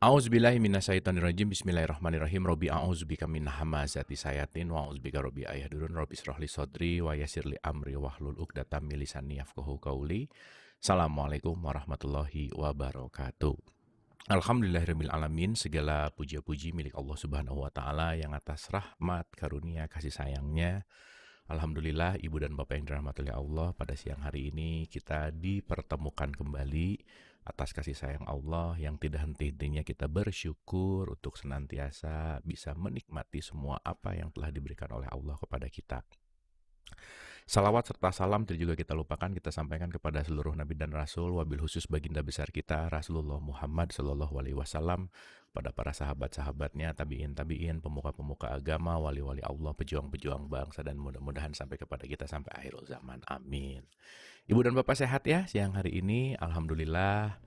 A'udzubillahi minasyaitonirrajim. Bismillahirrahmanirrahim. Robbi a'udzubika min hamazati sayatin wa a'udzubika robbi ayahdurun. Robbi shrahli sadri wa yassirli amri wahlul 'uqdatam min lisani yafqahu qauli. Assalamualaikum warahmatullahi wabarakatuh. Alhamdulillahirabbil alamin, segala puja-puji milik Allah Subhanahu wa taala yang atas rahmat, karunia, kasih sayangnya. Alhamdulillah, Ibu dan Bapak yang dirahmati oleh Allah, pada siang hari ini kita dipertemukan kembali atas kasih sayang Allah yang tidak henti-hentinya kita bersyukur untuk senantiasa bisa menikmati semua apa yang telah diberikan oleh Allah kepada kita. Salawat serta salam tidak juga kita lupakan, kita sampaikan kepada seluruh nabi dan rasul, wabil khusus baginda besar kita Rasulullah Muhammad Sallallahu Alaihi Wasallam, pada para sahabat-sahabatnya, tabiin, pemuka-pemuka agama, wali-wali Allah, pejuang-pejuang bangsa, dan mudah-mudahan sampai kepada kita sampai akhir zaman. Amin. Ibu dan Bapak sehat ya siang hari ini? Alhamdulillah.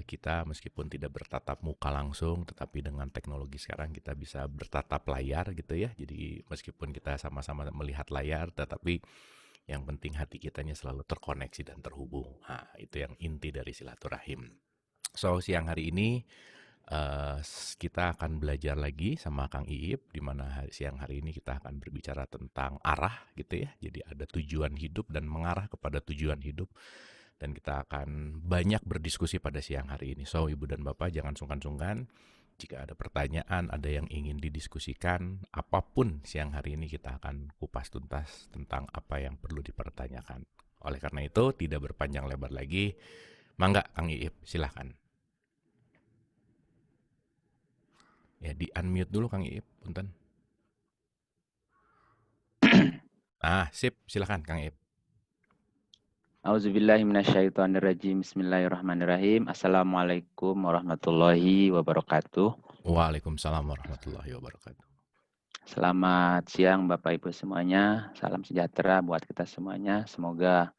Kita meskipun tidak bertatap muka langsung, tetapi dengan teknologi sekarang kita bisa bertatap layar gitu ya. Jadi meskipun kita sama-sama melihat layar, tetapi yang penting hati kitanya selalu terkoneksi dan terhubung. Nah, itu yang inti dari silaturahim. So, siang hari ini kita akan belajar lagi sama Kang Iip, di mana siang hari ini kita akan berbicara tentang arah gitu ya. Jadi ada tujuan hidup dan mengarah kepada tujuan hidup. Dan kita akan banyak berdiskusi pada siang hari ini. So, Ibu dan Bapak jangan sungkan-sungkan. Jika ada pertanyaan, ada yang ingin didiskusikan, apapun siang hari ini kita akan kupas tuntas tentang apa yang perlu dipertanyakan. Oleh karena itu, tidak berpanjang lebar lagi. Mangga, Kang Iip, silahkan. Ya, di-unmute dulu Kang Iip, punten. Sip, silahkan Kang Iip. Auzubillahi minasyaitonirrajim. Bismillahirrahmanirrahim. Assalamualaikum warahmatullahi wabarakatuh. Waalaikumsalam warahmatullahi wabarakatuh. Selamat siang Bapak Ibu semuanya. Salam sejahtera buat kita semuanya. Semoga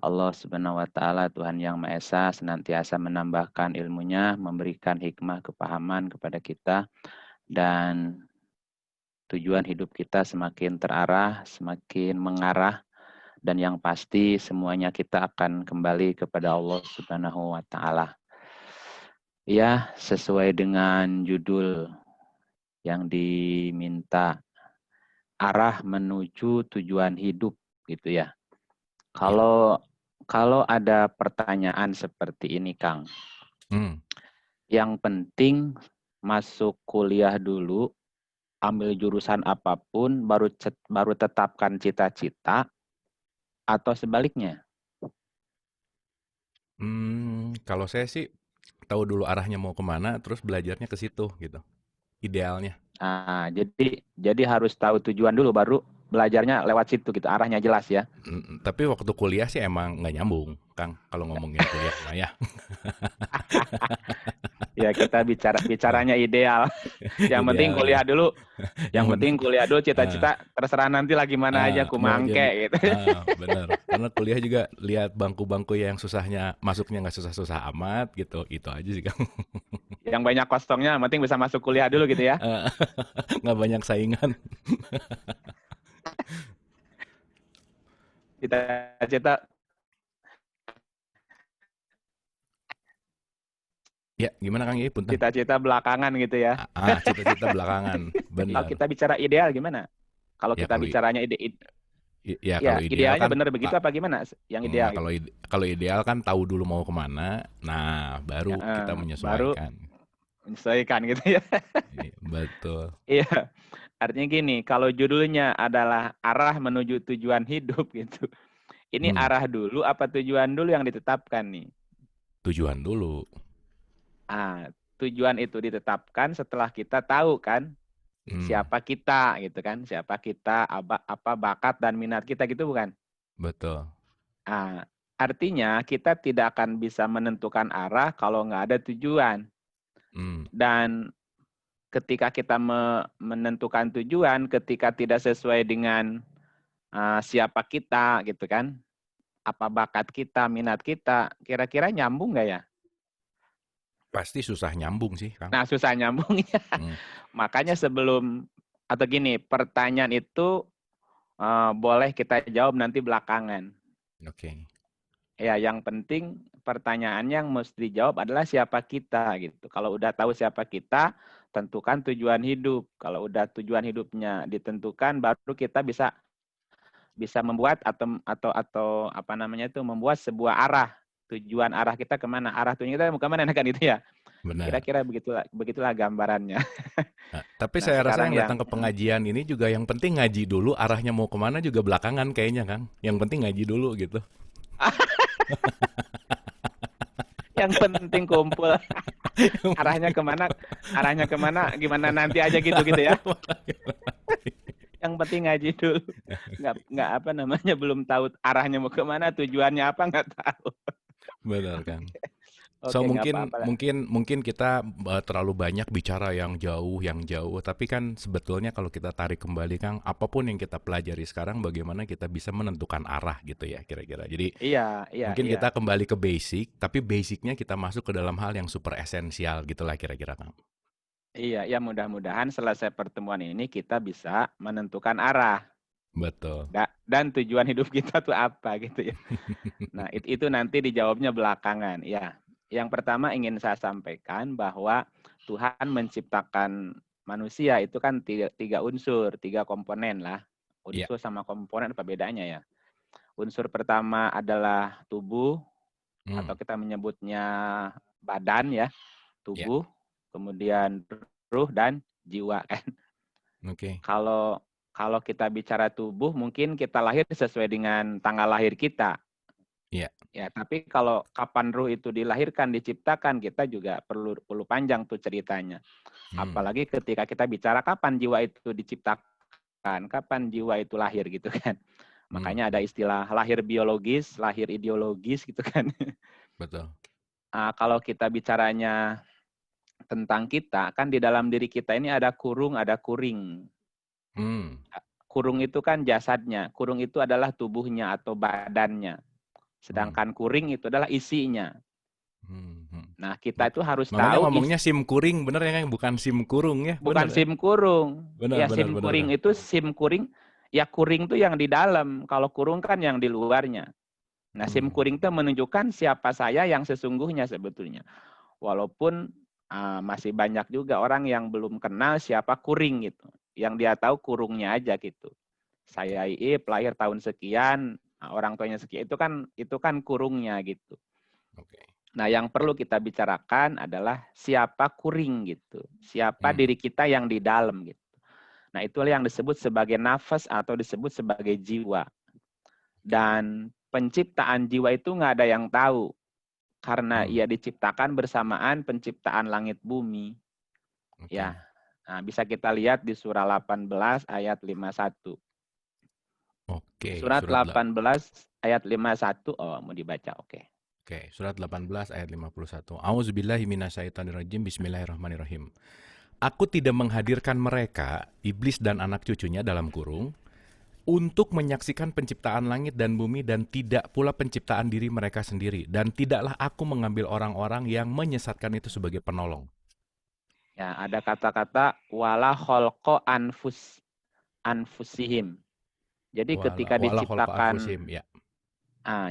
Allah Subhanahu wa taala, Tuhan yang Maha Esa, senantiasa menambahkan ilmunya, memberikan hikmah kepahaman kepada kita, dan tujuan hidup kita semakin terarah, semakin mengarah. Dan yang pasti semuanya kita akan kembali kepada Allah Subhanahu wa taala. Ya, sesuai dengan judul yang diminta, arah menuju tujuan hidup gitu ya. Kalau ada pertanyaan seperti ini, Kang. Yang penting masuk kuliah dulu, ambil jurusan apapun, baru tetapkan cita-cita, atau sebaliknya? Kalau saya sih tahu dulu arahnya mau kemana, terus belajarnya ke situ gitu. Idealnya. Jadi harus tahu tujuan dulu, baru belajarnya lewat situ gitu, arahnya jelas ya. Tapi waktu kuliah sih emang nggak nyambung, Kang. Kalau ngomongin kuliah mah ya. Ya kita bicaranya ideal. Yang penting kuliah dulu. Yang penting kuliah dulu, cita-cita terserah nanti lah gimana aja, kumangke gitu. Bener. Karena kuliah juga lihat bangku-bangku yang susahnya masuknya nggak susah-susah amat gitu. Itu aja sih, Kang. Yang banyak kosongnya, yang penting bisa masuk kuliah dulu gitu ya. Nggak banyak saingan. Cita-cita. Ya, gimana Kang Iip? Cita-cita belakangan gitu ya. Cita-cita belakangan, benar. Kalau kita bicara ideal gimana? Kalau kita bicaranya kalau idealnya kan, benar begitu apa gimana? Yang ideal? Kalau ideal kan tahu dulu mau kemana, nah baru kita menyesuaikan. Menyesuaikan gitu ya. Betul. Iya, artinya gini, kalau judulnya adalah arah menuju tujuan hidup gitu. Ini arah dulu apa tujuan dulu yang ditetapkan nih? Tujuan dulu. Tujuan itu ditetapkan setelah kita tahu kan siapa kita gitu kan, siapa kita, apa bakat dan minat kita gitu bukan? Betul. Artinya kita tidak akan bisa menentukan arah kalau nggak ada tujuan. Dan ketika kita menentukan tujuan, ketika tidak sesuai dengan siapa kita gitu kan, apa bakat kita, minat kita, kira-kira nyambung nggak ya? Pasti susah nyambung sih, Kang. Nah, susah nyambung ya. Makanya atau gini, pertanyaan itu boleh kita jawab nanti belakangan. Oke. Ya, yang penting pertanyaannya yang mesti dijawab adalah siapa kita gitu. Kalau udah tahu siapa kita, tentukan tujuan hidup. Kalau udah tujuan hidupnya ditentukan, baru kita bisa membuat atau apa namanya itu membuat sebuah arah, tujuan arah kita kemana, arah tujuan kita kemana kan gitu ya. Benar. Kira-kira begitulah gambarannya. Nah, tapi Nah saya rasa sekarang yang yang datang ke pengajian ini juga yang penting ngaji dulu, arahnya mau kemana juga belakangan kayaknya, Kang. Yang penting ngaji dulu gitu. yang penting kumpul. arahnya kemana gimana nanti aja gitu ya. Yang penting ngaji dulu. Nggak apa namanya, belum tahu arahnya mau kemana, tujuannya apa nggak tahu. Benar, Kang. So Oke, nggak mungkin apa-apa. mungkin kita terlalu banyak bicara yang jauh, tapi kan sebetulnya kalau kita tarik kembali, Kang, apapun yang kita pelajari sekarang, bagaimana kita bisa menentukan arah gitu ya kira-kira. Jadi mungkin Iya. kita kembali ke basic, tapi basicnya kita masuk ke dalam hal yang super esensial gitulah kira-kira, Kang. Iya, ya mudah-mudahan selesai pertemuan ini kita bisa menentukan arah. Betul. Dan tujuan hidup kita tuh apa gitu ya. Nah, itu nanti dijawabnya belakangan. Ya, yang pertama ingin saya sampaikan bahwa Tuhan menciptakan manusia itu kan tiga unsur, 3 komponen lah. Iya. Unsur sama komponen apa bedanya ya? Unsur pertama adalah tubuh, atau kita menyebutnya badan ya, Iya. tubuh, kemudian ruh dan jiwa kan. Oke. Kalau kita bicara tubuh, mungkin kita lahir sesuai dengan tanggal lahir kita. Iya. Ya, tapi kalau kapan ruh itu dilahirkan, diciptakan, kita juga perlu panjang tuh ceritanya. Apalagi ketika kita bicara kapan jiwa itu diciptakan, kapan jiwa itu lahir gitu kan. Makanya ada istilah lahir biologis, lahir ideologis gitu kan. Betul. Kalau kita bicaranya tentang kita, kan di dalam diri kita ini ada kurung, ada kuring. Kurung itu kan jasadnya, kurung itu adalah tubuhnya atau badannya. Sedangkan kuring itu adalah isinya. Nah, kita itu harus makanya tahu. ngomongnya sim kuring, bener ya, bukan sim kurung ya? Bukan bener. Sim kurung. Benar, ya sim kuring itu sim kuring. Ya kuring itu yang di dalam. Kalau kurung kan yang di luarnya. Nah, sim kuring itu menunjukkan siapa saya yang sesungguhnya sebetulnya. Walaupun masih banyak juga orang yang belum kenal siapa kuring gitu. Yang dia tahu kurungnya aja gitu. Saya Iip lahir tahun sekian, orang tuanya sekian, itu kan kurungnya gitu. Nah, yang perlu kita bicarakan adalah siapa kuring gitu. Siapa diri kita yang di dalam gitu. Nah, itulah yang disebut sebagai nafas atau disebut sebagai jiwa. Dan penciptaan jiwa itu nggak ada yang tahu. Karena ia diciptakan bersamaan penciptaan langit bumi. Ya, nah, bisa kita lihat di surah 18 ayat 51. Surat 18 ayat 51, mau dibaca, oke. Oke, surat 18 ayat 51. A'udzubillahi minasyaitonirrajim, bismillahirrahmanirrahim. Aku tidak menghadirkan mereka, iblis dan anak cucunya dalam kurung, untuk menyaksikan penciptaan langit dan bumi dan tidak pula penciptaan diri mereka sendiri. Dan tidaklah aku mengambil orang-orang yang menyesatkan itu sebagai penolong. Ya, ada kata-kata wala kholqo anfusihim. Jadi ketika diciptakan,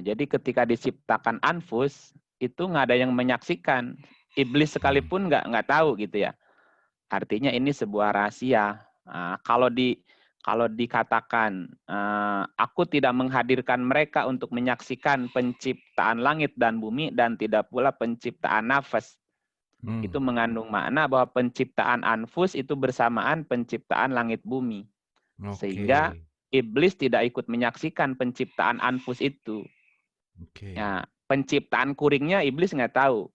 jadi ketika diciptakan anfus, itu nggak ada yang menyaksikan. Iblis sekalipun nggak tahu gitu ya. Artinya ini sebuah rahasia. Kalau dikatakan aku tidak menghadirkan mereka untuk menyaksikan penciptaan langit dan bumi dan tidak pula penciptaan nafas. Itu mengandung makna bahwa penciptaan anfus itu bersamaan penciptaan langit bumi. Sehingga iblis tidak ikut menyaksikan penciptaan anfus itu. Ya, penciptaan kuringnya iblis nggak tahu.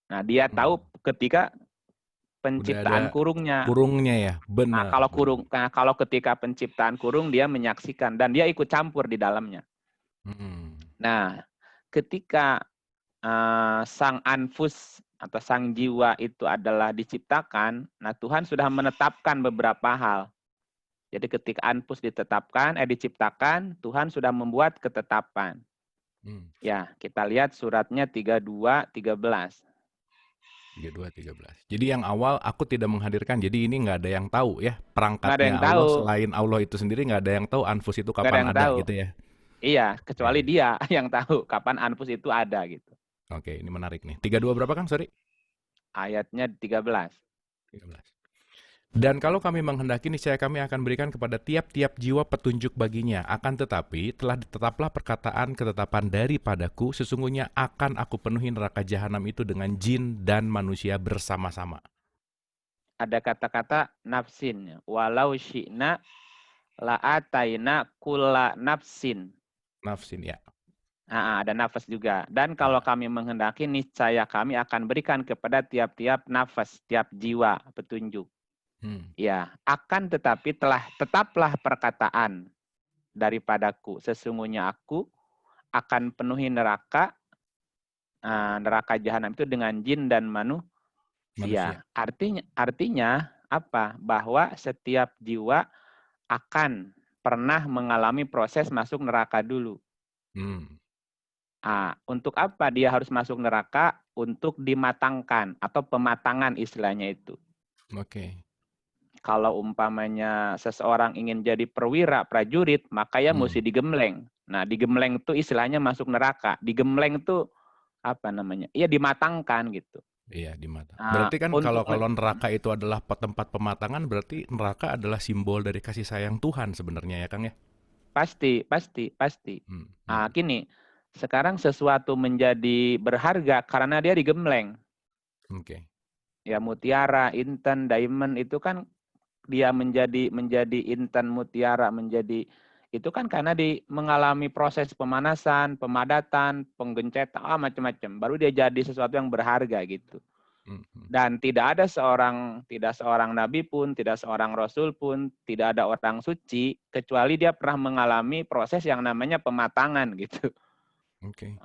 Nah, dia tahu ketika penciptaan kurungnya. Kurungnya ya, benar. Kalau ketika penciptaan kurung dia menyaksikan dan dia ikut campur di dalamnya. Nah, ketika sang anfus atau sang jiwa itu adalah diciptakan, nah Tuhan sudah menetapkan beberapa hal. Jadi ketika anfus diciptakan, Tuhan sudah membuat ketetapan. Ya, kita lihat suratnya 32:13. 32:13. Jadi yang awal aku tidak menghadirkan. Jadi ini nggak ada yang tahu ya, perangkatnya Allah selain Allah itu sendiri nggak ada yang tahu anfus itu kapan ada gitu ya. Iya, kecuali dia yang tahu kapan anfus itu ada gitu. Oke, ini menarik nih. 32 berapa Kang? Sorry. Ayatnya 13. 13. Dan kalau kami menghendaki niscaya kami akan berikan kepada tiap-tiap jiwa petunjuk baginya. Akan tetapi telah ditetaplah perkataan ketetapan daripadaku, sesungguhnya akan aku penuhi neraka jahanam itu dengan jin dan manusia bersama-sama. Ada kata-kata nafsin. Walau syi'na la'ataina kulla nafsin. Nafsin ya. Ada nafas juga. Dan kalau Ah, kami menghendaki, niscaya kami akan berikan kepada tiap-tiap nafas, tiap jiwa petunjuk. hmm, Ya, akan tetapi tetaplah perkataan daripadaku. Sesungguhnya aku akan penuhi neraka jahanam itu dengan jin dan manusia. manusia. Artinya apa? Bahwa setiap jiwa akan pernah mengalami proses masuk neraka dulu. Hmm, Untuk apa dia harus masuk neraka? Untuk dimatangkan atau pematangan istilahnya itu. oke. Kalau umpamanya seseorang ingin jadi perwira, prajurit, maka ya Hmm, mesti digembleng. Nah, digembleng itu istilahnya masuk neraka. Digembleng itu apa namanya? Iya dimatangkan gitu. iya di mata. Nah, Berarti kan untuk kalau neraka itu adalah tempat pematangan, berarti neraka adalah simbol dari kasih sayang Tuhan sebenarnya ya Kang ya? pasti. Hmm, hmm, Gini, sekarang sesuatu menjadi berharga karena dia digembleng. oke. Ya mutiara, intan, diamond itu kan dia menjadi intan, mutiara, menjadi itu kan karena mengalami proses pemanasan, pemadatan, penggencetan, macam-macam. Baru dia jadi sesuatu yang berharga gitu. Hmm, hmm, Dan tidak seorang nabi pun, tidak seorang rasul pun, tidak ada orang suci kecuali dia pernah mengalami proses yang namanya pematangan gitu. oke.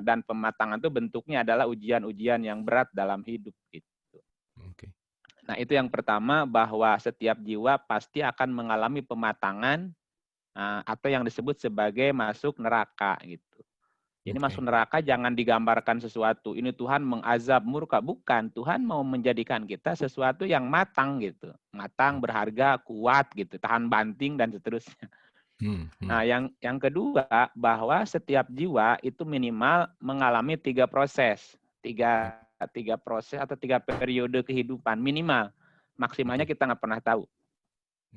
Dan pematangan itu bentuknya adalah ujian-ujian yang berat dalam hidup gitu. Oke. Nah, itu yang pertama, bahwa setiap jiwa pasti akan mengalami pematangan atau yang disebut sebagai masuk neraka gitu. Jadi masuk Oke. neraka jangan digambarkan sesuatu ini Tuhan mengazab murka, bukan. Tuhan mau menjadikan kita sesuatu yang matang gitu. Matang, berharga, kuat gitu, tahan banting dan seterusnya. Hmm, hmm. Nah, yang kedua, bahwa setiap jiwa itu minimal mengalami tiga proses atau 3 periode kehidupan minimal. Maksimalnya Oke. kita nggak pernah tahu.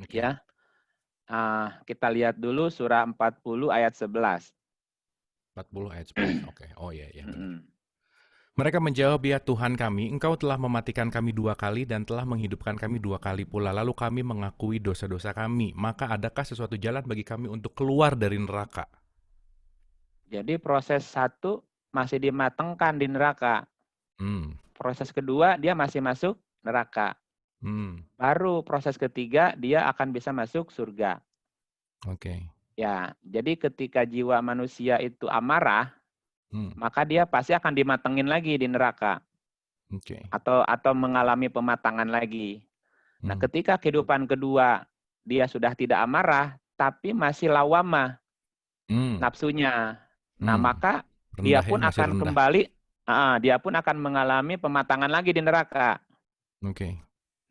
Oke. Ya, kita lihat dulu surah 40 ayat 11. 40 ayat 11. Oke. Oh iya, iya benar. Mm-mm. Mereka menjawab, ya Tuhan kami, Engkau telah mematikan kami 2 kali dan telah menghidupkan kami 2 kali pula. Lalu kami mengakui dosa-dosa kami. Maka adakah sesuatu jalan bagi kami untuk keluar dari neraka? Jadi proses satu masih dimatengkan di neraka. Hmm. Proses kedua dia masih masuk neraka. Hmm. Baru proses ketiga dia akan bisa masuk surga. Oke. Ya, jadi ketika jiwa manusia itu amarah, Hmm. maka dia pasti akan dimatengin lagi di neraka Oke. atau mengalami pematangan lagi. Nah, Hmm. ketika kehidupan kedua dia sudah tidak amarah tapi masih lawamah Hmm. nafsunya. Nah, Hmm. maka dia Rendah ya, pun masih akan rendah. kembali dia pun akan mengalami pematangan lagi di neraka. Oke.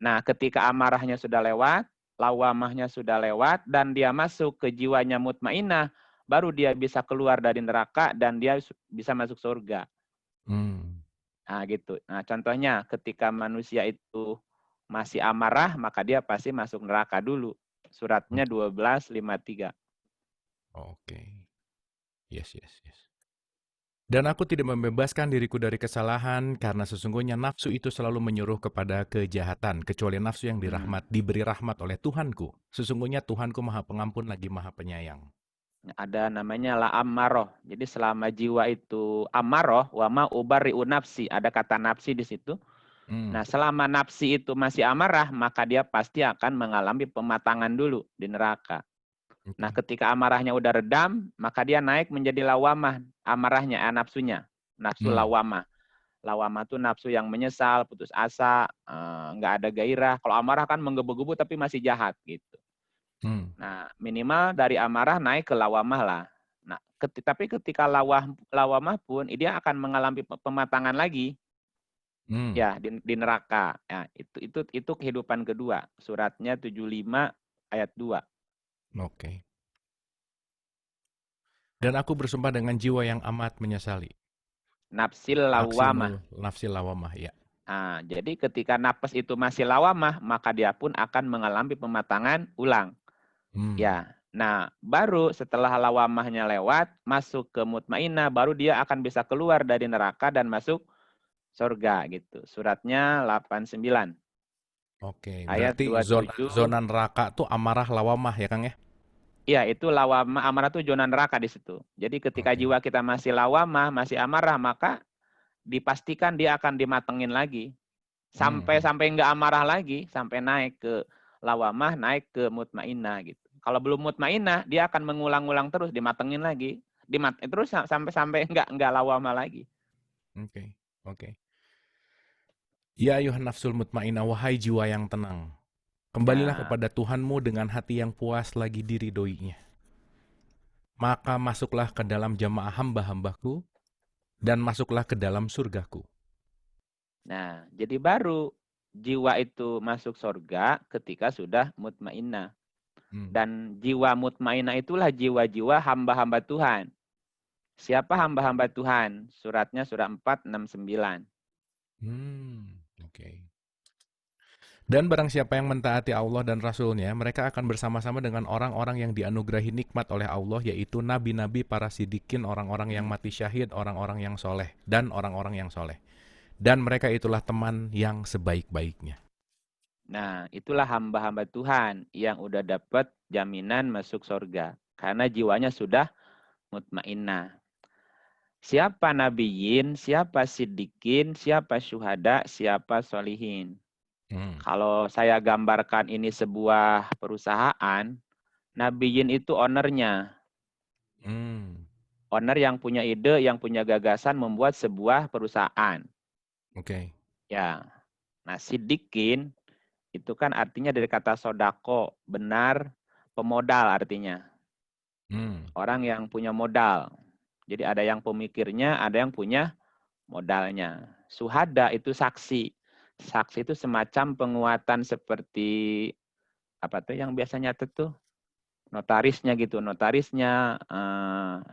Nah, ketika amarahnya sudah lewat, lawamahnya sudah lewat, dan dia masuk ke jiwanya mutmainah, baru dia bisa keluar dari neraka dan dia bisa masuk surga. Hmm. Nah, gitu. Nah, contohnya ketika manusia itu masih amarah, maka dia pasti masuk neraka dulu. Suratnya Oke. 12:53. Oke. Yes, yes, yes. Dan aku tidak membebaskan diriku dari kesalahan, karena sesungguhnya nafsu itu selalu menyuruh kepada kejahatan, kecuali nafsu yang diberi rahmat oleh Tuhanku. Sesungguhnya Tuhanku maha pengampun lagi maha penyayang. Ada namanya la ammaroh. Jadi selama jiwa itu ammaroh, wama ubari'u nafsi. Ada kata nafsi di situ. Hmm, Nah, selama nafsi itu masih amarah, maka dia pasti akan mengalami pematangan dulu di neraka. Nah, oke. ketika amarahnya udah redam, maka dia naik menjadi lawamah, amarahnya, nafsunya. Nafsu Hmm, lawamah. Lawamah itu nafsu yang menyesal, putus asa, nggak ada gairah. Kalau amarah kan menggebu-gebu tapi masih jahat gitu. hmm, Nah, minimal dari amarah naik ke lawamah lah. Nah, tapi ketika lawamah pun dia akan mengalami pematangan lagi hmm, ya di neraka. Ya, itu kehidupan kedua. Suratnya 75 ayat 2. oke. Dan aku bersumpah dengan jiwa yang amat menyesali. nafsil lawamah. Nafsil lawamah, ya. Nah, jadi ketika nafas itu masih lawamah, maka dia pun akan mengalami pematangan ulang. Ya, nah baru setelah lawamahnya lewat, masuk ke mutmainnah, baru dia akan bisa keluar dari neraka dan masuk surga gitu. Suratnya 89. Oke, Ayat berarti 27. zona neraka tuh amarah lawamah ya Kang ya? Iya, itu lawamah, amarah itu zona neraka di situ. Jadi ketika Oke. jiwa kita masih lawamah, masih amarah, maka dipastikan dia akan dimatengin lagi. Sampai nggak amarah lagi, sampai naik ke lawamah, naik ke mutmainnah gitu. Kalau belum mutmainnah, dia akan mengulang-ulang terus, dimatengin lagi, terus sampai nggak lawamah lagi. Oke, oke. Ya ayuhan nafsul mutmainnah, wahai jiwa yang tenang. Kembalilah Nah, kepada Tuhanmu dengan hati yang puas lagi diridhoinya. Maka masuklah ke dalam jamaah hamba-hambaku, dan masuklah ke dalam surgaku. nah, jadi baru jiwa itu masuk surga ketika sudah mutmainnah. Dan jiwa mutmainnah itulah jiwa-jiwa hamba-hamba Tuhan. Siapa hamba-hamba Tuhan? Suratnya surah 469. Oke. Dan barang siapa yang mentaati Allah dan Rasul-Nya, mereka akan bersama-sama dengan orang-orang yang dianugerahi nikmat oleh Allah, yaitu nabi-nabi, para sidikin, orang-orang yang mati syahid, orang-orang yang soleh, dan orang-orang yang soleh. Dan mereka itulah teman yang sebaik-baiknya. Nah, itulah hamba-hamba Tuhan yang udah dapat jaminan masuk surga. Karena jiwanya sudah mutmainnah. Siapa nabiyin, siapa siddiqin, siapa syuhada, siapa solihin. Kalau saya gambarkan ini sebuah perusahaan, nabiyin itu ownernya. Owner yang punya ide, yang punya gagasan membuat sebuah perusahaan. Oke. Ya, nah siddiqin itu kan artinya dari kata sodako, benar, pemodal artinya. Orang yang punya modal. Jadi ada yang pemikirnya, ada yang punya modalnya. Suhada itu saksi. Saksi itu semacam penguatan seperti apa tuh yang biasanya tuh notarisnya gitu. Notarisnya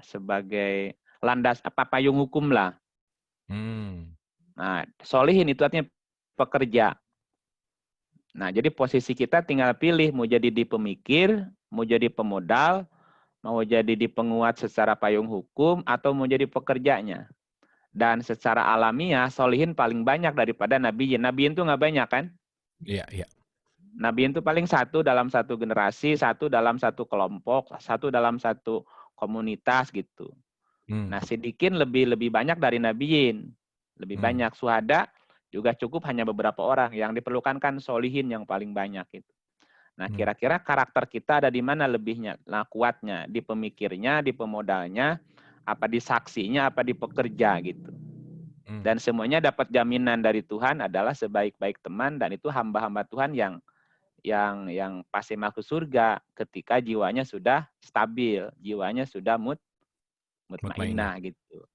sebagai landas apa payung hukum lah. Nah, solihin itu artinya pekerja. Nah, jadi posisi kita tinggal pilih mau jadi di pemikir, mau jadi pemodal, mau jadi di penguat secara payung hukum, atau mau jadi pekerjanya. Dan secara alamiah, solihin paling banyak daripada nabiyin. Nabiyin itu nggak banyak kan? Iya, iya. Nabiyin itu paling satu dalam satu generasi, satu dalam satu kelompok, satu dalam satu komunitas gitu. Nah, sidikin lebih banyak dari nabiyin. Lebih banyak. Suhada juga cukup hanya beberapa orang. Yang diperlukan kan solihin yang paling banyak itu. Nah, kira-kira karakter kita ada di mana lebihnya? Nah, kuatnya di pemikirnya, di pemodalnya, apa di saksinya, apa di pekerja gitu. Dan semuanya dapat jaminan dari Tuhan adalah sebaik-baik teman, dan itu hamba-hamba Tuhan yang pasti masuk surga ketika jiwanya sudah stabil, jiwanya sudah mutmainnah gitu.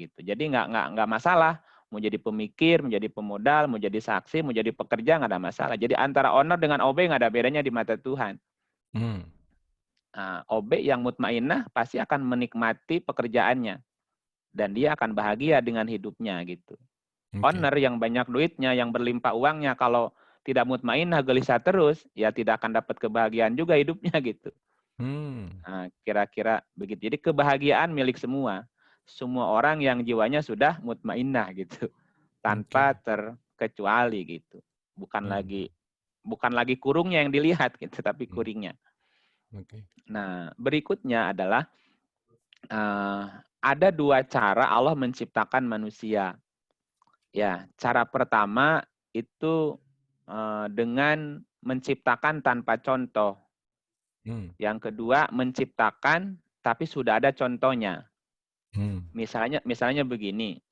Gitu. Jadi nggak masalah mau jadi pemikir, menjadi pemodal, mau jadi saksi, mau jadi pekerja, nggak ada masalah. Jadi antara owner dengan OB nggak ada bedanya di mata Tuhan. OB yang mutmainnah pasti akan menikmati pekerjaannya dan dia akan bahagia dengan hidupnya gitu. Owner yang banyak duitnya, yang berlimpah uangnya, kalau tidak mutmainnah, gelisah terus, ya tidak akan dapat kebahagiaan juga hidupnya gitu. Nah, kira-kira begitu. Jadi kebahagiaan milik semua. Semua orang yang jiwanya sudah mutmainnah gitu. Tanpa terkecuali gitu. Bukan lagi kurungnya yang dilihat gitu, tapi kuringnya. Nah, berikutnya adalah ada dua cara Allah menciptakan manusia. Ya, cara pertama itu dengan menciptakan tanpa contoh. Yang kedua, menciptakan tapi sudah ada contohnya. Misalnya begini,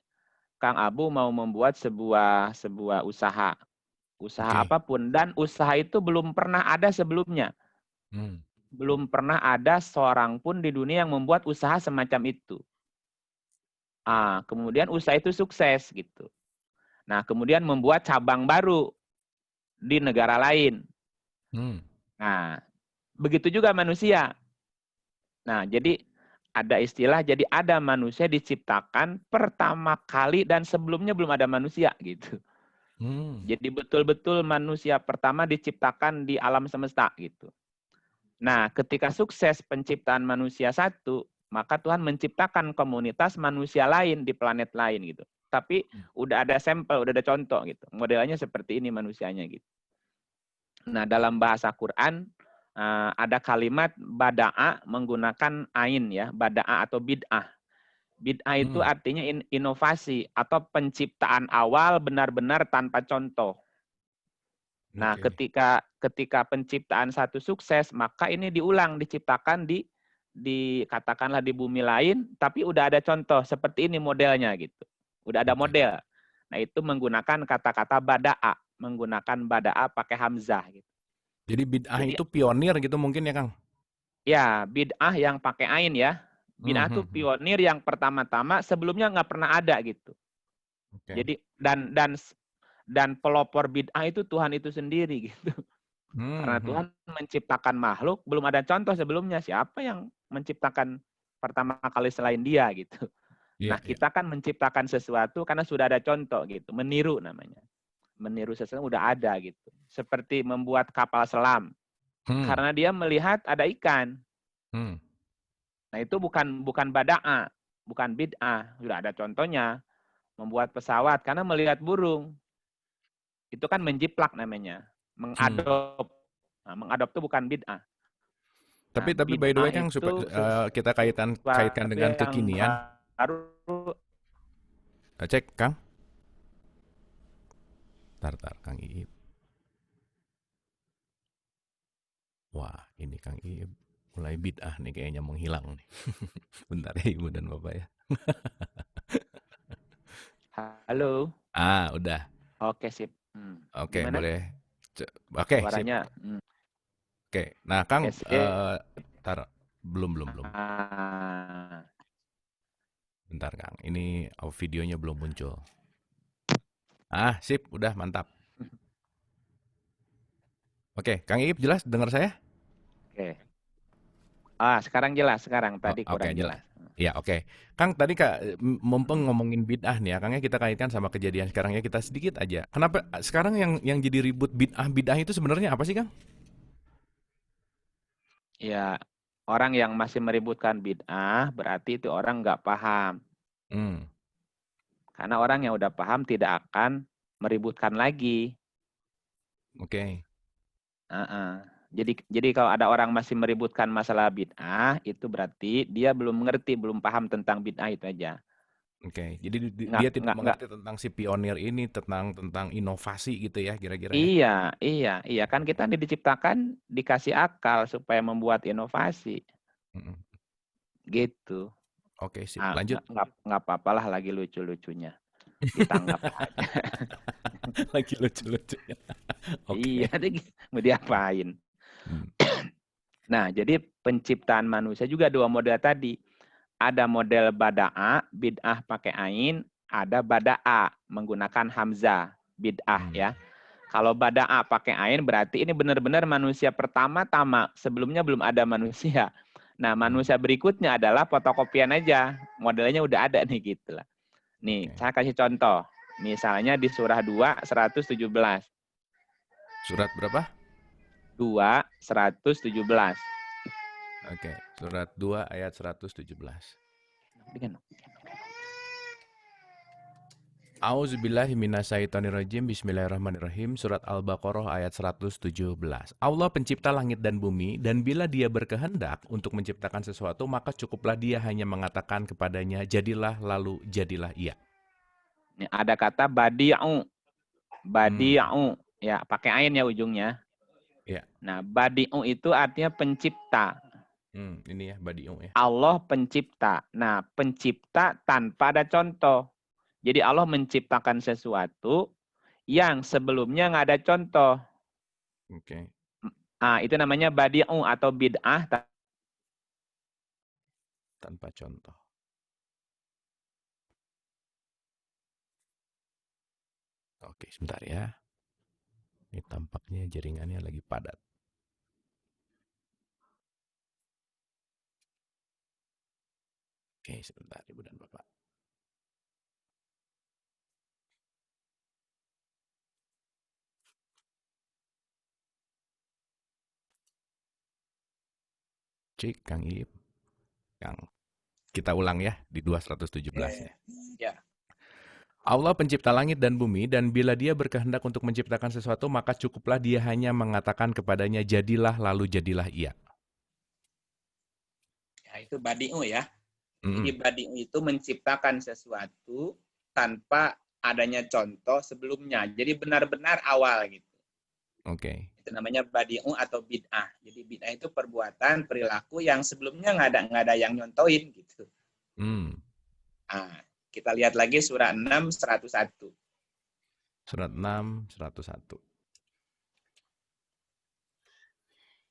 Kang Abu mau membuat sebuah usaha. Usaha apapun, dan usaha itu belum pernah ada sebelumnya. Belum pernah ada seorang pun di dunia yang membuat usaha semacam itu. Kemudian usaha itu sukses gitu. Nah, kemudian membuat cabang baru di negara lain. Nah, begitu juga manusia. Nah, jadi ada istilah jadi ada manusia diciptakan pertama kali dan sebelumnya belum ada manusia gitu. Jadi betul-betul manusia pertama diciptakan di alam semesta gitu. Nah, ketika sukses penciptaan manusia satu, maka Tuhan menciptakan komunitas manusia lain di planet lain gitu. Tapi udah ada sampel, udah ada contoh gitu. Modelnya seperti ini manusianya gitu. Nah, dalam bahasa Quran ada kalimat bada'a menggunakan ain ya, bada'a atau bid'ah. Bid'ah itu artinya inovasi atau penciptaan awal benar-benar tanpa contoh. Nah, ketika penciptaan satu sukses, maka ini diulang, diciptakan di katakanlah di bumi lain, tapi udah ada contoh seperti ini modelnya gitu. Udah ada model. Nah, itu menggunakan kata-kata bada'a, menggunakan bada'a pakai hamzah gitu. Jadi bid'ah itu pionir gitu mungkin ya, Kang? Ya, bid'ah yang pakai ain ya. Bid'ah itu pionir yang pertama-tama sebelumnya nggak pernah ada gitu. Jadi dan pelopor bid'ah itu Tuhan itu sendiri gitu. Karena Tuhan menciptakan makhluk, belum ada contoh sebelumnya. Siapa yang menciptakan pertama kali selain dia gitu. Nah, kita kan menciptakan sesuatu karena sudah ada contoh gitu. Meniru namanya. Meniru sesuatu udah ada gitu. Seperti membuat kapal selam. Karena dia melihat ada ikan. Nah, itu bukan bada'a, bukan bid'ah. Sudah ada contohnya. Membuat pesawat karena melihat burung. Itu kan menjiplak namanya. Mengadop. Nah, mengadop itu bukan bid'ah. Tapi by the way Kang, supaya kita kaitkan dengan kekinian. Baru. Cek Kang. Tar Kang Iip. Wah, ini Kang Iip mulai bid'ah nih kayaknya menghilang nih. Bentar ya Ibu dan Bapak ya. Halo. Udah. Oke, sip. Oke, Gimana? boleh. Oke, suaranya. sip. Oke, nah Kang, belum. Bentar Kang, ini videonya belum muncul. Sip, udah mantap. Oke, Kang Iip jelas dengar saya? Oke. Sekarang jelas, sekarang tadi kurang jelas. Ya, oke. Kang, tadi mumpung ngomongin bid'ah nih ya, Kangnya kita kaitkan sama kejadian sekarang ya, kita sedikit aja. Kenapa sekarang yang jadi ribut bid'ah itu sebenarnya apa sih, Kang? Ya, orang yang masih meributkan bid'ah berarti itu orang nggak paham. Karena orang yang udah paham tidak akan meributkan lagi. Oke. Jadi kalau ada orang masih meributkan masalah bid'ah, itu berarti dia belum mengerti, belum paham tentang bid'ah itu aja. Oke, jadi dia tidak mengerti tentang si pionir ini, tentang inovasi gitu ya kira-kira ya? Iya. Kan kita diciptakan dikasih akal supaya membuat inovasi. Gitu. Oke, sip. Lanjut. Nggak apa-apalah lagi lucu-lucunya. Ditanggap aja. Lagi lucu-lucunya. Iya, mau diapain? Nah, jadi penciptaan manusia juga dua model tadi. Ada model bada'a, bid'ah pakai ain, ada bada'a menggunakan hamzah, bid'ah ya. Kalau bada'a pakai ain berarti ini benar-benar manusia pertama-tama, sebelumnya belum ada manusia. Nah, manusia berikutnya adalah fotokopian aja. Modelnya udah ada nih gitu lah. Nih, saya kasih contoh. Misalnya di surah 2 117. Surat berapa? 2 117. Oke, surat 2 ayat 117. A'udzubillahi minasyaitonirrajim. Bismillahirrahmanirrahim. Surat Al-Baqarah ayat 117. Allah pencipta langit dan bumi, dan bila dia berkehendak untuk menciptakan sesuatu, maka cukuplah dia hanya mengatakan kepadanya, jadilah, lalu jadilah ia. Ini ada kata badi'u. Badi'u. Ya, pakai ain ya ujungnya. Ya. Nah, badi'u itu artinya pencipta. Ini ya, badi'u ya. Allah pencipta. Nah, pencipta tanpa ada contoh. Jadi Allah menciptakan sesuatu yang sebelumnya nggak ada contoh. Oke. Itu namanya badi'u atau bid'ah tanpa contoh. Oke, sebentar ya. Ini tampaknya jaringannya lagi padat. Oke, sebentar Ibu dan Bapak. Cik, Kang Ip. Kang, kita ulang ya di 217-nya. Ya. Allah pencipta langit dan bumi, dan bila dia berkehendak untuk menciptakan sesuatu, maka cukuplah dia hanya mengatakan kepadanya, jadilah, lalu jadilah ia. Ya, itu badi'u ya. Jadi Mm-mm. badi'u itu menciptakan sesuatu tanpa adanya contoh sebelumnya. Jadi benar-benar awal gitu. Oke. Itu namanya badi'u atau bid'ah. Jadi bid'ah itu perbuatan, perilaku yang sebelumnya nggak ada yang nyontoin gitu. Nah, kita lihat lagi surah 6, 101. Surat 6, 101.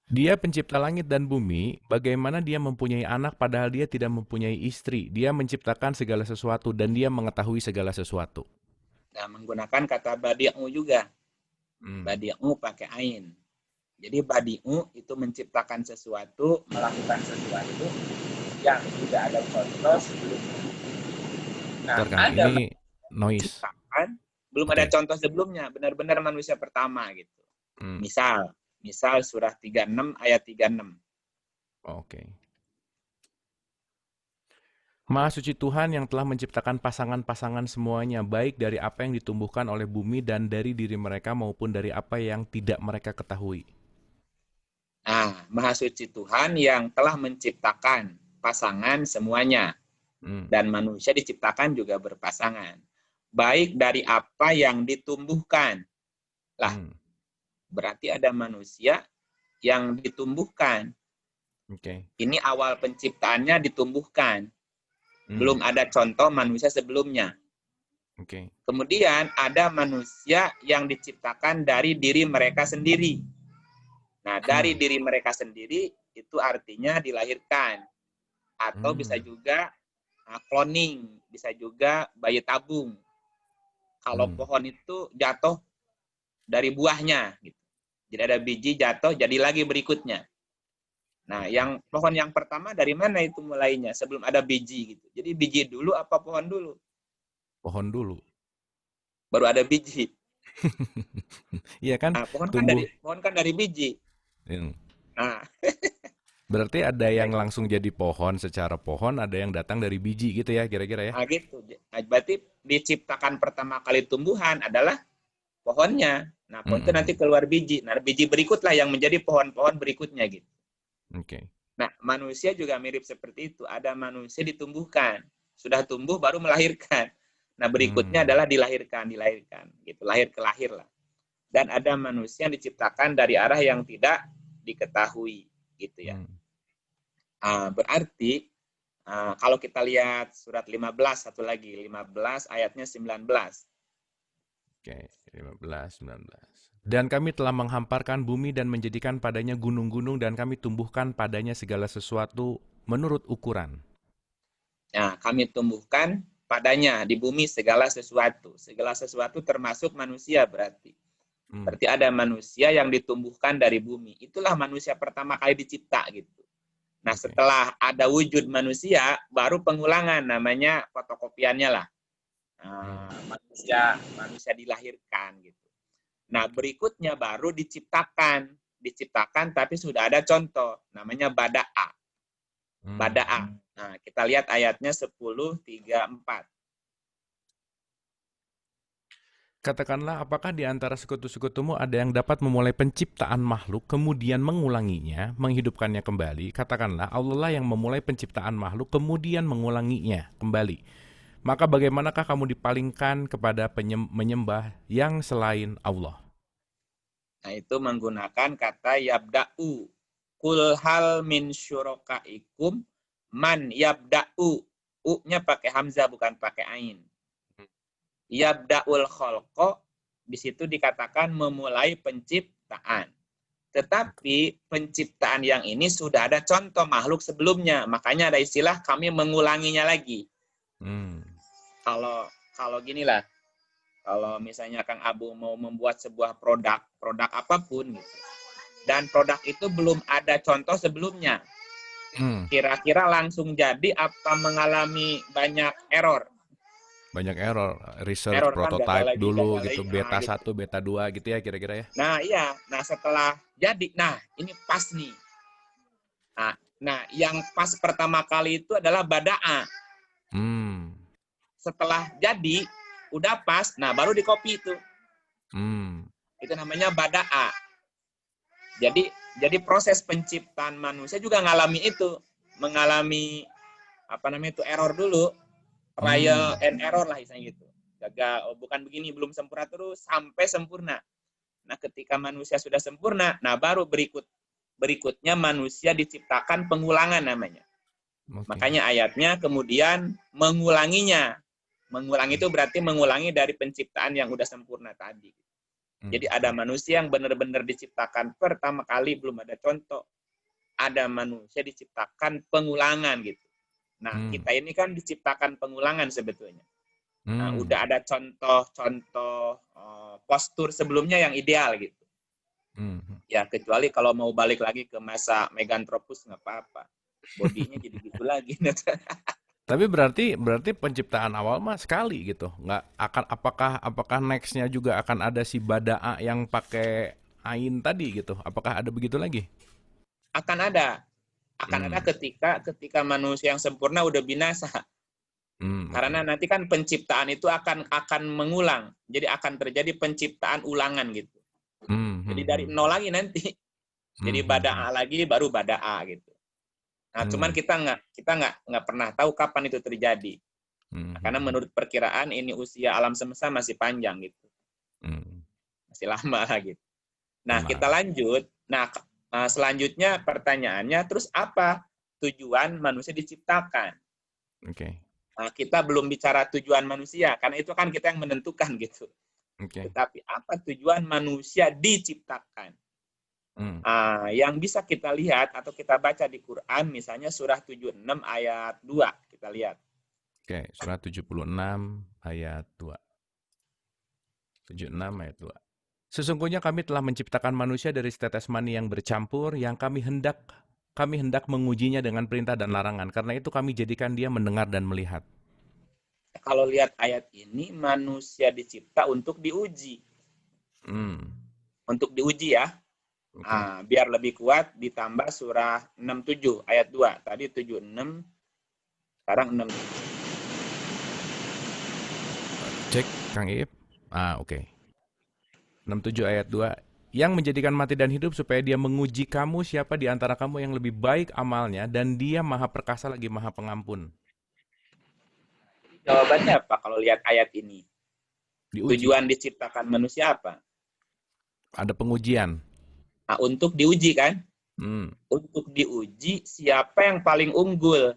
Dia pencipta langit dan bumi, bagaimana dia mempunyai anak padahal dia tidak mempunyai istri. Dia menciptakan segala sesuatu dan dia mengetahui segala sesuatu. Nah, menggunakan kata badi'u juga. Badi'u pakai ain. Jadi badi'u itu menciptakan sesuatu, melakukan sesuatu yang tidak ada contoh sebelumnya. Nah, Bentar, Kang, ada ini noise. menciptakan, belum ada contoh sebelumnya, benar-benar manusia pertama gitu. Misal surah 36 ayat 36. Oke. Maha suci Tuhan yang telah menciptakan pasangan-pasangan semuanya, baik dari apa yang ditumbuhkan oleh bumi dan dari diri mereka maupun dari apa yang tidak mereka ketahui. Nah, Maha suci Tuhan yang telah menciptakan pasangan semuanya. Dan manusia diciptakan juga berpasangan. Baik dari apa yang ditumbuhkan. Lah, berarti ada manusia yang ditumbuhkan. Ini awal penciptaannya ditumbuhkan. Belum ada contoh manusia sebelumnya. Kemudian ada manusia yang diciptakan dari diri mereka sendiri. Nah, dari diri mereka sendiri itu artinya dilahirkan. Atau bisa juga cloning, bisa juga bayi tabung. Kalau pohon itu jatuh dari buahnya, gitu. Jadi ada biji jatuh, jadi lagi berikutnya. Nah, yang pohon yang pertama dari mana itu mulainya? Sebelum ada biji, gitu. Jadi biji dulu apa pohon dulu? Pohon dulu. Baru ada biji. Iya kan? Nah, pohon tumbuh. kan dari biji. Nah, berarti ada yang langsung jadi pohon secara pohon, ada yang datang dari biji gitu ya, kira-kira ya? Nah, gitu. Berarti diciptakan pertama kali tumbuhan adalah pohonnya. Nah, pohon itu nanti keluar biji. Nah, biji berikutlah yang menjadi pohon-pohon berikutnya gitu. Nah, manusia juga mirip seperti itu. Ada manusia ditumbuhkan. Sudah tumbuh baru melahirkan. Nah, berikutnya adalah dilahirkan gitu. Lahir ke lahir lah. Dan ada manusia yang diciptakan dari arah yang tidak diketahui gitu ya. Berarti kalau kita lihat surat 15 satu lagi, 15 ayatnya 19. Oke, 15, 19. Dan kami telah menghamparkan bumi dan menjadikan padanya gunung-gunung dan kami tumbuhkan padanya segala sesuatu menurut ukuran. Nah, kami tumbuhkan padanya di bumi segala sesuatu. Segala sesuatu termasuk manusia berarti. Berarti ada manusia yang ditumbuhkan dari bumi. Itulah manusia pertama kali dicipta gitu. Nah, setelah ada wujud manusia, baru pengulangan, namanya fotokopiannya lah. Manusia dilahirkan gitu. Nah, berikutnya baru diciptakan tapi sudah ada contoh, namanya bada'a. Bada'a. Nah, kita lihat ayatnya 10:3-4. Katakanlah, apakah di antara sekutu-sekutumu ada yang dapat memulai penciptaan makhluk, kemudian mengulanginya, menghidupkannya kembali? Katakanlah, Allah lah yang memulai penciptaan makhluk, kemudian mengulanginya kembali. Maka bagaimanakah kamu dipalingkan kepada menyembah yang selain Allah? Nah, itu menggunakan kata yabda'u. Kul hal min syurakaikum man yabda'u. U-nya pakai hamzah bukan pakai ain. Yabda'ul khalqa, di situ dikatakan memulai penciptaan. Tetapi penciptaan yang ini sudah ada contoh makhluk sebelumnya. Makanya ada istilah kami mengulanginya lagi. Kalau ginilah, kalau misalnya Kang Abu mau membuat sebuah produk apapun gitu, dan produk itu belum ada contoh sebelumnya. Kira-kira langsung jadi apa mengalami banyak error? Banyak error, research, Error kan, prototype gagal dulu lagi, gitu, beta gitu. 1, beta 2 gitu ya kira-kira ya. Nah iya, nah setelah jadi, nah ini pas nih. Nah yang pas pertama kali itu adalah bada'a. Setelah jadi, udah pas, nah baru di copy itu. Itu namanya bada'a. Jadi proses penciptaan manusia juga mengalami apa namanya itu, error dulu, trial and error lah istilahnya gitu. Gagal, bukan begini, belum sempurna terus sampai sempurna. Nah, ketika manusia sudah sempurna, nah baru berikutnya manusia diciptakan pengulangan namanya. Makanya ayatnya kemudian mengulanginya. Mengulangi itu berarti mengulangi dari penciptaan yang udah sempurna tadi. Jadi ada manusia yang benar-benar diciptakan pertama kali, belum ada contoh. Ada manusia diciptakan pengulangan gitu. Nah, kita ini kan diciptakan pengulangan sebetulnya. Nah, udah ada contoh-contoh postur sebelumnya yang ideal gitu. Ya, kecuali kalau mau balik lagi ke masa Meganthropus nggak apa-apa. Bodinya jadi gitu lagi. Tapi berarti penciptaan awal mah sekali gitu. Nggak akan, apakah nextnya juga akan ada si bada'a yang pakai ain tadi gitu? Apakah ada begitu lagi? Akan ada ketika manusia yang sempurna udah binasa. Karena nanti kan penciptaan itu akan mengulang. Jadi akan terjadi penciptaan ulangan gitu. Jadi dari nol lagi nanti. Jadi bada'a lagi baru bada'a gitu. Nah, cuman kita nggak pernah tahu kapan itu terjadi. Nah, karena menurut perkiraan ini usia alam semesta masih panjang gitu. Masih lama gitu. Nah, kita lanjut. Nah, selanjutnya pertanyaannya, terus apa tujuan manusia diciptakan? Nah, kita belum bicara tujuan manusia, karena itu kan kita yang menentukan gitu. Tetapi apa tujuan manusia diciptakan? Yang bisa kita lihat atau kita baca di Quran, misalnya surah 76 ayat 2, kita lihat. Surah 76 ayat 2. 76 ayat 2. Sesungguhnya kami telah menciptakan manusia dari setetes mani yang bercampur, yang kami hendak mengujinya dengan perintah dan larangan. Karena itu kami jadikan dia mendengar dan melihat. Kalau lihat ayat ini, manusia dicipta untuk diuji. Untuk diuji ya. Biar lebih kuat ditambah surah 67 ayat 2. Tadi 76, sekarang 6. Cek Kang Iip. Oke. 67 ayat 2. Yang menjadikan mati dan hidup supaya dia menguji kamu siapa di antara kamu yang lebih baik amalnya, dan dia maha perkasa lagi maha pengampun. Jawabannya apa kalau lihat ayat ini? Diuji. Tujuan diciptakan manusia apa? Ada pengujian. Nah, untuk diuji kan? Untuk diuji siapa yang paling unggul,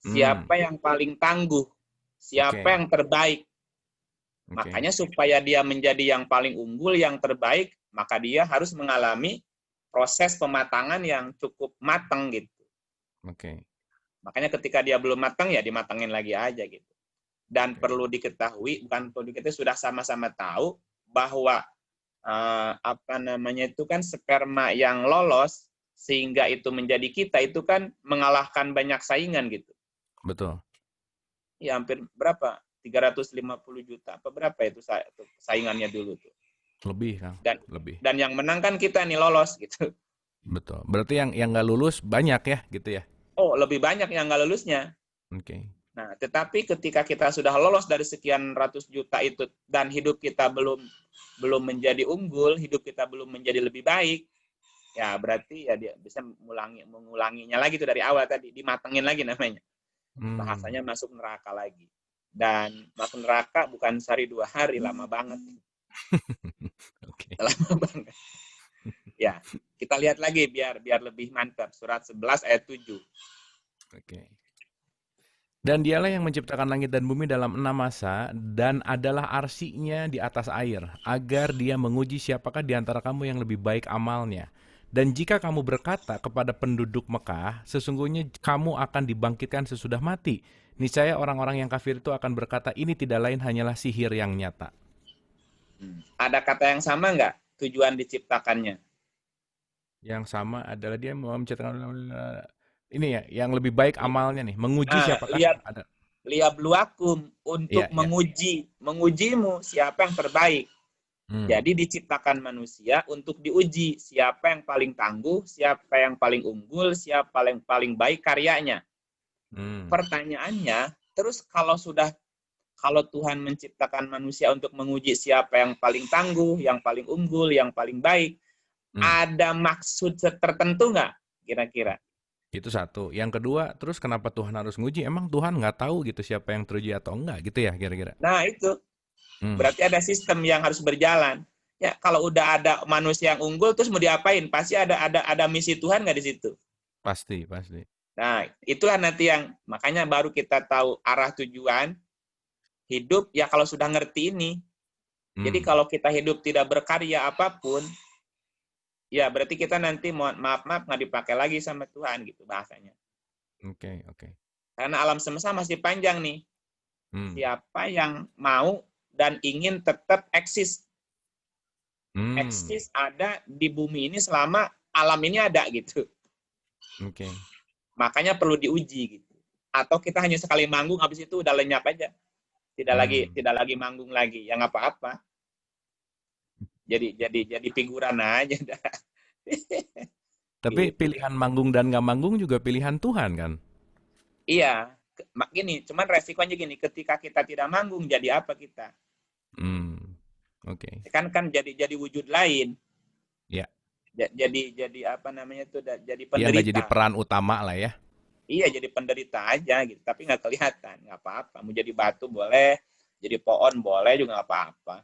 siapa yang paling tangguh, siapa yang terbaik. Makanya supaya dia menjadi yang paling unggul, yang terbaik, maka dia harus mengalami proses pematangan yang cukup matang gitu. Makanya ketika dia belum matang, ya dimatangin lagi aja gitu. Dan perlu diketahui, sudah sama-sama tahu bahwa itu kan sperma yang lolos sehingga itu menjadi kita, itu kan mengalahkan banyak saingan gitu. Betul. Ya hampir berapa? 350 juta apa berapa itu saingannya dulu tuh. Lebih kan? Lebih. Dan yang menang kan kita nih, lolos gitu. Betul. Berarti yang nggak lulus banyak ya gitu ya? Oh, lebih banyak yang nggak lulusnya. Nah, tetapi ketika kita sudah lolos dari sekian ratus juta itu dan hidup kita belum menjadi unggul, hidup kita belum menjadi lebih baik, ya berarti ya dia bisa mengulanginya lagi tuh dari awal tadi, dimatengin lagi namanya. Bahasanya masuk neraka lagi. Dan masuk neraka bukan sehari 2 hari, lama banget. Lama banget. Ya, kita lihat lagi biar lebih mantap. Surat 11 ayat 7. Dan dialah yang menciptakan langit dan bumi dalam 6 masa, dan adalah arsinya di atas air, agar dia menguji siapakah di antara kamu yang lebih baik amalnya. Dan jika kamu berkata kepada penduduk Mekah, sesungguhnya kamu akan dibangkitkan sesudah mati, niscaya orang-orang yang kafir itu akan berkata, ini tidak lain hanyalah sihir yang nyata. Ada kata yang sama nggak tujuan diciptakannya? Yang sama adalah dia menciptakan ini ya, yang lebih baik amalnya nih, menguji Nah, siapakah lihat ada. liyabluwakum, untuk Iya, iya. mengujimu siapa yang terbaik. Hmm. Jadi diciptakan manusia untuk diuji siapa yang paling tangguh, siapa yang paling unggul, siapa yang paling baik karyanya. Pertanyaannya, terus kalau Tuhan menciptakan manusia untuk menguji siapa yang paling tangguh, yang paling unggul, yang paling baik, ada maksud tertentu nggak kira-kira? Itu satu. Yang kedua, terus kenapa Tuhan harus nguji? Emang Tuhan nggak tahu gitu siapa yang teruji atau enggak gitu ya kira-kira? Nah itu, berarti ada sistem yang harus berjalan. Ya, kalau udah ada manusia yang unggul, terus mau diapain? Pasti ada misi Tuhan nggak di situ? Pasti, pasti. Nah, itulah nanti yang makanya baru kita tahu arah tujuan hidup ya kalau sudah ngerti ini. Jadi kalau kita hidup tidak berkarya apapun, ya berarti kita nanti maaf nggak dipakai lagi sama Tuhan gitu bahasanya. Oke, oke. Karena alam semesta masih panjang nih. Siapa yang mau dan ingin tetap eksis. Eksis ada di bumi ini selama alam ini ada gitu. Oke. Makanya perlu diuji gitu. Atau kita hanya sekali manggung habis itu udah lenyap aja. Tidak lagi manggung lagi. Ya nggak apa-apa. Jadi figuran aja. Tapi gitu. pilihan manggung dan nggak manggung juga pilihan Tuhan kan? Iya. Gini, cuman resikonya gini, ketika kita tidak manggung jadi apa kita? Oke. Kan jadi wujud lain. Ya. Jadi apa namanya itu? Jadi Ya nggak jadi penderita. peran utama lah ya. Iya, jadi penderita aja gitu, tapi nggak kelihatan, nggak apa-apa. Mau jadi batu boleh, jadi pohon boleh juga nggak apa-apa.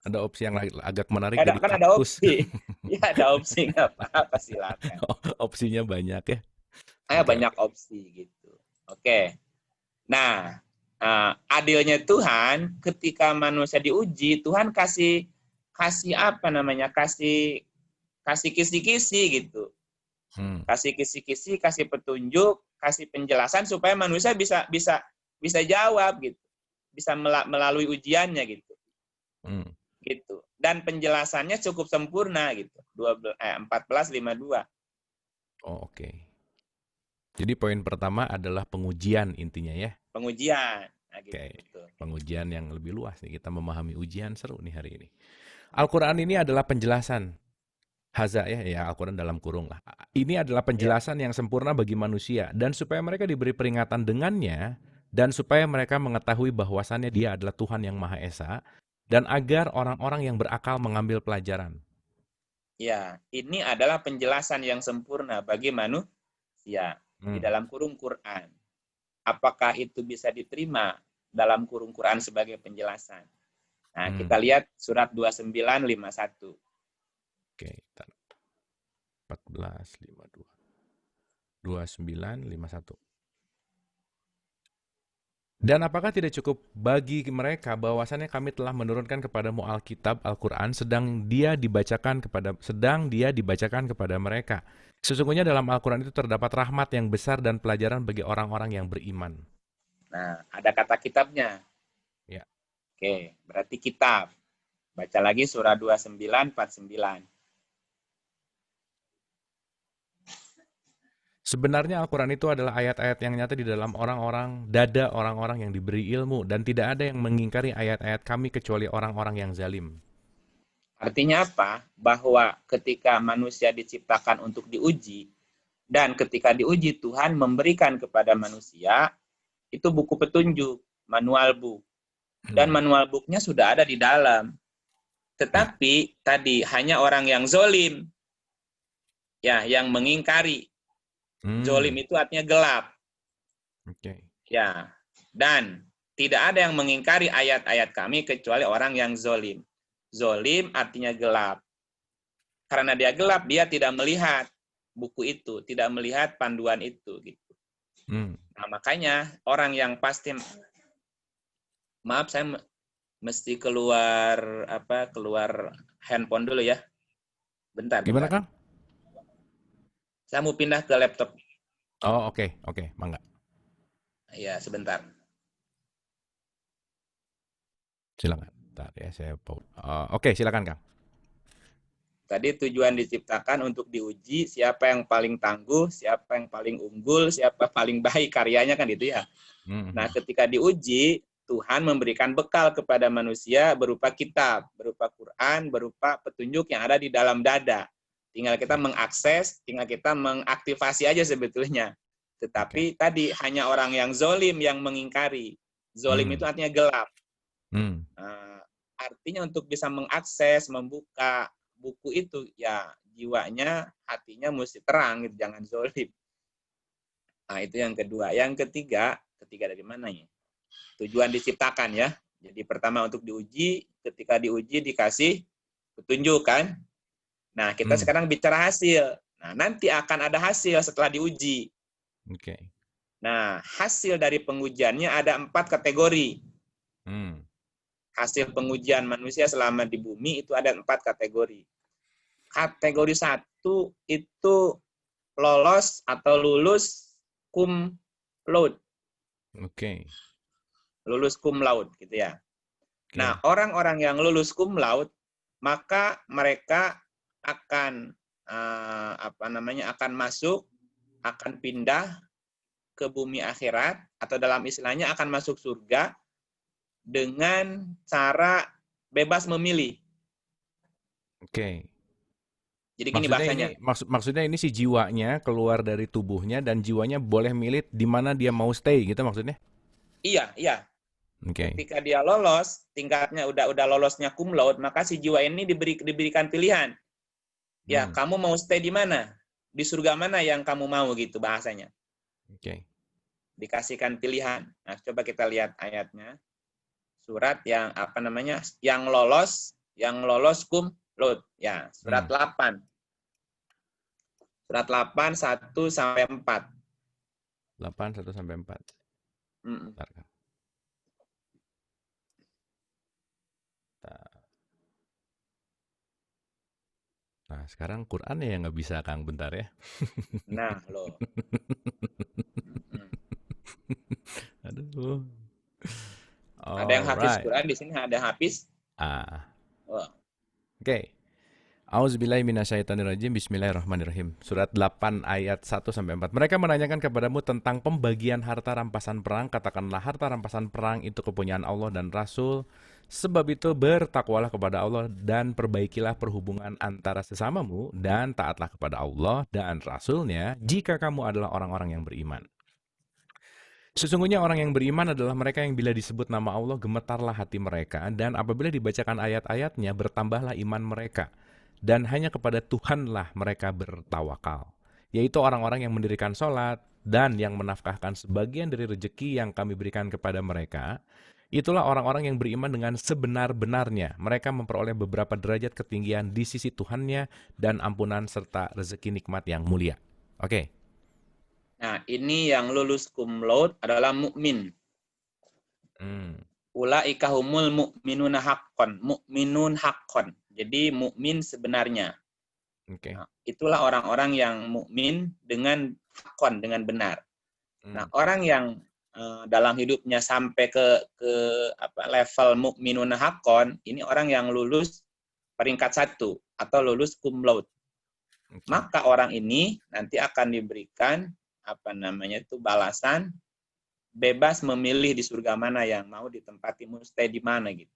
Ada opsi yang agak menarik jadi Kan ada kaktus. opsi, ya ada opsi nggak apa-apa silakan. Opsinya banyak ya. Banyak opsi gitu. Oke. Nah, adilnya Tuhan ketika manusia diuji, Tuhan kasih apa namanya? Kasih kisi-kisi gitu. Kasih kisi-kisi, kasih petunjuk, kasih penjelasan supaya manusia bisa jawab gitu, bisa melalui ujiannya gitu, gitu. Dan penjelasannya cukup sempurna gitu, 14:52. Oh, oke. Jadi poin pertama adalah pengujian intinya ya. Pengujian. Nah, gitu. Oke. Pengujian yang lebih luas nih, kita memahami ujian seru nih hari ini. Al-Quran ini adalah penjelasan. Haza ya Al-Quran dalam kurung lah. Ini adalah penjelasan yang sempurna bagi manusia. Dan supaya mereka diberi peringatan dengannya, dan supaya mereka mengetahui bahwasannya dia adalah Tuhan yang Maha Esa, dan agar orang-orang yang berakal mengambil pelajaran. Ya, ini adalah penjelasan yang sempurna bagi manusia di dalam kurung Quran. Apakah itu bisa diterima dalam kurung Quran sebagai penjelasan? Nah, kita lihat surat 29:51. Oke, 14:52. 29:51. Dan apakah tidak cukup bagi mereka bahwasannya kami telah menurunkan kepadamu Alkitab, Al-Quran, sedang dia dibacakan kepada mereka. Sesungguhnya dalam Al-Quran itu terdapat rahmat yang besar dan pelajaran bagi orang-orang yang beriman. Nah, ada kata kitabnya. Ya. Oke, berarti kitab. Baca lagi surah 29:49. Sebenarnya Al-Quran itu adalah ayat-ayat yang nyata di dalam dada orang-orang yang diberi ilmu, dan tidak ada yang mengingkari ayat-ayat kami kecuali orang-orang yang zalim. Artinya apa? Bahwa ketika manusia diciptakan untuk diuji, dan ketika diuji Tuhan memberikan kepada manusia, itu buku petunjuk, manual book. Dan manual booknya sudah ada di dalam. Tetapi tadi hanya orang yang zolim, ya, yang mengingkari. Zolim itu artinya gelap. Ya, dan tidak ada yang mengingkari ayat-ayat kami kecuali orang yang zolim. Zolim artinya gelap. Karena dia gelap, dia tidak melihat buku itu, tidak melihat panduan itu gitu. Nah, makanya orang yang pasti, maaf saya mesti keluar handphone dulu ya. Bentar. Gimana, Kang? Saya mau pindah ke laptop. Oh, oke, mangga. Ya, sebentar. Silakan. Bentar ya, saya pause. Oke, silakan, Kang. Tadi tujuan diciptakan untuk diuji siapa yang paling tangguh, siapa yang paling unggul, siapa paling baik karyanya kan itu ya. Nah, ketika diuji, Tuhan memberikan bekal kepada manusia berupa kitab, berupa Quran, berupa petunjuk yang ada di dalam dada. Tinggal kita mengakses, tinggal kita mengaktifasi aja sebetulnya. Tetapi tadi hanya orang yang zolim yang mengingkari. Zolim itu artinya gelap. Artinya untuk bisa mengakses, membuka buku itu, ya jiwanya, hatinya mesti terang, gitu, jangan zolim. Nah, itu yang kedua. Yang ketiga dari mana ya? Tujuan diciptakan ya. Jadi pertama untuk diuji, ketika diuji dikasih petunjuk kan. Nah, kita sekarang bicara hasil. Nah, nanti akan ada hasil setelah diuji. Oke. Nah, hasil dari pengujiannya ada 4 kategori. Hasil pengujian manusia selama di bumi itu ada 4 kategori. Kategori 1 itu lolos atau lulus cum laude. Oke. Lulus cum laude gitu ya. Nah, orang-orang yang lulus cum laude maka mereka akan akan masuk, akan pindah ke bumi akhirat, atau dalam istilahnya akan masuk surga dengan cara bebas memilih. Oke. Jadi gini bahasanya. Maksudnya ini si jiwanya keluar dari tubuhnya dan jiwanya boleh milih di mana dia mau stay gitu maksudnya? Iya. Okay. Ketika dia lolos, tingkatnya udah lolosnya cum laude, maka si jiwa ini diberikan pilihan. Ya, kamu mau stay di mana? Di surga mana yang kamu mau gitu bahasanya. Oke. Dikasihkan pilihan. Nah, coba kita lihat ayatnya. Surat yang yang lolos cum laude. Ya, surat 8. Surat 8 1 sampai 4. 8 1 sampai 4. Bentar, kan. Nah, sekarang Quran ya nggak bisa, Kang, bentar ya. Nah, loh. Aduh. Ada yang hafiz Quran di sini, ada hafiz. Oke. Auzubillahi minasyaitonirrajim. Bismillahirrahmanirrahim. Surat 8 ayat 1 sampai 4. Mereka menanyakan kepadamu tentang pembagian harta rampasan perang. Katakanlah, harta rampasan perang itu kepunyaan Allah dan Rasul. Sebab itu bertakwalah kepada Allah dan perbaikilah perhubungan antara sesamamu dan taatlah kepada Allah dan Rasul-Nya jika kamu adalah orang-orang yang beriman. Sesungguhnya orang yang beriman adalah mereka yang bila disebut nama Allah gemetarlah hati mereka, dan apabila dibacakan ayat-ayatnya bertambahlah iman mereka, dan hanya kepada Tuhanlah mereka bertawakal, yaitu orang-orang yang mendirikan sholat dan yang menafkahkan sebagian dari rejeki yang kami berikan kepada mereka. Itulah orang-orang yang beriman dengan sebenar-benarnya. Mereka memperoleh beberapa derajat ketinggian di sisi Tuhannya dan ampunan serta rezeki nikmat yang mulia. Oke. Nah, ini yang lulus cum laude adalah mukmin. Ulaika humul mu'minuna haqqan. Mu'minun haqqan. Jadi mukmin sebenarnya. Okay. Nah, itulah orang-orang yang mukmin dengan haqqan, dengan benar. Nah, orang yang dalam hidupnya sampai ke level mukminun haqqan, ini orang yang lulus peringkat 1 atau lulus cum laude. Maka orang ini nanti akan diberikan balasan bebas memilih di surga mana yang mau ditempati, mau stay di mana gitu.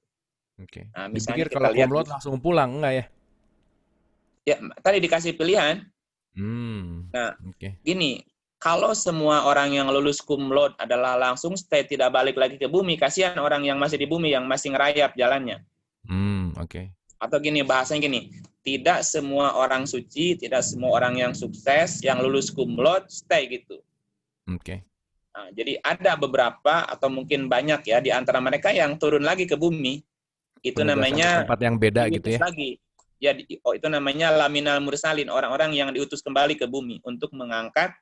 Oke. Nah, misalnya kita lihat cum laude langsung pulang enggak ya? Ya, tadi dikasih pilihan. Nah, gini, kalau semua orang yang lulus cum laude adalah langsung stay, tidak balik lagi ke bumi, kasihan orang yang masih di bumi, yang masih ngerayap jalannya. Atau gini, bahasanya gini, tidak semua orang suci, tidak semua orang yang sukses, yang lulus cum laude, stay gitu. Nah, jadi ada beberapa, atau mungkin banyak ya, di antara mereka yang turun lagi ke bumi. Itu namanya tempat yang beda gitu ya. Lagi. Ya, itu namanya laminal mursalin, orang-orang yang diutus kembali ke bumi untuk mengangkat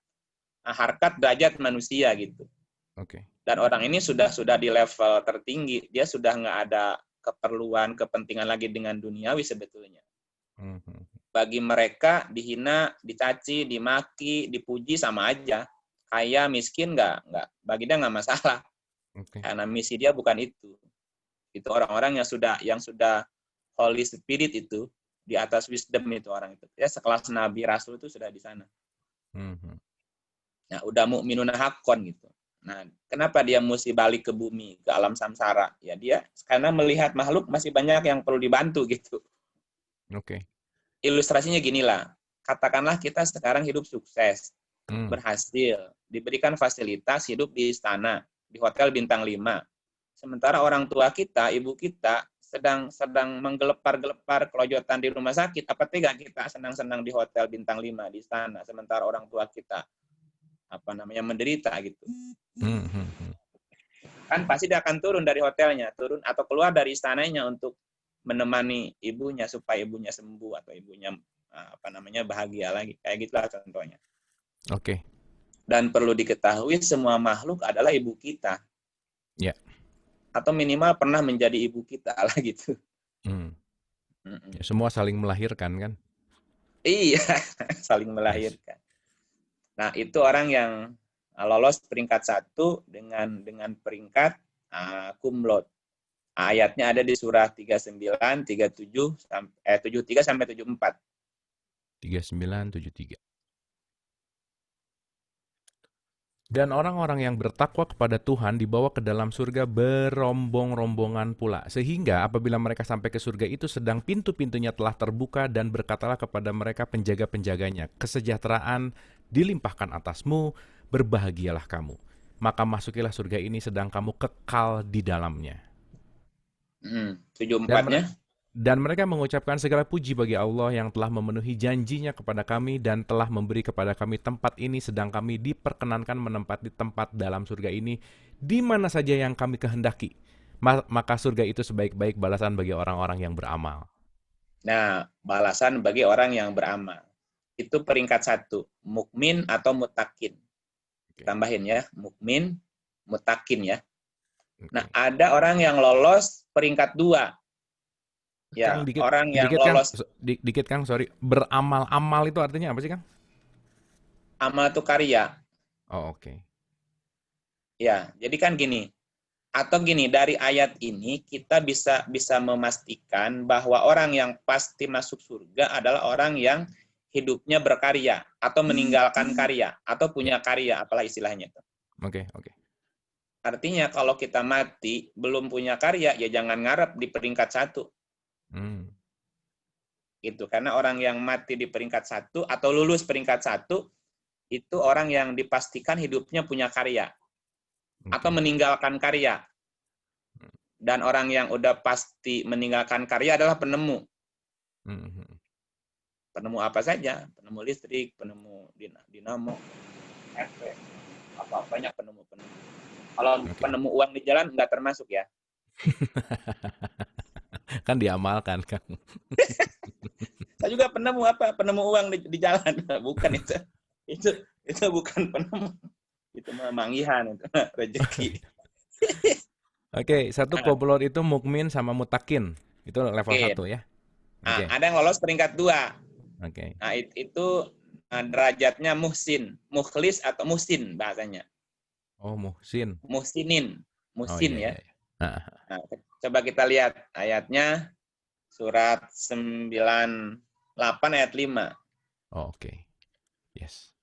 harkat derajat manusia gitu. Dan orang ini sudah di level tertinggi, dia sudah nggak ada keperluan, kepentingan lagi dengan duniawi sebetulnya. Bagi mereka dihina, dicaci, dimaki, dipuji sama aja. Kaya, miskin nggak, bagi dia nggak masalah. Karena misi dia bukan itu. Itu orang-orang yang sudah Holy Spirit itu, di atas wisdom itu orang itu. Ya sekelas nabi rasul itu sudah di sana. Nah, udah mukminun haqqan gitu. Nah, kenapa dia mesti balik ke bumi, ke alam samsara? Ya dia karena melihat makhluk masih banyak yang perlu dibantu gitu. Oke. Ilustrasinya ginilah. Katakanlah kita sekarang hidup sukses, berhasil, diberikan fasilitas hidup di istana, di hotel bintang 5. Sementara orang tua kita, ibu kita sedang menggelepar-gelepar kelojotan di rumah sakit. Apa tega kita senang-senang di hotel bintang 5 di istana, sementara orang tua kita menderita gitu. Kan pasti dia akan turun dari hotelnya, turun atau keluar dari istananya untuk menemani ibunya supaya ibunya sembuh atau ibunya bahagia lagi. Kayak gitulah contohnya. Oke. Dan perlu diketahui semua makhluk adalah ibu kita. Ya. Atau minimal pernah menjadi ibu kita lah gitu. Ya, semua saling melahirkan kan? Iya, saling melahirkan. Nah, itu orang yang lolos peringkat 1 dengan peringkat cum laude. Ayatnya ada di surah 39, 73 sampai 74. 39, 73. Dan orang-orang yang bertakwa kepada Tuhan dibawa ke dalam surga berombong-rombongan pula. Sehingga apabila mereka sampai ke surga itu sedang pintu-pintunya telah terbuka dan berkatalah kepada mereka penjaga-penjaganya, kesejahteraan dilimpahkan atasmu, berbahagialah kamu. Maka masukilah surga ini sedang kamu kekal di dalamnya. 74-nya. Dan mereka mengucapkan segala puji bagi Allah yang telah memenuhi janjinya kepada kami dan telah memberi kepada kami tempat ini sedang kami diperkenankan menempati tempat dalam surga ini di mana saja yang kami kehendaki. Maka surga itu sebaik-baik balasan bagi orang-orang yang beramal. Nah, balasan bagi orang yang beramal. Itu peringkat 1, mukmin atau mutakin. Tambahin ya, mukmin, mutakin ya. Nah, ada orang yang lolos peringkat 2. Ya, Kang, orang yang lolos. Dikit Kang, sorry. Beramal itu artinya apa sih Kang? Amal itu karya. Oh, oke. Ya, jadi kan gini. Atau gini, dari ayat ini kita bisa memastikan bahwa orang yang pasti masuk surga adalah orang yang hidupnya berkarya atau meninggalkan karya atau punya karya, apalah istilahnya itu. Oke. Artinya kalau kita mati belum punya karya, ya jangan ngarep di peringkat 1. Gitu, karena orang yang mati di peringkat 1 atau lulus peringkat 1 itu orang yang dipastikan hidupnya punya karya atau meninggalkan karya. Dan orang yang udah pasti meninggalkan karya adalah penemu. Penemu apa saja, penemu listrik, penemu dinamo, apa-apanya penemu. Kalau penemu uang di jalan nggak termasuk ya. Kan diamalkan Kang. Saya juga penemu uang di jalan, bukan itu. Itu bukan penemu. Itu mangihan itu rezeki. Oke, 1 kopelor itu mukmin sama mutakin. Itu level 1 ya. Nah, ada yang lolos peringkat 2. Oke. Nah, itu derajatnya muhsin, mukhlis atau muhsin bahasanya. Oh, muhsin. Muhsin ya. Iya. Nah, coba kita lihat ayatnya surat 98 ayat 5. Oh, oke. Yes.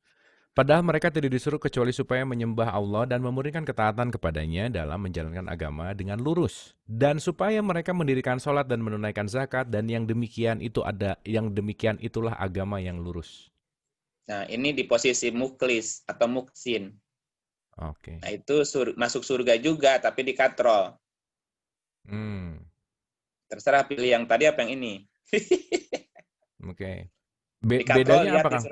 Padahal mereka tidak disuruh kecuali supaya menyembah Allah dan memurnikan ketaatan kepadanya dalam menjalankan agama dengan lurus. Dan supaya mereka mendirikan sholat dan menunaikan zakat dan yang demikian itulah agama yang lurus. Nah, ini di posisi mukhlis atau muksin. Oke. Nah, itu masuk surga juga tapi dikatrol. Terserah pilih yang tadi apa yang ini. Oke. Bedanya apa, Kang?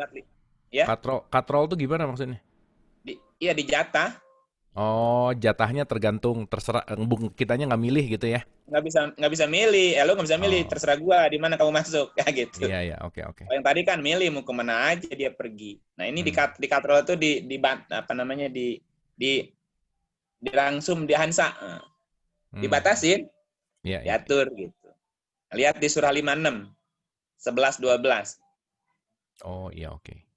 Ya? Katrol itu gimana maksudnya? Iya, dijatah. Oh, jatahnya tergantung, terserah, kitanya nggak milih gitu ya? Nggak bisa milih. Lo nggak bisa milih, terserah gua di mana kamu masuk, ya gitu. Iya, oke. Yang tadi kan milih mau kemana aja dia pergi. Nah, ini di katrol itu langsung dihansa. Dibatasin. Iya. Diatur gitu. Lihat di surah 56, 11, 12. Oh iya, oke.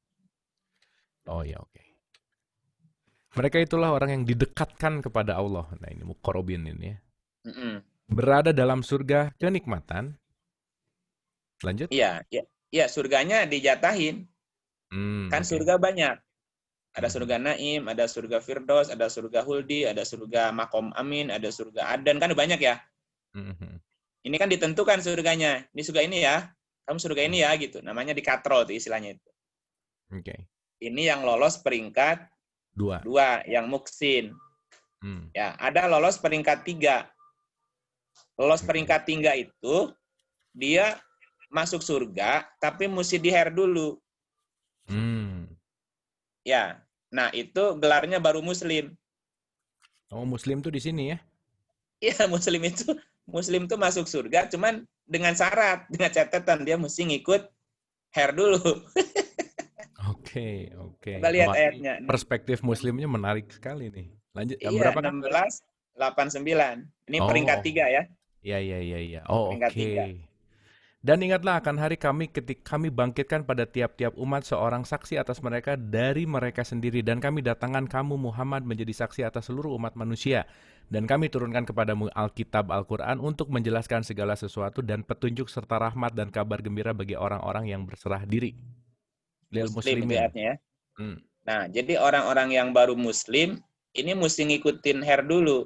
Mereka itulah orang yang didekatkan kepada Allah. Nah, ini muqarrabin ini ya. Berada dalam surga kenikmatan Lanjut. Iya, ya, surganya dijatahin. Kan Okay. surga banyak. Ada surga Naim, ada surga Firdaus, ada surga Huldi, ada surga Makom Amin, ada surga Aden, kan banyak ya. Ini kan ditentukan surganya. Ini surga ini ya, kamu surga ini ya gitu. Namanya dikatrol tuh istilahnya itu. Okay. Ini yang lolos peringkat 2, yang muksin. Ya, ada lolos peringkat 3. Lolos peringkat 3 itu dia masuk surga, tapi mesti di-hair dulu. Ya, nah itu gelarnya baru muslim. Oh, muslim tuh di sini ya? Iya, muslim tuh masuk surga, cuman dengan syarat, dengan catatan dia mesti ngikut hair dulu. Oke. Kita lihat ayatnya. Perspektif muslimnya menarik sekali nih. Lanjut, Iya, berapa kan? 16:89. Ini peringkat 3 ya. Iya. Oh, peringkat 3. Dan ingatlah akan hari kami ketika kami bangkitkan pada tiap-tiap umat seorang saksi atas mereka dari mereka sendiri. Dan kami datangkan kamu Muhammad menjadi saksi atas seluruh umat manusia. Dan kami turunkan kepadamu Alkitab Al-Quran untuk menjelaskan segala sesuatu dan petunjuk serta rahmat dan kabar gembira bagi orang-orang yang berserah diri. Muslim itu artinya ya. Nah, jadi orang-orang yang baru muslim, ini mesti ngikutin hair dulu.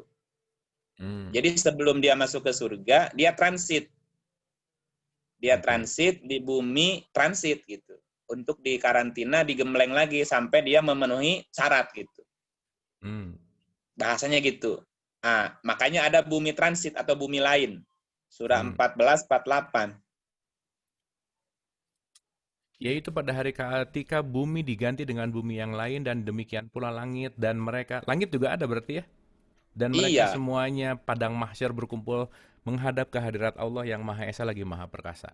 Jadi sebelum dia masuk ke surga, dia transit. Dia transit di bumi, transit gitu. Untuk di karantina, digembleng lagi sampai dia memenuhi syarat gitu. Bahasanya gitu. Nah, makanya ada bumi transit atau bumi lain. Surah 14:48. Yaitu pada hari ketika bumi diganti dengan bumi yang lain dan demikian pula langit dan mereka. Langit juga ada berarti ya? Dan mereka semuanya padang mahsyar berkumpul menghadap kehadirat Allah yang Maha Esa lagi Maha Perkasa.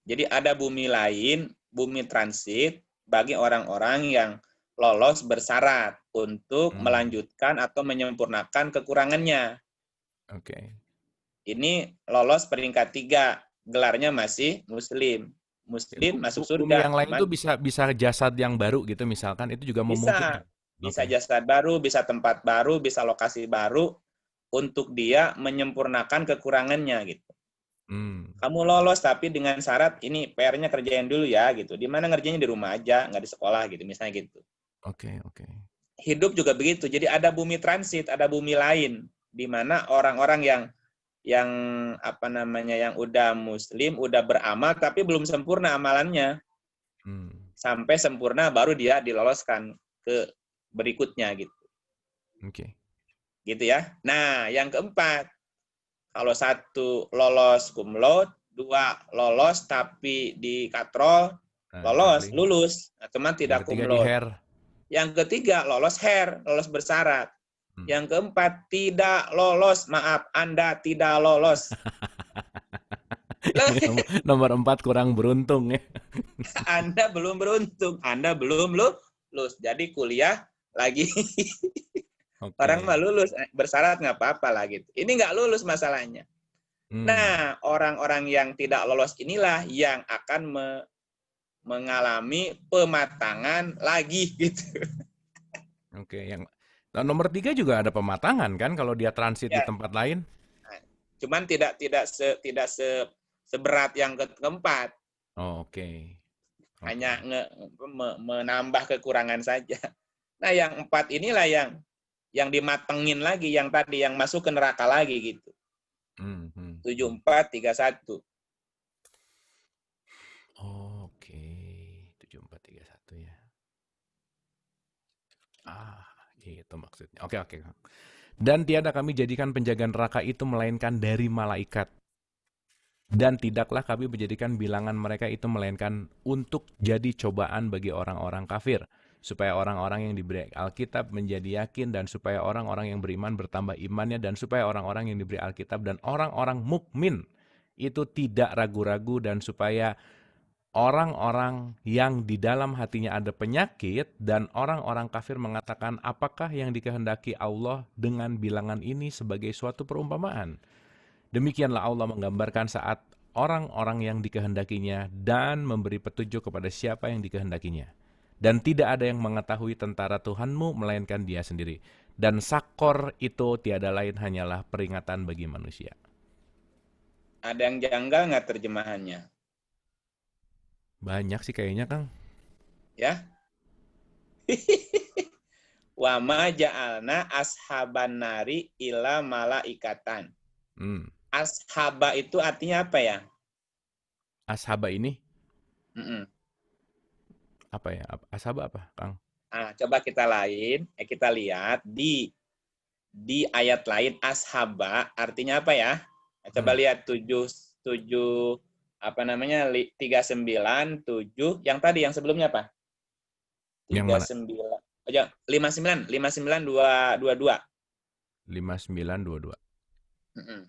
Jadi ada bumi lain, bumi transit bagi orang-orang yang lolos bersyarat untuk melanjutkan atau menyempurnakan kekurangannya. Oke. Ini lolos peringkat 3, gelarnya masih muslim. Muslim masuk surga. Bumi yang lain itu bisa jasad yang baru gitu misalkan, itu juga memungkinkan. Bisa jasad baru, bisa tempat baru, bisa lokasi baru untuk dia menyempurnakan kekurangannya gitu. Kamu lolos tapi dengan syarat ini PR-nya kerjain dulu ya gitu. Di mana ngerjainnya di rumah aja, nggak di sekolah gitu, misalnya gitu. Oke. Hidup juga begitu. Jadi ada bumi transit, ada bumi lain di mana orang-orang yang yang udah muslim, udah beramal tapi belum sempurna amalannya. Sampai sempurna baru dia diloloskan ke berikutnya gitu. Oke. Gitu ya. Nah, yang keempat, kalau 1 lolos cum laude, 2 lolos tapi di katrol, lulus, cuma tidak cum laude. Yang ketiga lolos hair, lolos bersyarat. Yang keempat tidak lolos, maaf, Anda tidak lolos. Nomor 4 kurang beruntung ya. Anda belum beruntung, Anda belum lulus. Jadi kuliah lagi. Orang mah lulus, bersyarat nggak apa-apa lah gitu. Ini nggak lulus masalahnya. Nah, orang-orang yang tidak lolos inilah yang akan mengalami pematangan lagi gitu. Oke, yang nomor 3 juga ada pematangan kan kalau dia transit di tempat lain. Cuman tidak seberat yang keempat. Oh, oke. Hanya menambah kekurangan saja. Nah, yang 4 inilah yang dimatengin lagi, yang tadi yang masuk ke neraka lagi gitu. 7431. Oke, 7431 ya. Itu maksudnya. Oke. Dan tiada kami jadikan penjaga neraka itu melainkan dari malaikat. Dan tidaklah kami menjadikan bilangan mereka itu melainkan untuk jadi cobaan bagi orang-orang kafir. Supaya orang-orang yang diberi Alkitab menjadi yakin, dan supaya orang-orang yang beriman bertambah imannya, dan supaya orang-orang yang diberi Alkitab dan orang-orang mukmin itu tidak ragu-ragu, dan supaya orang-orang yang di dalam hatinya ada penyakit dan orang-orang kafir mengatakan apakah yang dikehendaki Allah dengan bilangan ini sebagai suatu perumpamaan. Demikianlah Allah menggambarkan saat orang-orang yang dikehendakinya dan memberi petunjuk kepada siapa yang dikehendakinya. Dan tidak ada yang mengetahui tentara Tuhanmu melainkan Dia sendiri. Dan sakor itu tiada lain hanyalah peringatan bagi manusia. Ada yang janggal nggak terjemahannya? Banyak sih kayaknya, Kang. Ya. Wa ma ja'alna ashaban nari ila malaikatan. Ashaba itu artinya apa ya? Ashaba ini? Mm-mm. Apa ya? Ashaba apa, Kang? Nah, coba kita lihat di ayat lain ashaba artinya apa ya? Coba lihat 7 apa namanya 39 7 yang tadi yang sebelumnya apa? 39 aja 59 222. 5922. Mm-mm.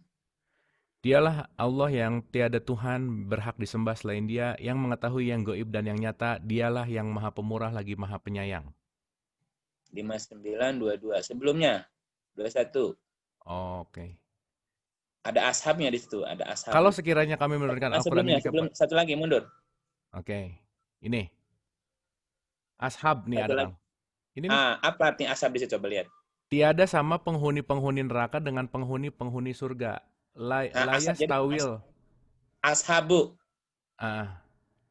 Dialah Allah yang tiada Tuhan berhak disembah selain Dia, yang mengetahui yang gaib dan yang nyata. Dialah yang Maha Pemurah lagi Maha Penyayang. 5922. Sebelumnya 21. Oke. Ada ashabnya di situ, ada ashab. Kalau sekiranya kami menurunkan Al-Quran ini sebelum satu lagi mundur. Oke. Ini. Ashab nih ada, Kang. Ini nih. Apa artinya ashab di situ? Coba lihat. Tiada sama penghuni-penghuni neraka dengan penghuni-penghuni surga. Layas tawil. Ashabu.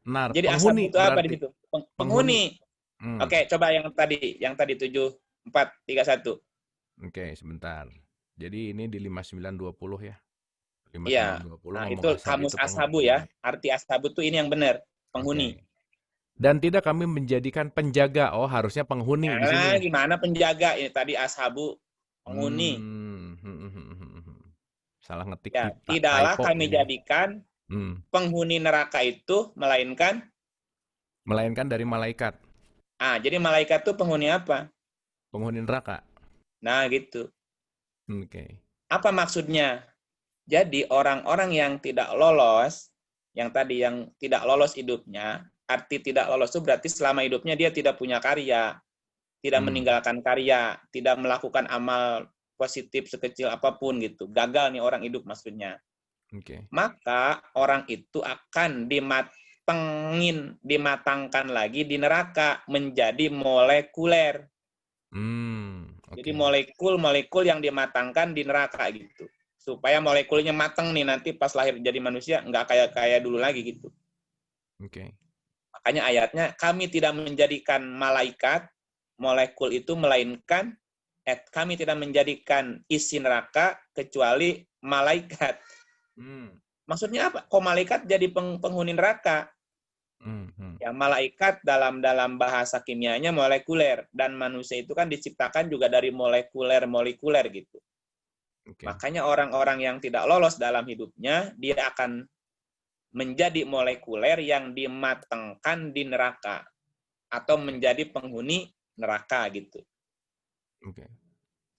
Jadi penghuni itu apa di situ? Penghuni. Oke, coba yang tadi 7431. Oke, sebentar. Jadi ini di 5920 ya. 5920. Iya. Nah, itu kamus ashabu ya. Arti ashabu itu ini yang benar, penghuni. Okay. Dan tidak kami menjadikan penjaga. Oh, harusnya penghuni di sini. Gimana penjaga? Ini tadi ashabu, penghuni. Salah ngetik. Ya, tidaklah kami jadikan penghuni neraka itu melainkan dari malaikat. Jadi malaikat itu penghuni apa? Penghuni neraka. Nah, gitu. Oke. Apa maksudnya? Jadi orang-orang yang tidak lolos, yang tidak lolos hidupnya, arti tidak lolos itu berarti selama hidupnya dia tidak punya karya, tidak meninggalkan karya, tidak melakukan amal positif sekecil apapun gitu. Gagal nih orang hidup maksudnya. Okay. Maka orang itu akan dimatangkan lagi di neraka menjadi molekuler. Okay. Jadi molekul yang dimatangkan di neraka gitu. Supaya molekulnya matang nih nanti pas lahir jadi manusia nggak kayak dulu lagi gitu. Okay. Makanya ayatnya kami tidak menjadikan malaikat molekul itu melainkan kami tidak menjadikan isi neraka kecuali malaikat. Maksudnya apa? Kok malaikat jadi penghuni neraka? Ya malaikat dalam bahasa kimianya molekuler dan manusia itu kan diciptakan juga dari molekuler gitu. Okay. Makanya orang-orang yang tidak lolos dalam hidupnya, dia akan menjadi molekuler yang dimatangkan di neraka atau menjadi penghuni neraka gitu. Okay.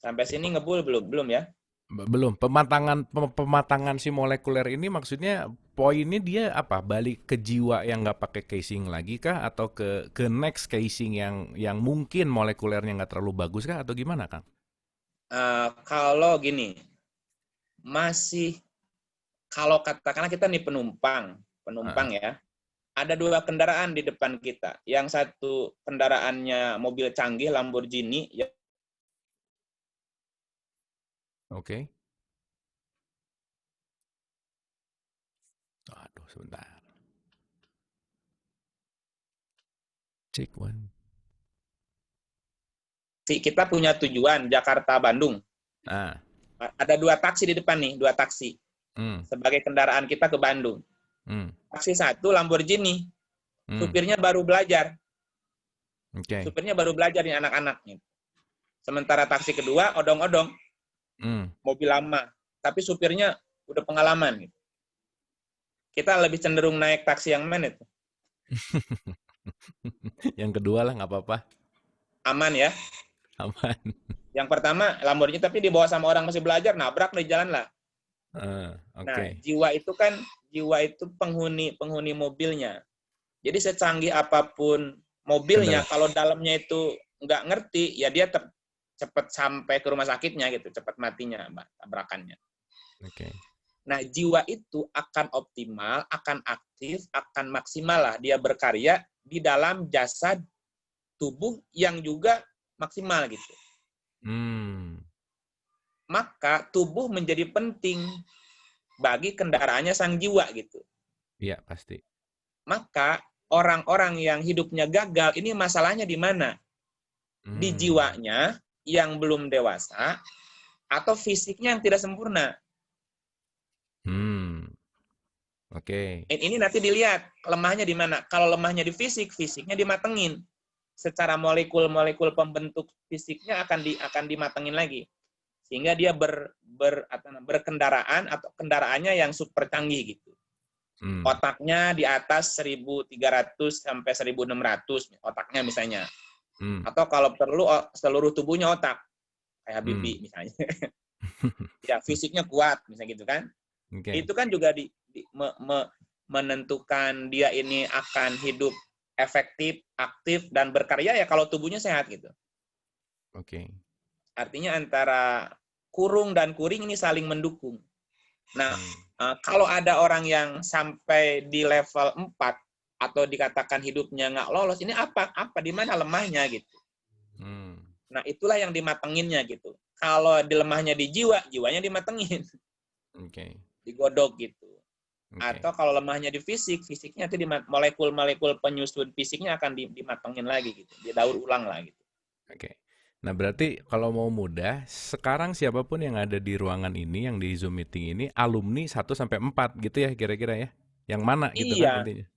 Sampai sini ngebul belum ya? Belum. Pematangan si molekuler ini maksudnya poinnya dia apa? Balik ke jiwa yang nggak pakai casing lagi kah? Atau ke next casing yang mungkin molekulernya nggak terlalu bagus kah? Atau gimana, Kang? Kalau gini, kalau katakanlah kita nih penumpang ya, ada 2 kendaraan di depan kita. Yang satu kendaraannya mobil canggih Lamborghini. Oke. Aduh, sebentar. Cek one. Kita punya tujuan Jakarta-Bandung. Ada 2 taksi di depan nih, 2 taksi. Sebagai kendaraan kita ke Bandung. Taksi 1 Lamborghini. Supirnya baru belajar. Okay. Supirnya baru belajar nih anak-anak. Sementara taksi kedua odong-odong. Mobil lama. Tapi supirnya udah pengalaman. Kita lebih cenderung naik taksi yang mana itu? Yang kedua lah, nggak apa-apa. Aman ya? Aman. Yang pertama Lamborghini tapi dibawa sama orang masih belajar, nabrak di jalan lah. Okay. Nah, jiwa itu penghuni mobilnya. Jadi secanggih apapun mobilnya, kalau dalamnya itu nggak ngerti, ya dia cepat sampai ke rumah sakitnya gitu, cepat matinya tabrakannya. Okay. Nah, jiwa itu akan optimal, akan aktif, akan maksimal lah dia berkarya di dalam jasad tubuh yang juga maksimal gitu. Maka tubuh menjadi penting bagi kendaraannya sang jiwa gitu. Iya, pasti. Maka orang-orang yang hidupnya gagal, ini masalahnya di mana? Di jiwanya yang belum dewasa, atau fisiknya yang tidak sempurna. Oke. Ini nanti dilihat lemahnya di mana. Kalau lemahnya di fisik, fisiknya dimatengin. Secara molekul-molekul pembentuk fisiknya akan dimatengin lagi. Sehingga dia berkendaraan atau kendaraannya yang super canggih gitu. Otaknya di atas 1.300 sampai 1.600 otaknya misalnya. Atau kalau perlu seluruh tubuhnya otak. Kayak Habibie misalnya. Ya, fisiknya kuat misalnya gitu kan. Okay. Itu kan juga menentukan dia ini akan hidup efektif, aktif, dan berkarya ya kalau tubuhnya sehat gitu. Oke. Artinya antara kurung dan kuring ini saling mendukung. Nah, kalau ada orang yang sampai di level 4 atau dikatakan hidupnya nggak lolos, ini apa di mana lemahnya gitu. Nah, itulah yang dimatenginnya gitu. Kalau di lemahnya di jiwa, jiwanya dimatengin. Oke. Digodok gitu. Atau kalau lemahnya di fisik, fisiknya itu molekul-molekul penyusun fisiknya akan dimatengin lagi gitu. Didaur ulang lah gitu. Oke. Nah, berarti kalau mau mudah, sekarang siapapun yang ada di ruangan ini, yang di Zoom meeting ini, alumni 1-4 gitu ya kira-kira ya? Yang mana gitu kan intinya?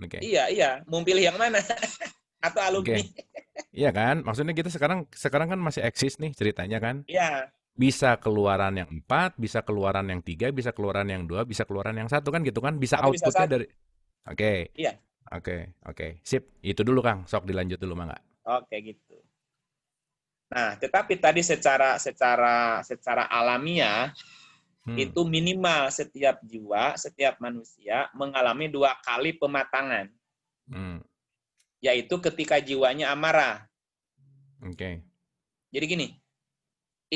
Okay. Iya. Mau pilih yang mana? Atau alumni? Iya kan? Maksudnya kita sekarang kan masih eksis nih ceritanya kan? Iya. Bisa keluaran yang 4, bisa keluaran yang 3, bisa keluaran yang 2, bisa keluaran yang 1 kan gitu kan? Bisa outputnya dari... Oke. Iya. Oke. Sip. Itu dulu Kang. Sok dilanjut dulu mangga. Oke gitu. Nah, tetapi tadi secara alamiah itu minimal setiap jiwa, setiap manusia mengalami 2 kali pematangan. Yaitu ketika jiwanya amarah. Oke. Jadi gini,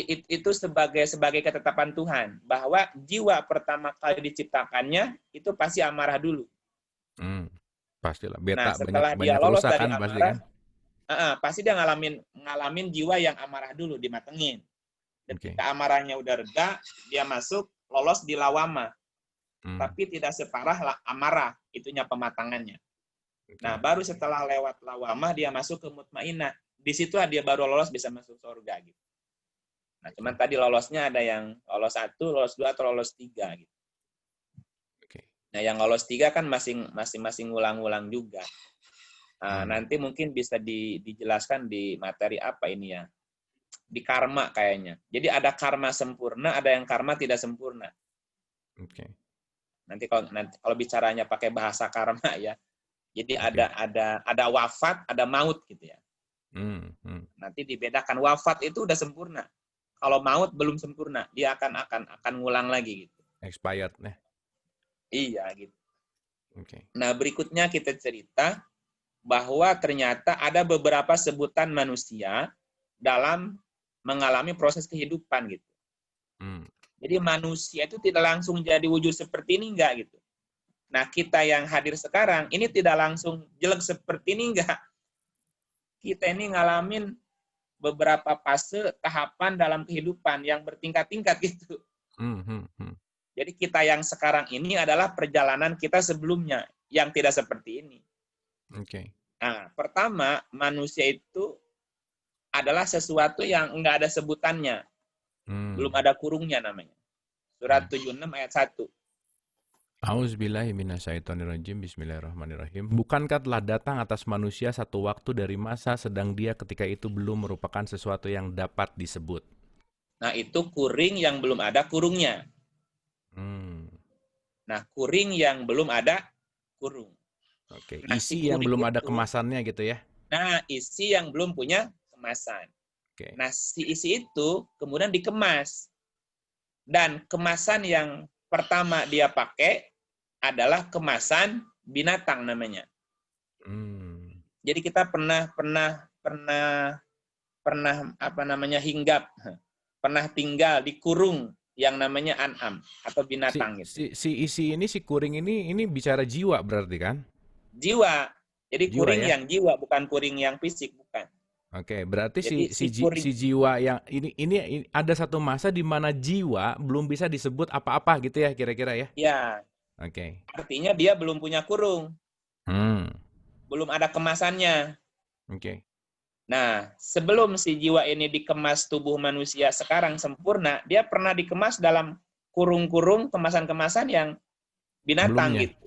itu sebagai ketetapan Tuhan bahwa jiwa pertama kali diciptakannya itu pasti amarah dulu. Pastilah. Beta setelah banyak dia lolos dari amarah, pasti kan? Pasti dia ngalamin jiwa yang amarah dulu, dimatengin. Ketika amarahnya udah reda, dia masuk lolos di lawama. Tapi tidak separah amarah, itunya pematangannya. Nah, baru setelah lewat lawama dia masuk ke mutmainah. Di situ dia baru lolos bisa masuk surga gitu. Nah, cuman tadi lolosnya ada yang lolos 1, lolos 2 atau lolos 3 gitu. Nah, yang lolos 3 kan masing-masing ngulang-ngulang juga. Nanti mungkin bisa dijelaskan di materi apa ini ya. Di karma kayaknya. Jadi ada karma sempurna, ada yang karma tidak sempurna. Nanti kalau bicaranya pakai bahasa karma ya. Jadi ada wafat, ada maut gitu ya. Nanti dibedakan, wafat itu udah sempurna. Kalau maut belum sempurna, dia akan ngulang lagi gitu. Expired nih. Iya gitu. Nah, berikutnya kita cerita bahwa ternyata ada beberapa sebutan manusia dalam mengalami proses kehidupan gitu. Jadi manusia itu tidak langsung jadi wujud seperti ini enggak gitu. Nah, kita yang hadir sekarang ini tidak langsung jelek seperti ini enggak. Kita ini ngalamin beberapa fase tahapan dalam kehidupan yang bertingkat-tingkat gitu. Jadi kita yang sekarang ini adalah perjalanan kita sebelumnya yang tidak seperti ini. Nah, pertama, manusia itu adalah sesuatu yang enggak ada sebutannya. Belum ada kurungnya namanya. Surat 76 ayat 1. Auzubillahiminasyaitonirrajim. Bismillahirrahmanirrahim. Bukankah telah datang atas manusia satu waktu dari masa sedang dia ketika itu belum merupakan sesuatu yang dapat disebut. Nah, itu kuring yang belum ada kurungnya. Nah, kuring yang belum ada kurung. Nah, isi yang belum ada kemasannya gitu ya. Nah, isi yang belum punya kemasan. Nah, si isi itu kemudian dikemas. Dan kemasan yang pertama dia pakai adalah kemasan binatang namanya. Jadi kita pernah hinggap, pernah tinggal di kurung yang namanya an'am atau binatang gitu. Si kuring ini bicara jiwa berarti kan? Jiwa. Jadi jiwa, kuring ya? yang jiwa, bukan kuring yang fisik, bukan. Berarti si jiwa yang ini ada satu masa di mana jiwa belum bisa disebut apa-apa gitu ya kira-kira ya? Ya. Artinya dia belum punya kurung. belum ada kemasannya. Oke. Nah, sebelum si jiwa ini dikemas tubuh manusia sekarang sempurna, dia pernah dikemas dalam kurung-kurung kemasan-kemasan yang binatang Sebelumnya. gitu.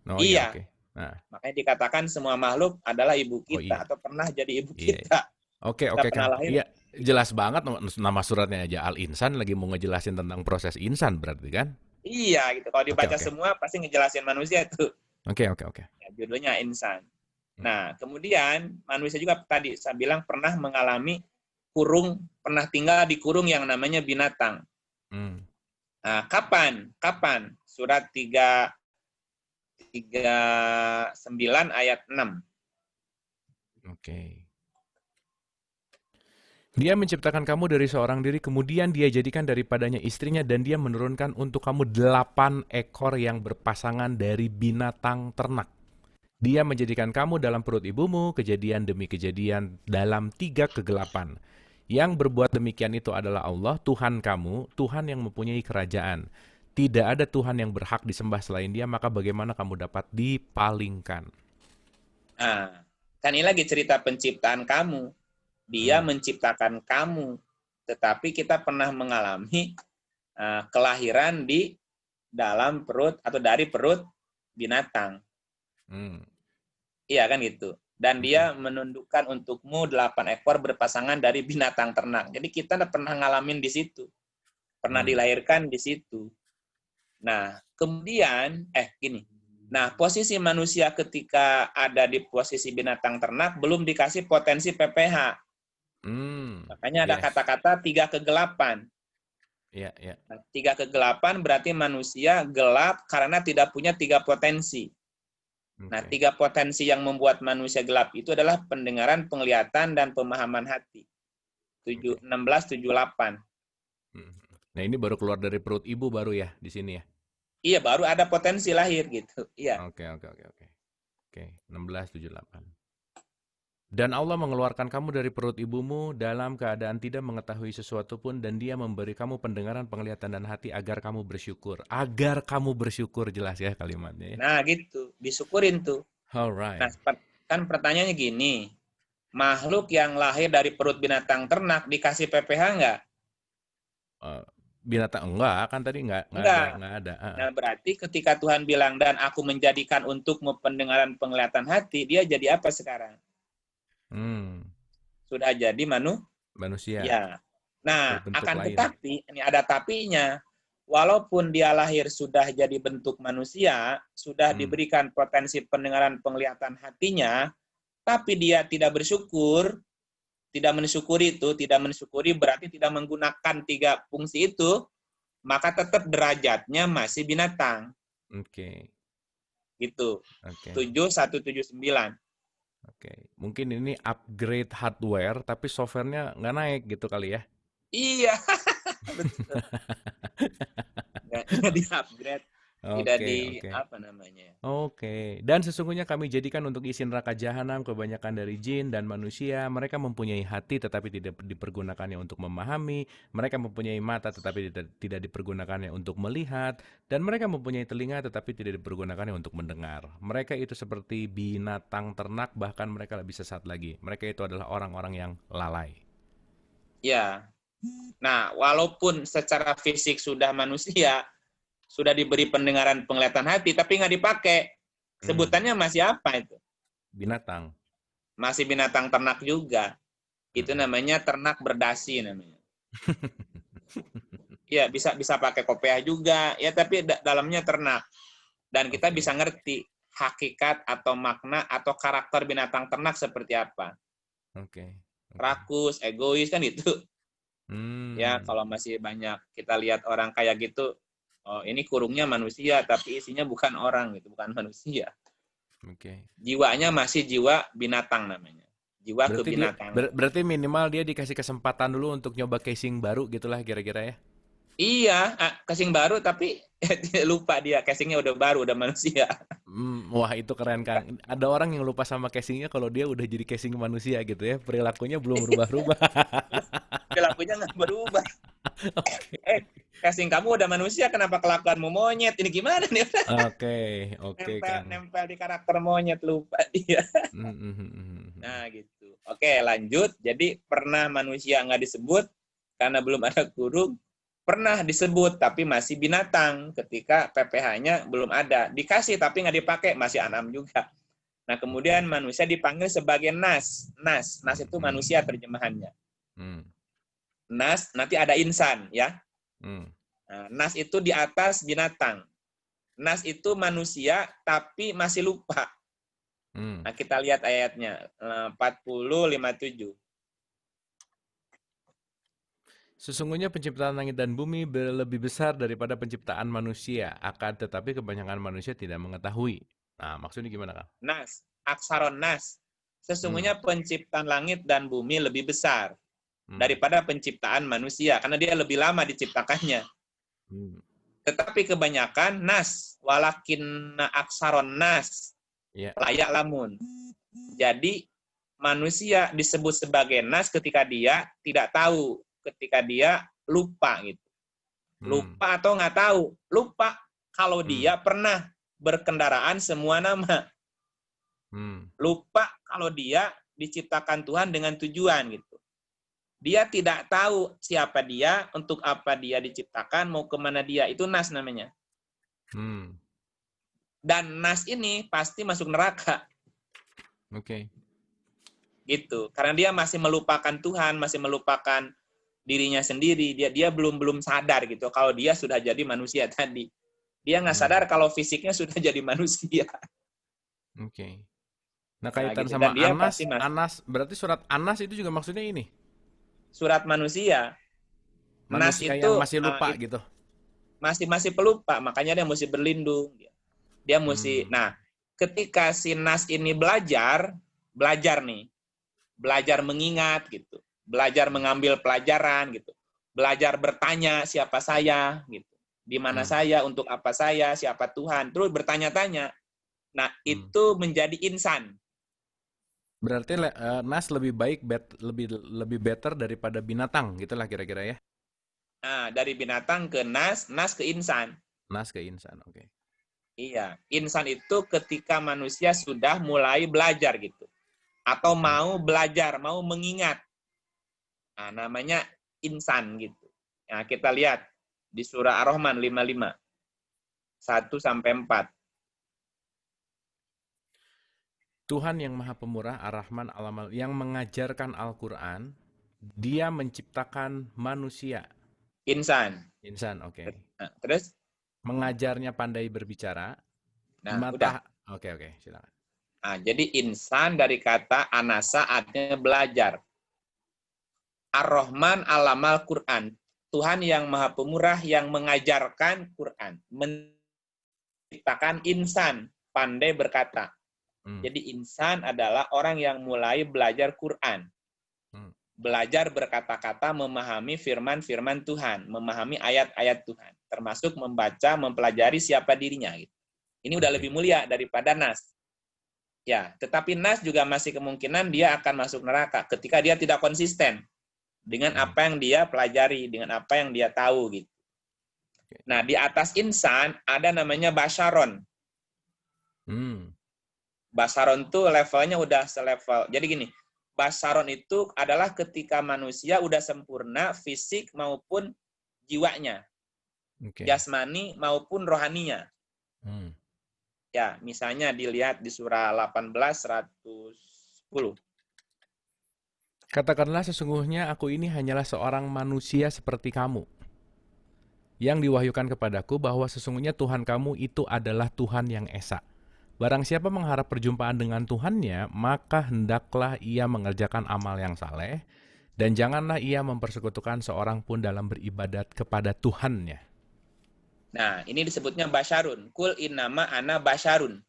Oh Iya. oke. Nah. Makanya dikatakan semua makhluk adalah ibu kita atau pernah jadi ibu kita. Oke Kang. Iya, jelas banget nama suratnya aja Al-Insan lagi mau ngejelasin tentang proses insan berarti kan? Iya gitu. Kalau dibaca semua pasti ngejelasin manusia tuh. Oke. Ya, judulnya insan. Nah, kemudian manusia juga tadi saya bilang pernah mengalami pernah tinggal di kurung yang namanya binatang. Nah, kapan? Surat 39 ayat 6. Oke. Dia menciptakan kamu dari seorang diri, kemudian dia jadikan daripadanya istrinya, dan dia menurunkan untuk kamu 8 ekor yang berpasangan dari binatang ternak. Dia menjadikan kamu dalam perut ibumu, kejadian demi kejadian, dalam 3 kegelapan. Yang berbuat demikian itu adalah Allah, Tuhan kamu, Tuhan yang mempunyai kerajaan. Tidak ada Tuhan yang berhak disembah selain Dia, maka bagaimana kamu dapat dipalingkan? Nah, kan ini lagi cerita penciptaan kamu. Dia menciptakan kamu, tetapi kita pernah mengalami kelahiran di dalam perut atau dari perut binatang. Iya kan gitu. Dan dia menundukkan untukmu 8 ekor berpasangan dari binatang ternak. Jadi kita pernah ngalamin di situ. Pernah dilahirkan di situ. Nah, kemudian, gini. Nah, posisi manusia ketika ada di posisi binatang ternak belum dikasih potensi PPH. Makanya ada kata-kata 3 kegelapan. Iya. Nah, 3 kegelapan berarti manusia gelap karena tidak punya 3 potensi. Nah, 3 potensi yang membuat manusia gelap itu adalah pendengaran, penglihatan, dan pemahaman hati. 16, 7, 8. Nah, ini baru keluar dari perut ibu baru ya di sini ya? Iya, baru ada potensi lahir gitu. Iya. Oke. 16, 7, 8. Dan Allah mengeluarkan kamu dari perut ibumu dalam keadaan tidak mengetahui sesuatu pun, dan Dia memberi kamu pendengaran, penglihatan, dan hati agar kamu bersyukur. Agar kamu bersyukur, jelas ya kalimatnya. Ya? Nah gitu, disyukurin tuh. Alright. Nah, kan pertanyaannya gini, makhluk yang lahir dari perut binatang ternak dikasih PPH nggak? Binatang enggak, kan tadi enggak ada. Nah, berarti ketika Tuhan bilang, dan aku menjadikan untukmu pendengaran, penglihatan hati, dia jadi apa sekarang? Sudah jadi manusia. Ya. Nah, akan tetapi, ini ada tapinya. Walaupun dia lahir sudah jadi bentuk manusia, sudah diberikan potensi pendengaran, penglihatan hatinya, tapi dia tidak bersyukur, tidak mensyukuri berarti tidak menggunakan 3 fungsi itu, maka tetap derajatnya masih binatang. Oke. Gitu. 7179. Oke, mungkin ini upgrade hardware, tapi softwarenya nggak naik gitu kali ya? Iya, betul. Nggak di-upgrade, tidak apa namanya. Oke, dan sesungguhnya kami jadikan untuk isi neraka jahanam kebanyakan dari jin dan manusia. Mereka mempunyai hati tetapi tidak dipergunakannya untuk memahami. Mereka mempunyai mata tetapi tidak dipergunakannya untuk melihat. Dan mereka mempunyai telinga tetapi tidak dipergunakannya untuk mendengar. Mereka itu seperti binatang ternak, bahkan mereka lebih sesat lagi. Mereka itu adalah orang-orang yang lalai. Ya, nah walaupun secara fisik sudah manusia, sudah diberi pendengaran, penglihatan hati, tapi nggak dipakai. Sebutannya masih apa itu? Binatang. Masih binatang ternak juga. Itu namanya ternak berdasi namanya. Ya, bisa pakai kopiah juga, ya tapi dalamnya ternak. Dan kita bisa ngerti hakikat atau makna atau karakter binatang ternak seperti apa. Rakus, egois kan itu. Ya, kalau masih banyak kita lihat orang kayak gitu, oh ini kurungnya manusia tapi isinya bukan orang gitu, bukan manusia. Jiwanya masih jiwa binatang namanya. Jiwa kebinatangan. Berarti minimal dia dikasih kesempatan dulu untuk nyoba casing baru gitulah kira-kira ya. Iya, casing baru tapi lupa dia casingnya udah baru, udah manusia. Wah itu keren Kang. Ada orang yang lupa sama casingnya kalau dia udah jadi casing manusia gitu ya. Perilakunya belum berubah-ubah. Perilakunya nggak berubah. Casing kamu udah manusia, kenapa kelakuanmu monyet? Ini gimana nih? Oke, Kang. Nempel di karakter monyet, lupa dia. Nah, gitu. Oke, lanjut. Jadi pernah manusia nggak disebut karena belum ada guru. Pernah disebut tapi masih binatang ketika PPH-nya belum ada. Dikasih tapi nggak dipakai, masih anam juga. Nah, kemudian manusia dipanggil sebagai nas. Nas itu manusia terjemahannya. Nas, nanti ada insan, ya. Nah, nas itu di atas binatang. Nas itu manusia tapi masih lupa. Nah, kita lihat ayatnya 40:57. Sesungguhnya penciptaan langit dan bumi lebih besar daripada penciptaan manusia, akan tetapi kebanyakan manusia tidak mengetahui. Nah, maksudnya gimana, Kang? Nas, aksaron nas. Sesungguhnya penciptaan langit dan bumi lebih besar daripada penciptaan manusia, karena dia lebih lama diciptakannya. Tetapi kebanyakan nas, walakin aksaron nas, layak lamun. Jadi manusia disebut sebagai nas ketika dia tidak tahu, ketika dia lupa gitu. Lupa atau nggak tahu. Lupa kalau dia pernah berkendaraan semua nama. Lupa kalau dia diciptakan Tuhan dengan tujuan gitu. Dia tidak tahu siapa dia, untuk apa dia diciptakan, mau kemana dia. Itu nas namanya. Dan nas ini pasti masuk neraka. Oke. Gitu. Karena dia masih melupakan Tuhan, masih melupakan dirinya sendiri. Dia belum sadar gitu kalau dia sudah jadi manusia tadi. Dia nggak sadar kalau fisiknya sudah jadi manusia. Oke. Nah, kaitan gitu. sama Anas, berarti surat Anas itu juga maksudnya ini? Surat manusia. Nas itu yang masih lupa gitu. Masih pelupa, makanya dia mesti berlindung. Dia mesti. Nah, ketika si Nas ini belajar nih. Belajar mengingat gitu. Belajar mengambil pelajaran gitu. Belajar bertanya siapa saya gitu. Di mana saya, untuk apa saya, siapa Tuhan. Terus bertanya-tanya. Nah, itu menjadi insan. Berarti nas lebih baik, lebih better daripada binatang, gitulah kira-kira ya. Nah, dari binatang ke nas ke insan. Nas ke insan, oke. Iya, insan itu ketika manusia sudah mulai belajar gitu. Atau mau belajar, mau mengingat. Nah, namanya insan gitu. Nah, kita lihat di surah Ar-Rahman 55. 1-4. Tuhan yang Maha Pemurah, Ar-Rahman, Al-Amal, yang mengajarkan Al-Quran, dia menciptakan manusia. Insan, oke. Nah, terus? Mengajarnya pandai berbicara. Nah, udah. Oke, silakan. Nah, jadi insan dari kata anasa artinya belajar. Ar-Rahman Al-Amal Quran. Tuhan yang Maha Pemurah yang mengajarkan Quran. Menciptakan insan, pandai berkata. Jadi insan adalah orang yang mulai belajar Quran. Belajar berkata-kata, memahami firman-firman Tuhan, memahami ayat-ayat Tuhan, termasuk membaca, mempelajari siapa dirinya. Gitu. Ini udah lebih mulia daripada nas. Ya, tetapi nas juga masih kemungkinan dia akan masuk neraka ketika dia tidak konsisten dengan apa yang dia pelajari, dengan apa yang dia tahu gitu. Nah, di atas insan ada namanya basharon. Basharon tuh levelnya udah selevel. Jadi gini, basharon itu adalah ketika manusia udah sempurna fisik maupun jiwanya. Jasmani maupun rohaninya. Ya, misalnya dilihat di surah 18:110. Katakanlah sesungguhnya aku ini hanyalah seorang manusia seperti kamu. Yang diwahyukan kepadaku bahwa sesungguhnya Tuhan kamu itu adalah Tuhan yang esa. Barang siapa mengharap perjumpaan dengan Tuhannya, maka hendaklah ia mengerjakan amal yang saleh, dan janganlah ia mempersekutukan seorang pun dalam beribadat kepada Tuhannya. Nah, ini disebutnya basyarun. Kul innama ana basyarun.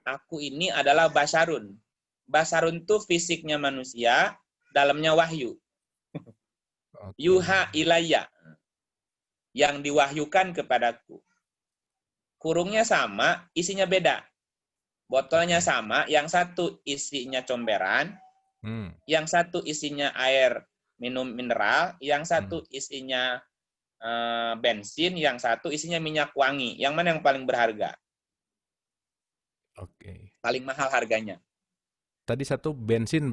Aku ini adalah basyarun. Basyarun itu fisiknya manusia, dalamnya wahyu. Yuha ilayya. Yang diwahyukan kepadaku. Kurungnya sama, isinya beda. Botolnya sama, yang satu isinya comberan, yang satu isinya air minum mineral, yang satu isinya bensin, yang satu isinya minyak wangi. Yang mana yang paling berharga? Oke. Paling mahal harganya. Tadi satu bensin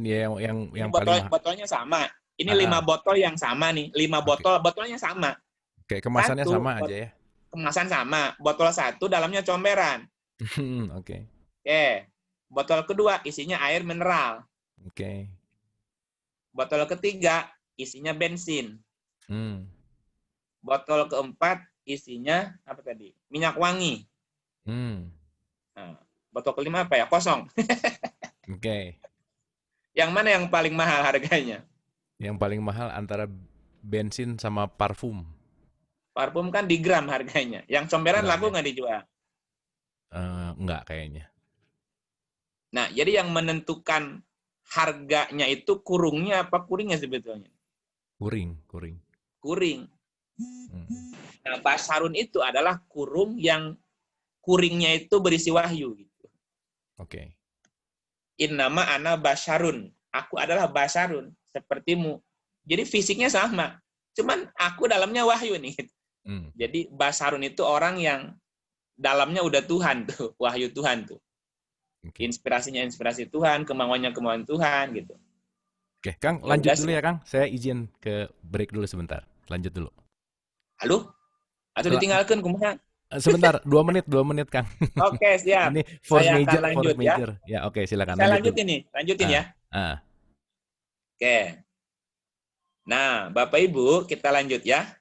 ya yang paling mahal. Botolnya sama. Ini 5 botol yang sama nih. 5 botolnya sama. Oke, kemasannya sama aja ya. Kemasan sama. Botol satu dalamnya comberan. Oke. Oke. Botol kedua isinya air mineral. Oke. Botol ketiga isinya bensin. Botol keempat isinya apa tadi? Minyak wangi. Nah, botol kelima apa ya? Kosong. Oke. Yang mana yang paling mahal harganya? Yang paling mahal antara bensin sama parfum. Parfum kan di gram harganya. Yang comberan laku nggak dijual? Nggak kayaknya. Nah, jadi yang menentukan harganya itu kurungnya apa kuringnya sebetulnya? Kuring. Nah, basarun itu adalah kurung yang kuringnya itu berisi wahyu. Gitu. Oke. Innama ana basarun. Aku adalah basarun, sepertimu. Jadi fisiknya sama. Cuman aku dalamnya wahyu nih. Jadi basarun itu orang yang dalamnya udah Tuhan tuh, wahyu Tuhan tuh. Inspirasinya inspirasi Tuhan, kemauannya kemauan Tuhan gitu. Oke, Kang, lanjut dulu ya, Kang. Saya izin ke break dulu sebentar. Lanjut dulu. Halo? Atau ditinggalkan kumaha? Sebentar, 2 menit, Kang. Oke, siap. Ini force saya major, akan lanjut force major. Ya, oke, silakan. Saya lanjutin ya. Oke. Nah, Bapak Ibu, kita lanjut ya.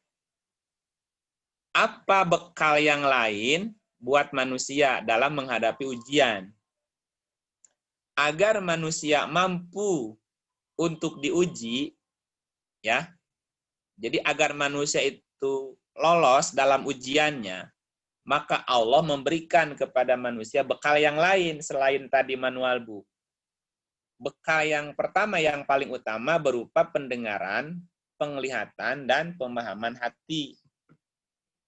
Apa bekal yang lain buat manusia dalam menghadapi ujian? Agar manusia mampu untuk diuji, ya. Jadi agar manusia itu lolos dalam ujiannya, maka Allah memberikan kepada manusia bekal yang lain selain tadi manual book. Bekal yang pertama yang paling utama berupa pendengaran, penglihatan, dan pemahaman hati.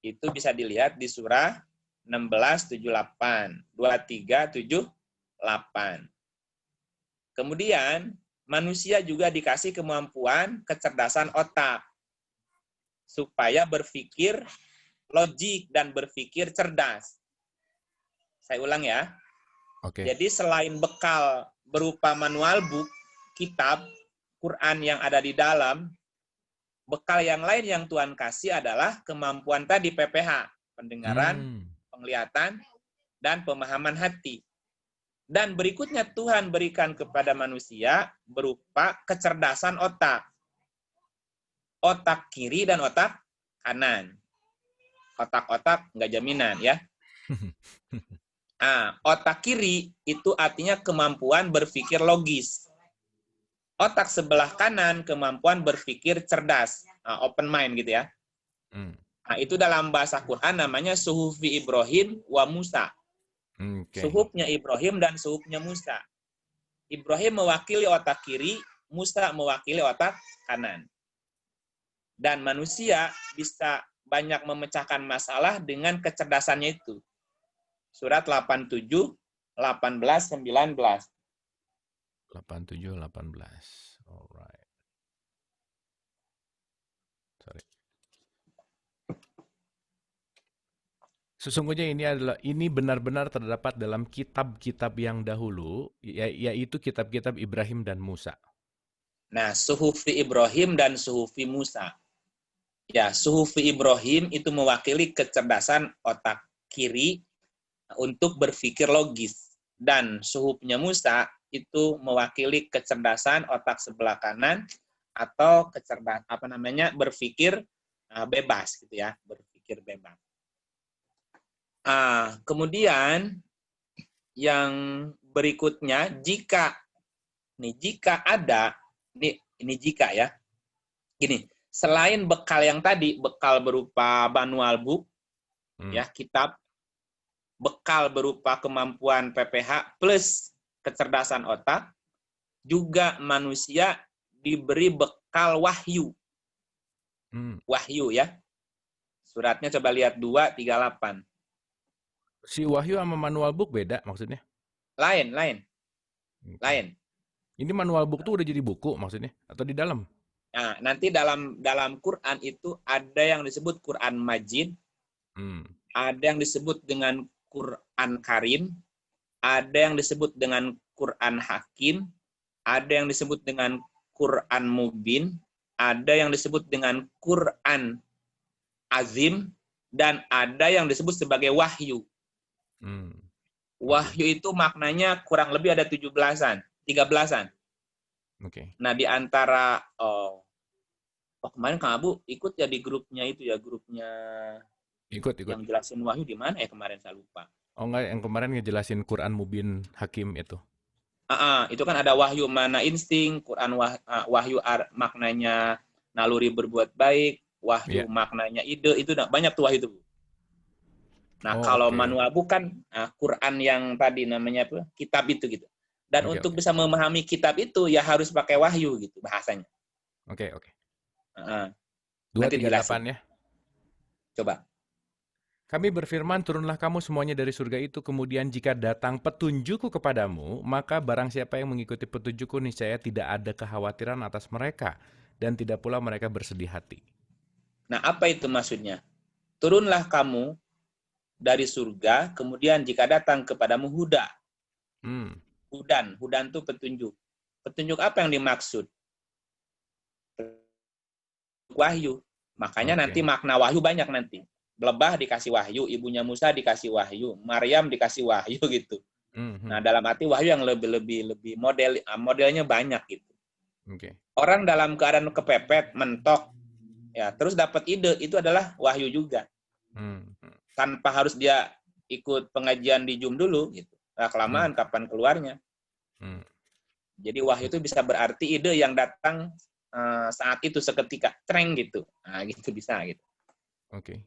Itu bisa dilihat di surah 16:78, 23:78. Kemudian, manusia juga dikasih kemampuan kecerdasan otak supaya berpikir logik dan berpikir cerdas. Saya ulang ya. Oke. Jadi selain bekal berupa manual book, kitab, Quran yang ada di dalam, bekal yang lain yang Tuhan kasih adalah kemampuan tadi PPH, pendengaran, penglihatan, dan pemahaman hati. Dan berikutnya Tuhan berikan kepada manusia berupa kecerdasan otak. Otak kiri dan otak kanan. Otak-otak nggak jaminan ya. Otak kiri itu artinya kemampuan berpikir logis. Otak sebelah kanan kemampuan berpikir cerdas, open mind gitu ya. Nah, itu dalam bahasa Quran namanya suhufi Ibrahim wa Musa. Suhufnya Ibrahim dan suhufnya Musa. Ibrahim mewakili otak kiri, Musa mewakili otak kanan. Dan manusia bisa banyak memecahkan masalah dengan kecerdasannya itu. Surat 87, 18, 19. 87, 18. Alright. Sorry. Sesungguhnya ini benar-benar terdapat dalam kitab-kitab yang dahulu, yaitu kitab-kitab Ibrahim dan Musa. Nah, suhufi Ibrahim dan suhufi Musa. Ya, suhufi Ibrahim itu mewakili kecerdasan otak kiri untuk berpikir logis. Dan suhufnya Musa itu mewakili kecerdasan otak sebelah kanan atau berpikir bebas gitu ya, berpikir bebas. Kemudian yang berikutnya jika ada ini jika ya. Gini, selain bekal yang tadi, bekal berupa manual book ya, kitab, bekal berupa kemampuan PPH plus kecerdasan otak, juga manusia diberi bekal wahyu. Wahyu ya. Suratnya coba lihat 2:38. Si wahyu sama manual book beda maksudnya? Lain. Ini manual book tuh udah jadi buku maksudnya? Atau di dalam? Nah, nanti dalam Quran itu ada yang disebut Quran Majid, ada yang disebut dengan Quran Karim, ada yang disebut dengan Quran Hakim, ada yang disebut dengan Quran Mubin, ada yang disebut dengan Quran Azim, dan ada yang disebut sebagai wahyu. Wahyu itu maknanya kurang lebih ada 13-an. Okay. Nah, di antara kemarin Kang Abu ikut ya di grupnya itu ya, grupnya ikut. Yang jelasin wahyu di mana ya kemarin, saya lupa. Oh enggak, yang kemarin ngejelasin Quran Mubin Hakim itu. Itu kan ada wahyu mana insting, Quran wahyu maknanya naluri berbuat baik, wahyu maknanya ide, itu banyak tuh wahyu itu. Nah, kalau manual bukan Quran yang tadi namanya apa? Kitab itu gitu. Dan untuk bisa memahami kitab itu ya harus pakai wahyu gitu bahasanya. Oke. 238 ya. Coba. Kami berfirman, turunlah kamu semuanya dari surga itu, kemudian jika datang petunjukku kepadamu, maka barang siapa yang mengikuti petunjukku niscaya tidak ada kekhawatiran atas mereka, dan tidak pula mereka bersedih hati. Nah, apa itu maksudnya? Turunlah kamu dari surga, kemudian jika datang kepadamu huda. Hudan itu petunjuk. Petunjuk apa yang dimaksud? Wahyu. Makanya nanti makna wahyu banyak nanti. Lebah dikasih wahyu, ibunya Musa dikasih wahyu, Maryam dikasih wahyu gitu. Nah, dalam arti wahyu yang lebih modelnya banyak gitu. Orang dalam keadaan kepepet, mentok, ya terus dapat ide, itu adalah wahyu juga. Tanpa harus dia ikut pengajian di Zoom dulu gitu. Nah, kelamaan kapan keluarnya. Jadi wahyu itu bisa berarti ide yang datang saat itu seketika, treng gitu. Nah, gitu bisa gitu. Oke.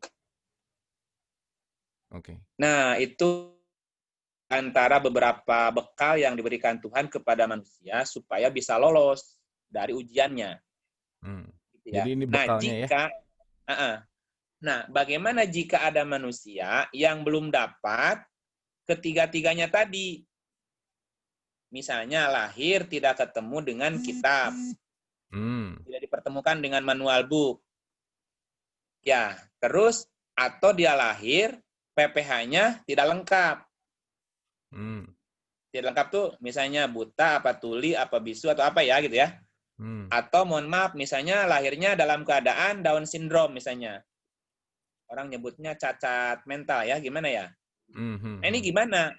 Nah, itu antara beberapa bekal yang diberikan Tuhan kepada manusia supaya bisa lolos dari ujiannya. Gitu ya. Jadi ini bekalnya Nah, bagaimana jika ada manusia yang belum dapat ketiga-tiganya tadi? Misalnya lahir tidak ketemu dengan kitab. Tidak dipertemukan dengan manual book. Ya, terus atau dia lahir PPH-nya tidak lengkap. Tidak lengkap tuh misalnya buta, apa tuli, apa bisu, atau apa ya gitu ya. Atau mohon maaf, misalnya lahirnya dalam keadaan Down syndrome misalnya. Orang nyebutnya cacat mental ya, gimana ya? Nah, ini gimana?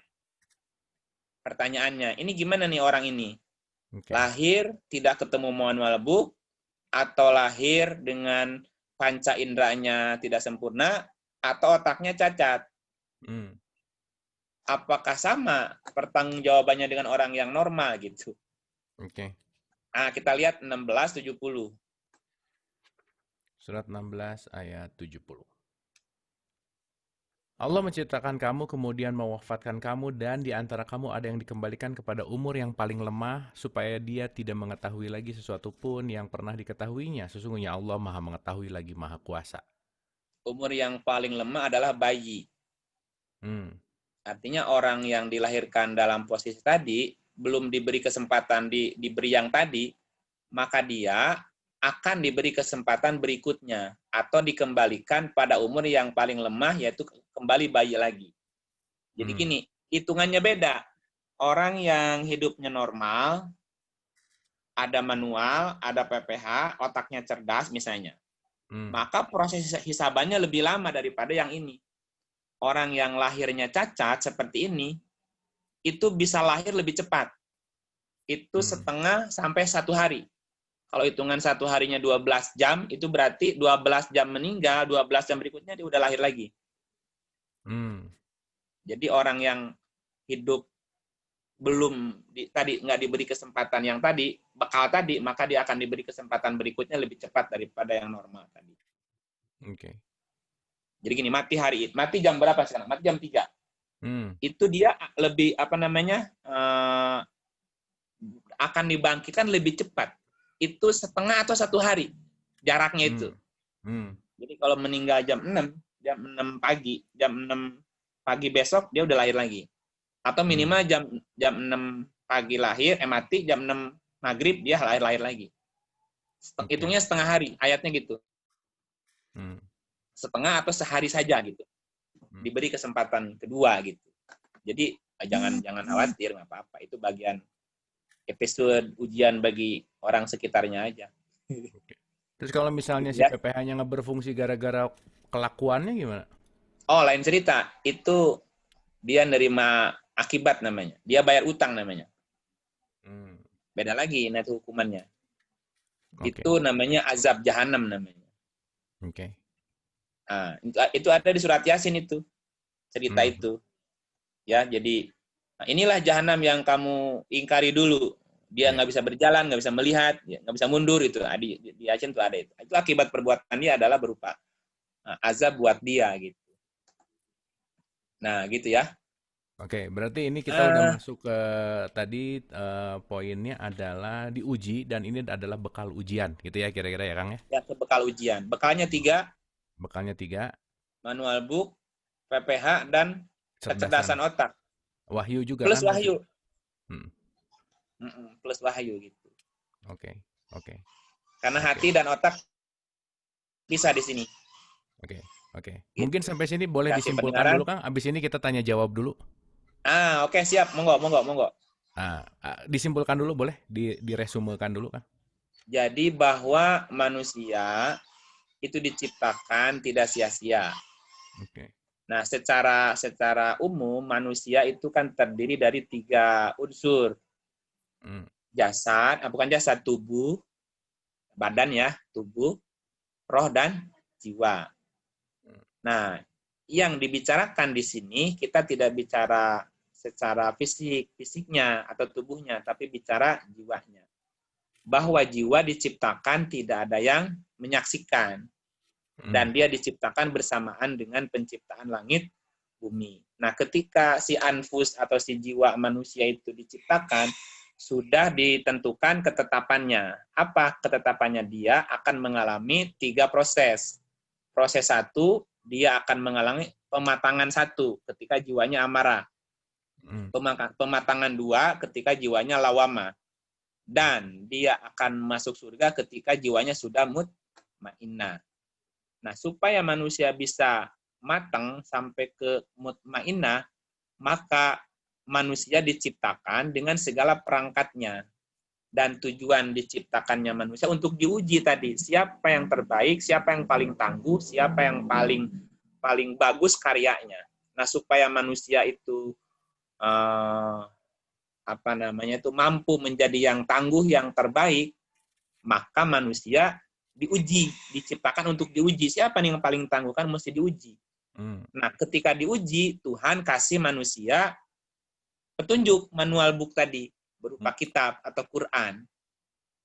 Pertanyaannya, ini gimana nih orang ini? Lahir tidak ketemu manual book, atau lahir dengan panca inderanya tidak sempurna, atau otaknya cacat. Apakah sama pertanggungjawabannya dengan orang yang normal gitu? Nah, kita lihat 16:70. Surat 16 ayat 70. Allah menciptakan kamu, kemudian mewafatkan kamu, dan di antara kamu ada yang dikembalikan kepada umur yang paling lemah, supaya dia tidak mengetahui lagi sesuatu pun yang pernah diketahuinya. Sesungguhnya Allah Maha Mengetahui lagi Maha Kuasa. Umur yang paling lemah adalah bayi. Artinya orang yang dilahirkan dalam posisi tadi, belum diberi kesempatan diberi yang tadi, maka dia akan diberi kesempatan berikutnya atau dikembalikan pada umur yang paling lemah, yaitu kembali bayi lagi. Jadi gini, hitungannya beda. Orang yang hidupnya normal, ada manual, ada PPH, otaknya cerdas misalnya, maka proses hisabannya lebih lama daripada yang ini. Orang yang lahirnya cacat seperti ini, itu bisa lahir lebih cepat. Itu setengah sampai 1 hari. Kalau hitungan 1 harinya 12 jam, itu berarti 12 jam meninggal, 12 jam berikutnya dia udah lahir lagi. Jadi orang yang hidup belum tadi nggak diberi kesempatan yang tadi, bekal tadi, maka dia akan diberi kesempatan berikutnya lebih cepat daripada yang normal tadi. Jadi gini, mati jam berapa sekarang? Mati jam 3. Itu dia lebih akan dibangkitkan lebih cepat. Itu setengah atau 1 hari jaraknya itu. Jadi kalau meninggal jam 6 pagi, jam 6 pagi besok dia udah lahir lagi. Atau minimal jam 6 pagi lahir, mati, jam 6 maghrib dia lahir lagi. Hitungnya setengah hari, ayatnya gitu. Setengah atau sehari saja gitu. Diberi kesempatan kedua gitu. Jadi jangan khawatir, nggak apa-apa. Itu bagian episode ujian bagi orang sekitarnya aja. Terus kalau misalnya si PPH-nya nggak berfungsi gara-gara kelakuannya gimana? Oh, lain cerita. Itu dia nerima akibat namanya. Dia bayar utang namanya. Beda lagi, nah itu hukumannya. Itu namanya azab jahanam namanya. Nah, itu ada di surat Yasin itu. Cerita itu. Ya, jadi inilah jahanam yang kamu ingkari dulu. Dia nggak bisa berjalan, nggak bisa melihat, nggak bisa mundur itu. Di Yasin itu ada itu. Itu akibat perbuatan dia adalah berupa azab buat dia gitu. Nah, gitu ya. Oke, berarti ini kita udah masuk ke tadi poinnya adalah diuji dan ini adalah bekal ujian, gitu ya kira-kira ya Kang ya? Ya, ke bekal ujian. Bekalnya 3. Bekalnya 3. Manual book, PPH, dan kecerdasan otak. Wahyu juga plus kan? Wahyu. Plus wahyu gitu. Oke. Karena hati dan otak bisa di sini. Oke. Gitu. Mungkin sampai sini boleh disimpulkan dulu Kang. Abis ini kita tanya jawab dulu. Oke, siap. Monggo. Disimpulkan dulu boleh? Diresumekan dulu Kang. Jadi bahwa manusia itu diciptakan tidak sia-sia. Nah, secara umum manusia itu kan terdiri dari 3 unsur. Jasad, bukan jasad, tubuh, badan ya, tubuh, roh dan jiwa. Nah, yang dibicarakan di sini kita tidak bicara secara fisiknya atau tubuhnya, tapi bicara jiwanya. Bahwa jiwa diciptakan tidak ada yang menyaksikan. Dan dia diciptakan bersamaan dengan penciptaan langit bumi. Nah, ketika si anfus atau si jiwa manusia itu diciptakan, sudah ditentukan ketetapannya. Apa ketetapannya? Dia akan mengalami 3 proses. Proses 1, dia akan mengalami pematangan 1 ketika jiwanya amarah. Pematangan 2 ketika jiwanya lawama. Dan dia akan masuk surga ketika jiwanya sudah mutmainnah. Nah, supaya manusia bisa matang sampai ke mutmainnah, maka manusia diciptakan dengan segala perangkatnya. Dan tujuan diciptakannya manusia untuk diuji tadi. Siapa yang terbaik, siapa yang paling tangguh, siapa yang paling bagus karyanya. Nah, supaya manusia itu mampu menjadi yang tangguh, yang terbaik, maka manusia diciptakan untuk diuji. Siapa nih yang paling tangguh? Kan mesti diuji. Nah, ketika diuji, Tuhan kasih manusia petunjuk, manual book tadi, berupa kitab atau Quran.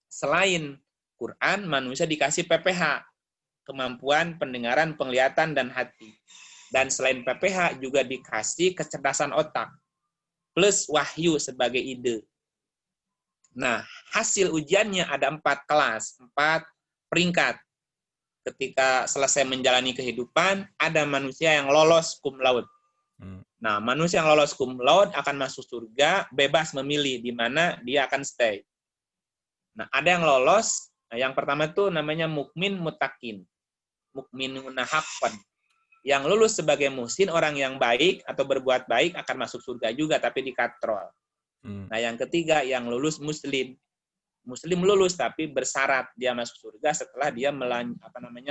Selain Quran, manusia dikasih PPH, kemampuan pendengaran, penglihatan, dan hati. Dan selain PPH juga dikasih kecerdasan otak, plus wahyu sebagai ide. Nah, hasil ujiannya ada 4 kelas, 4 peringkat. Ketika selesai menjalani kehidupan, ada manusia yang lolos cum laude. Nah, manusia yang lolos cum laude akan masuk surga, bebas memilih di mana dia akan stay. Nah, ada yang lolos, yang pertama itu namanya mukmin mutakin. Mukminuna haqqan. Yang lulus sebagai muhsin, orang yang baik atau berbuat baik akan masuk surga juga, tapi dikatrol. Nah, yang ketiga, yang lulus muslim. Muslim lulus tapi bersyarat dia masuk surga setelah dia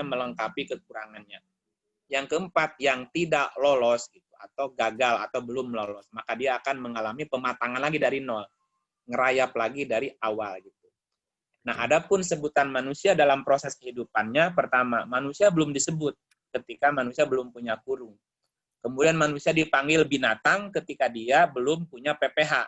melengkapi kekurangannya. Yang keempat, yang tidak lolos gitu, atau gagal atau belum lolos, maka dia akan mengalami pematangan lagi dari nol, ngerayap lagi dari awal gitu. Nah, adapun sebutan manusia dalam proses kehidupannya, pertama, manusia belum disebut ketika manusia belum punya kurung. Kemudian manusia dipanggil binatang ketika dia belum punya PPH.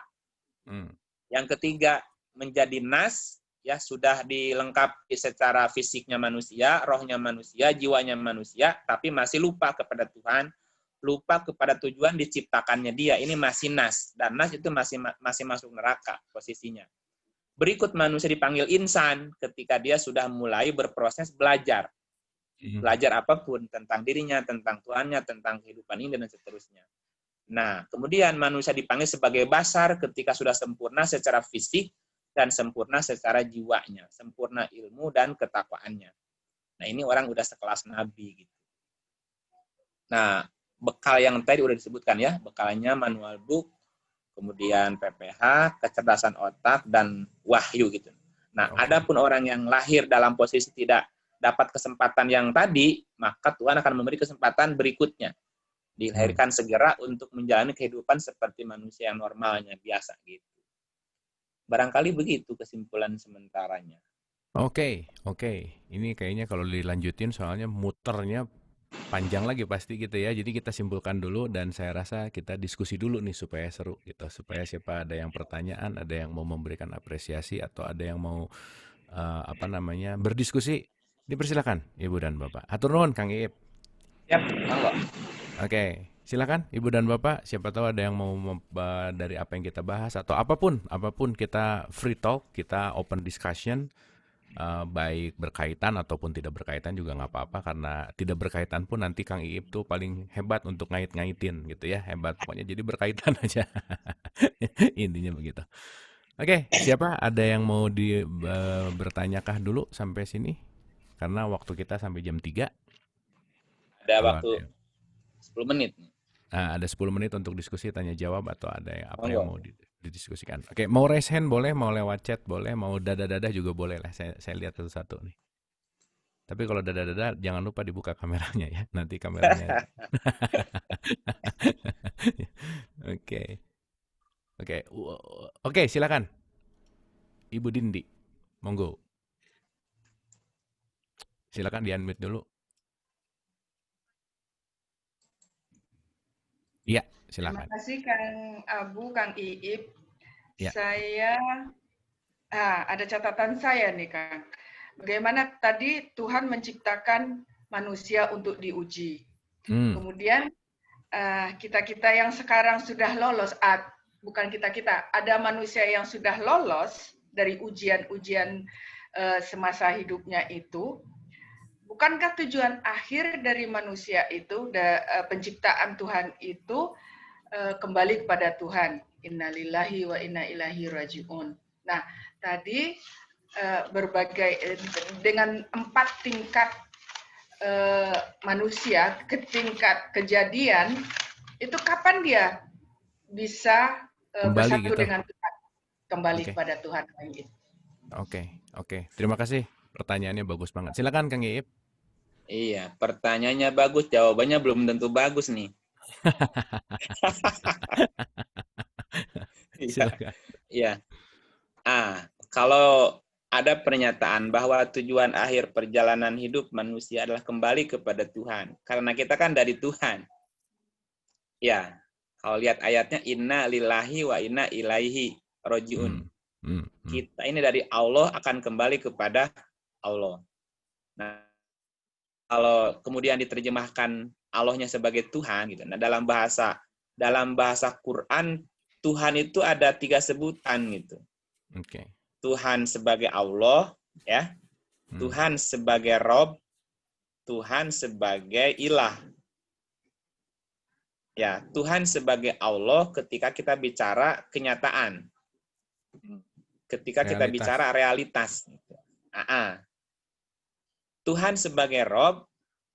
Yang ketiga, menjadi nas, ya sudah dilengkapi secara fisiknya manusia, rohnya manusia, jiwanya manusia, tapi masih lupa kepada Tuhan, lupa kepada tujuan diciptakannya dia. Ini masih nas, dan nas itu masih masuk neraka posisinya. Berikut manusia dipanggil insan ketika dia sudah mulai berproses belajar. Belajar apapun tentang dirinya, tentang Tuhannya, tentang kehidupan ini, dan seterusnya. Nah, kemudian manusia dipanggil sebagai basar ketika sudah sempurna secara fisik, dan sempurna secara jiwanya, sempurna ilmu dan ketakwaannya. Nah, ini orang udah sekelas nabi gitu. Nah, bekal yang tadi udah disebutkan ya, bekalnya manual book, kemudian PPH, kecerdasan otak, dan wahyu gitu. Nah, adapun orang yang lahir dalam posisi tidak dapat kesempatan yang tadi, maka Tuhan akan memberi kesempatan berikutnya. Dilahirkan segera untuk menjalani kehidupan seperti manusia yang normalnya, biasa gitu. Barangkali begitu kesimpulan sementaranya. Oke. Ini kayaknya kalau dilanjutin soalnya muternya panjang lagi pasti gitu ya. Jadi kita simpulkan dulu dan saya rasa kita diskusi dulu nih supaya seru gitu. Supaya siapa ada yang pertanyaan, ada yang mau memberikan apresiasi atau ada yang mau berdiskusi, dipersilakan Ibu dan Bapak. Hatur nuhun Kang Iip. Yap, monggo. Oke, silakan Ibu dan Bapak. Siapa tahu ada yang mau dari apa yang kita bahas atau apapun kita free talk, kita open discussion. Baik berkaitan ataupun tidak berkaitan juga nggak apa-apa, karena tidak berkaitan pun nanti Kang Iip tuh paling hebat untuk ngait-ngaitin gitu ya, hebat pokoknya, jadi berkaitan aja. Intinya begitu. Oke, siapa ada yang mau bertanyakah dulu sampai sini? Karena waktu kita sampai jam 3. Ada waktu 10 menit. Ada 10 menit untuk diskusi, tanya jawab, atau ada yang yang mau didiskusikan. Oke, mau raise hand boleh, mau lewat chat boleh, mau dadah-dadah juga boleh lah. Saya lihat satu-satu nih. Tapi kalau dadah-dadah jangan lupa dibuka kameranya ya. Nanti kameranya. Oke, silakan. Ibu Dindi. Monggo. Silakan di-unmute dulu. Iya, silakan. Terima kasih Kang Abu, Kang Iip. Ya. Saya ada catatan saya nih Kang. Bagaimana tadi Tuhan menciptakan manusia untuk diuji. Kemudian kita yang sekarang sudah lolos, bukan kita, ada manusia yang sudah lolos dari ujian-ujian semasa hidupnya itu. Bukankah tujuan akhir dari manusia itu, penciptaan Tuhan itu kembali kepada Tuhan? Innalillahi wa inna ilaihi raji'un. Nah, tadi berbagai dengan 4 tingkat manusia, ke tingkat kejadian, itu kapan dia bisa bersatu gitu dengan Tuhan, kembali kepada Tuhan? Oke. Terima kasih. Pertanyaannya bagus banget. Silakan Kang Iip. Iya, pertanyaannya bagus, jawabannya belum tentu bagus nih. Silakan. Iya. Kalau ada pernyataan bahwa tujuan akhir perjalanan hidup manusia adalah kembali kepada Tuhan. Karena kita kan dari Tuhan. Ya, kalau lihat ayatnya, inna lillahi wa inna ilaihi roji'un. Kita ini dari Allah akan kembali kepada Allah. Nah, kalau kemudian diterjemahkan Allahnya sebagai Tuhan gitu. Nah, dalam bahasa Quran, Tuhan itu ada 3 sebutan gitu. Tuhan sebagai Allah, ya. Tuhan sebagai Rob, Tuhan sebagai Ilah. Ya, Tuhan sebagai Allah ketika kita bicara kenyataan. Ketika kita bicara realitas. Tuhan sebagai Rob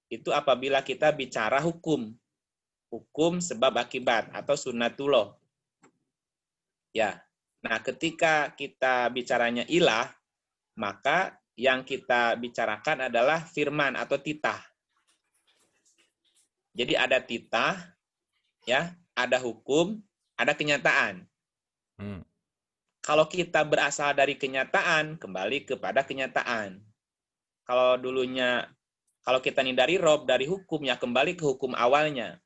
itu apabila kita bicara hukum. Hukum sebab akibat atau sunnatullah. Ya. Nah, ketika kita bicaranya ilah, maka yang kita bicarakan adalah firman atau titah. Jadi ada titah, ya, ada hukum, ada kenyataan. Kalau kita berasal dari kenyataan, kembali kepada kenyataan. Kalau kita ini dari Rob, dari hukum, ya kembali ke hukum awalnya.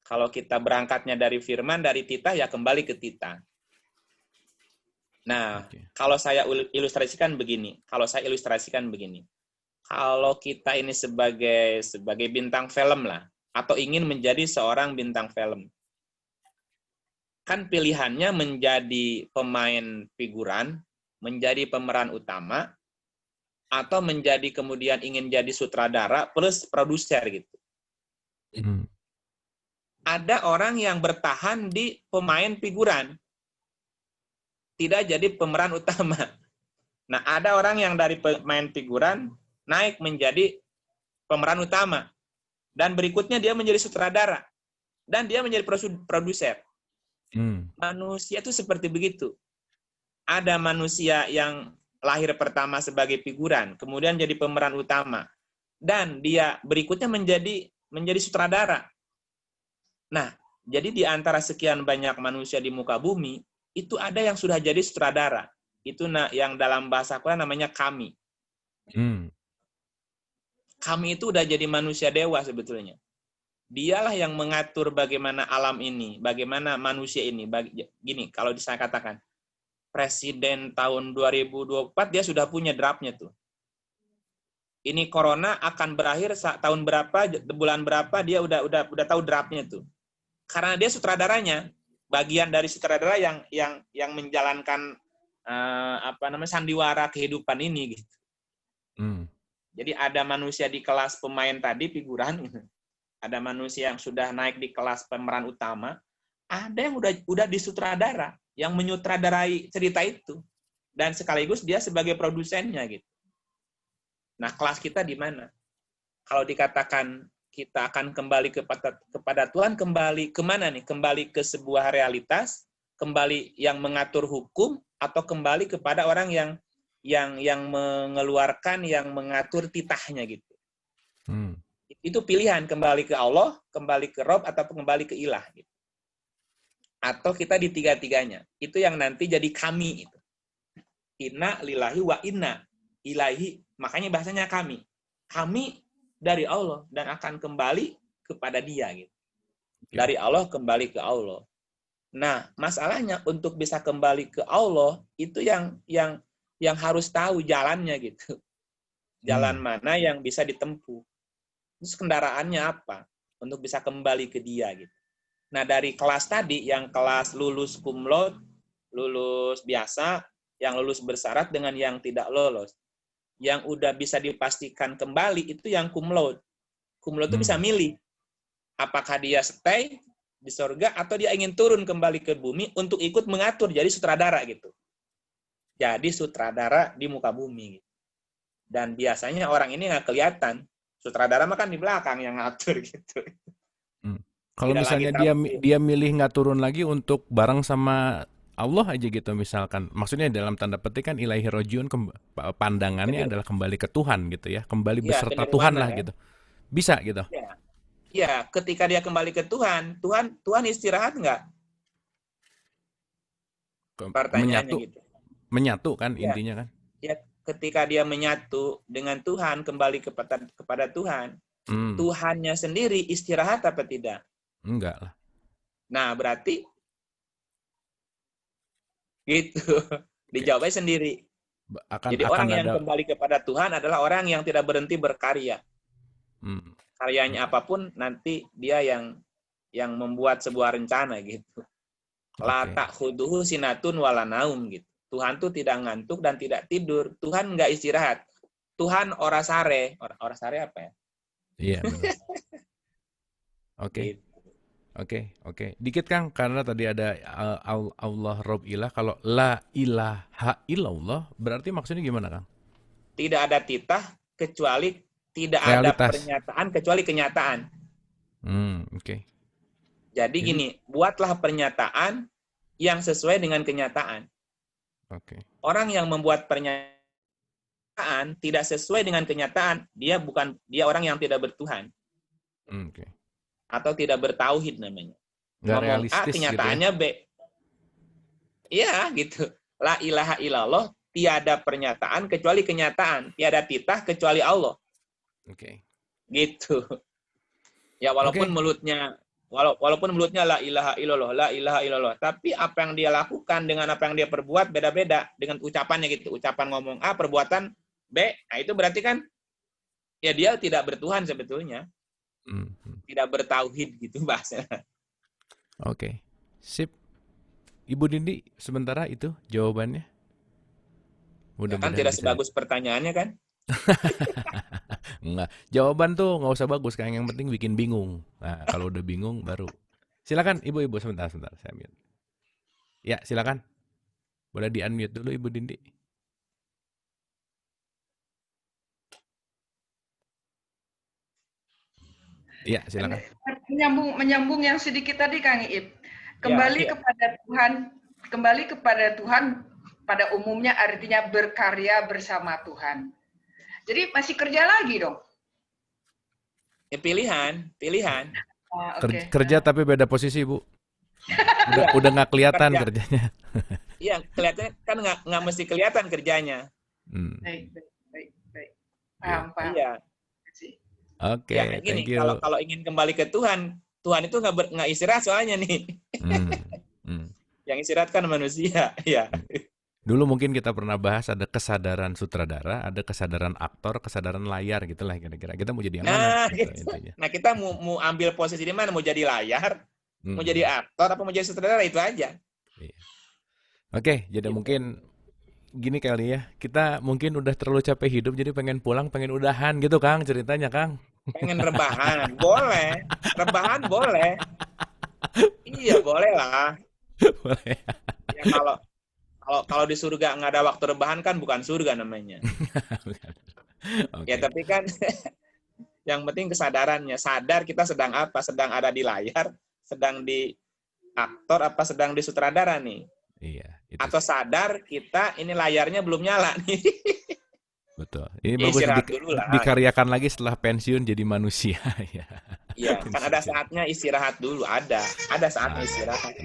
Kalau kita berangkatnya dari firman, dari titah, ya kembali ke titah. Nah, kalau saya ilustrasikan begini. Kalau kita ini sebagai bintang film lah, atau ingin menjadi seorang bintang film. Kan pilihannya menjadi pemain figuran, menjadi pemeran utama, atau menjadi kemudian ingin jadi sutradara plus produser gitu. Ada orang yang bertahan di pemain figuran. tidak jadi pemeran utama. Nah, ada orang yang dari pemain figuran naik menjadi pemeran utama. Dan berikutnya dia menjadi sutradara. Dan dia menjadi produser. Manusia itu seperti begitu. Ada manusia yang lahir pertama sebagai figuran, kemudian jadi pemeran utama. Dan dia berikutnya menjadi sutradara. Nah, jadi di antara sekian banyak manusia di muka bumi, itu ada yang sudah jadi sutradara. Itu yang dalam bahasa Quran namanya kami. Kami itu udah jadi manusia dewa sebetulnya. Dialah yang mengatur bagaimana alam ini, bagaimana manusia ini. Gini, kalau saya katakan, Presiden tahun 2024 dia sudah punya draftnya tuh. Ini corona akan berakhir tahun berapa, bulan berapa, dia udah tahu draftnya tuh. Karena dia sutradaranya, bagian dari sutradara yang menjalankan sandiwara kehidupan ini gitu. Jadi ada manusia di kelas pemain tadi, figuran, ada manusia yang sudah naik di kelas pemeran utama, ada yang udah disutradara, yang menyutradarai cerita itu, dan sekaligus dia sebagai produsennya gitu. Nah, kelas kita di mana? Kalau dikatakan kita akan kembali kepada Tuhan, kembali kemana nih? Kembali ke sebuah realitas, kembali yang mengatur hukum, atau kembali kepada orang yang mengeluarkan, yang mengatur titahnya gitu. Itu pilihan, kembali ke Allah, kembali ke Rob, atau kembali ke ilah gitu. Atau kita di tiga-tiganya. Itu yang nanti jadi kami itu. Inna lillahi wa inna ilaihi. Makanya bahasanya kami. Kami dari Allah dan akan kembali kepada Dia gitu. Dari Allah kembali ke Allah. Nah, masalahnya untuk bisa kembali ke Allah itu yang harus tahu jalannya gitu. Jalan mana yang bisa ditempuh. Terus kendaraannya apa untuk bisa kembali ke Dia gitu. Nah, dari kelas tadi yang kelas lulus cum laude, lulus biasa, yang lulus bersyarat dengan yang tidak lolos. Yang udah bisa dipastikan kembali itu yang cum laude. Cum laude itu bisa milih apakah dia stay di surga atau dia ingin turun kembali ke bumi untuk ikut mengatur jadi sutradara gitu. Jadi sutradara di muka bumi. Dan biasanya orang ini nggak kelihatan. Sutradara mah kan di belakang yang ngatur gitu. Kalau misalnya dia milih nggak turun lagi untuk bareng sama Allah aja gitu misalkan. Maksudnya dalam tanda petik kan ilahi rojiun, pandangannya adalah kembali ke Tuhan gitu ya. Kembali beserta Tuhan lah gitu. Bisa gitu. Ya, ketika dia kembali ke Tuhan istirahat nggak? Pertanyaannya gitu. Menyatu kan intinya kan. Ya, ketika dia menyatu dengan Tuhan, kembali kepada Tuhan, Tuhannya sendiri istirahat apa tidak? Enggak lah. Nah, berarti gitu. Dijawabnya sendiri. Jadi orang yang kembali kepada Tuhan adalah orang yang tidak berhenti berkarya. Karyanya apapun, nanti dia yang membuat sebuah rencana gitu. La ta'khuduhu sinatun wala naum gitu. Tuhan tuh tidak ngantuk dan tidak tidur. Tuhan nggak istirahat. Tuhan ora sare. Ora sare apa ya? Iya. Oke. Oke. Dikit Kang, karena tadi ada Allah Rob ilah. Kalau la ilaha illallah, berarti maksudnya gimana Kang? Tidak ada titah kecuali tidak realitas. Ada pernyataan kecuali kenyataan. Oke. Jadi gini, buatlah pernyataan yang sesuai dengan kenyataan. Oke. Orang yang membuat pernyataan tidak sesuai dengan kenyataan, dia orang yang tidak bertuhan. Oke. Atau tidak bertauhid namanya. Nggak ngomong A, kenyataannya gitu ya? B. Iya, gitu. La ilaha illallah, tiada pernyataan kecuali kenyataan. Tiada titah kecuali Allah. Oke. Gitu. Ya, walaupun mulutnya la ilaha illallah. Tapi apa yang dia lakukan dengan apa yang dia perbuat beda-beda. Dengan ucapannya gitu. Ucapan ngomong A, perbuatan B. Nah, itu berarti kan ya dia tidak bertuhan sebetulnya. Tidak bertauhid gitu bahasanya. Oke. Sip. Ibu Dindi, sementara itu jawabannya. Kan tidak sebagus pertanyaannya kan? Enggak. Jawaban tuh nggak usah bagus, kayak yang penting bikin bingung. Nah, kalau udah bingung baru. Silakan Ibu sebentar saya mute. Ya, silakan. Boleh di-unmute dulu Ibu Dindi. Iya, silakan. Menyambung yang sedikit tadi Kang Iip. Kembali kepada Tuhan pada umumnya artinya berkarya bersama Tuhan. Jadi masih kerja lagi dong. Ya, pilihan. Okay. Kerja tapi beda posisi, Bu. Udah nggak kelihatan kerjanya. Iya, kelihatannya kan nggak mesti kelihatan kerjanya. Baik. Paham. Iya. Oke, thank you. Kalau ingin kembali ke Tuhan itu nggak istirahat soalnya nih. Yang istirahat kan manusia, ya. Dulu mungkin kita pernah bahas ada kesadaran sutradara, ada kesadaran aktor, kesadaran layar gitulah kira-kira. Kita mau jadi yang mana? Nah, kita mau ambil posisi di mana? Mau jadi layar, mau jadi aktor, apa mau jadi sutradara, itu aja. Iya. Oke, jadi mungkin gini kali ya, kita mungkin udah terlalu capek hidup, jadi pengen pulang, pengen udahan gitu, Kang, ceritanya, Kang. Pengen rebahan, boleh. Rebahan boleh. Iya, boleh lah. Boleh. Ya, kalau di surga nggak ada waktu rebahan kan bukan surga namanya. Okay. Ya, tapi kan yang penting kesadarannya. Sadar kita sedang apa? Sedang ada di layar, sedang di aktor, apa sedang di sutradara nih? Iya. Atau sadar kita ini layarnya belum nyala nih. Betul. Ini bagus dikaryakan lagi setelah pensiun jadi manusia. Iya, kan ada saatnya istirahat dulu. Ada saatnya istirahat.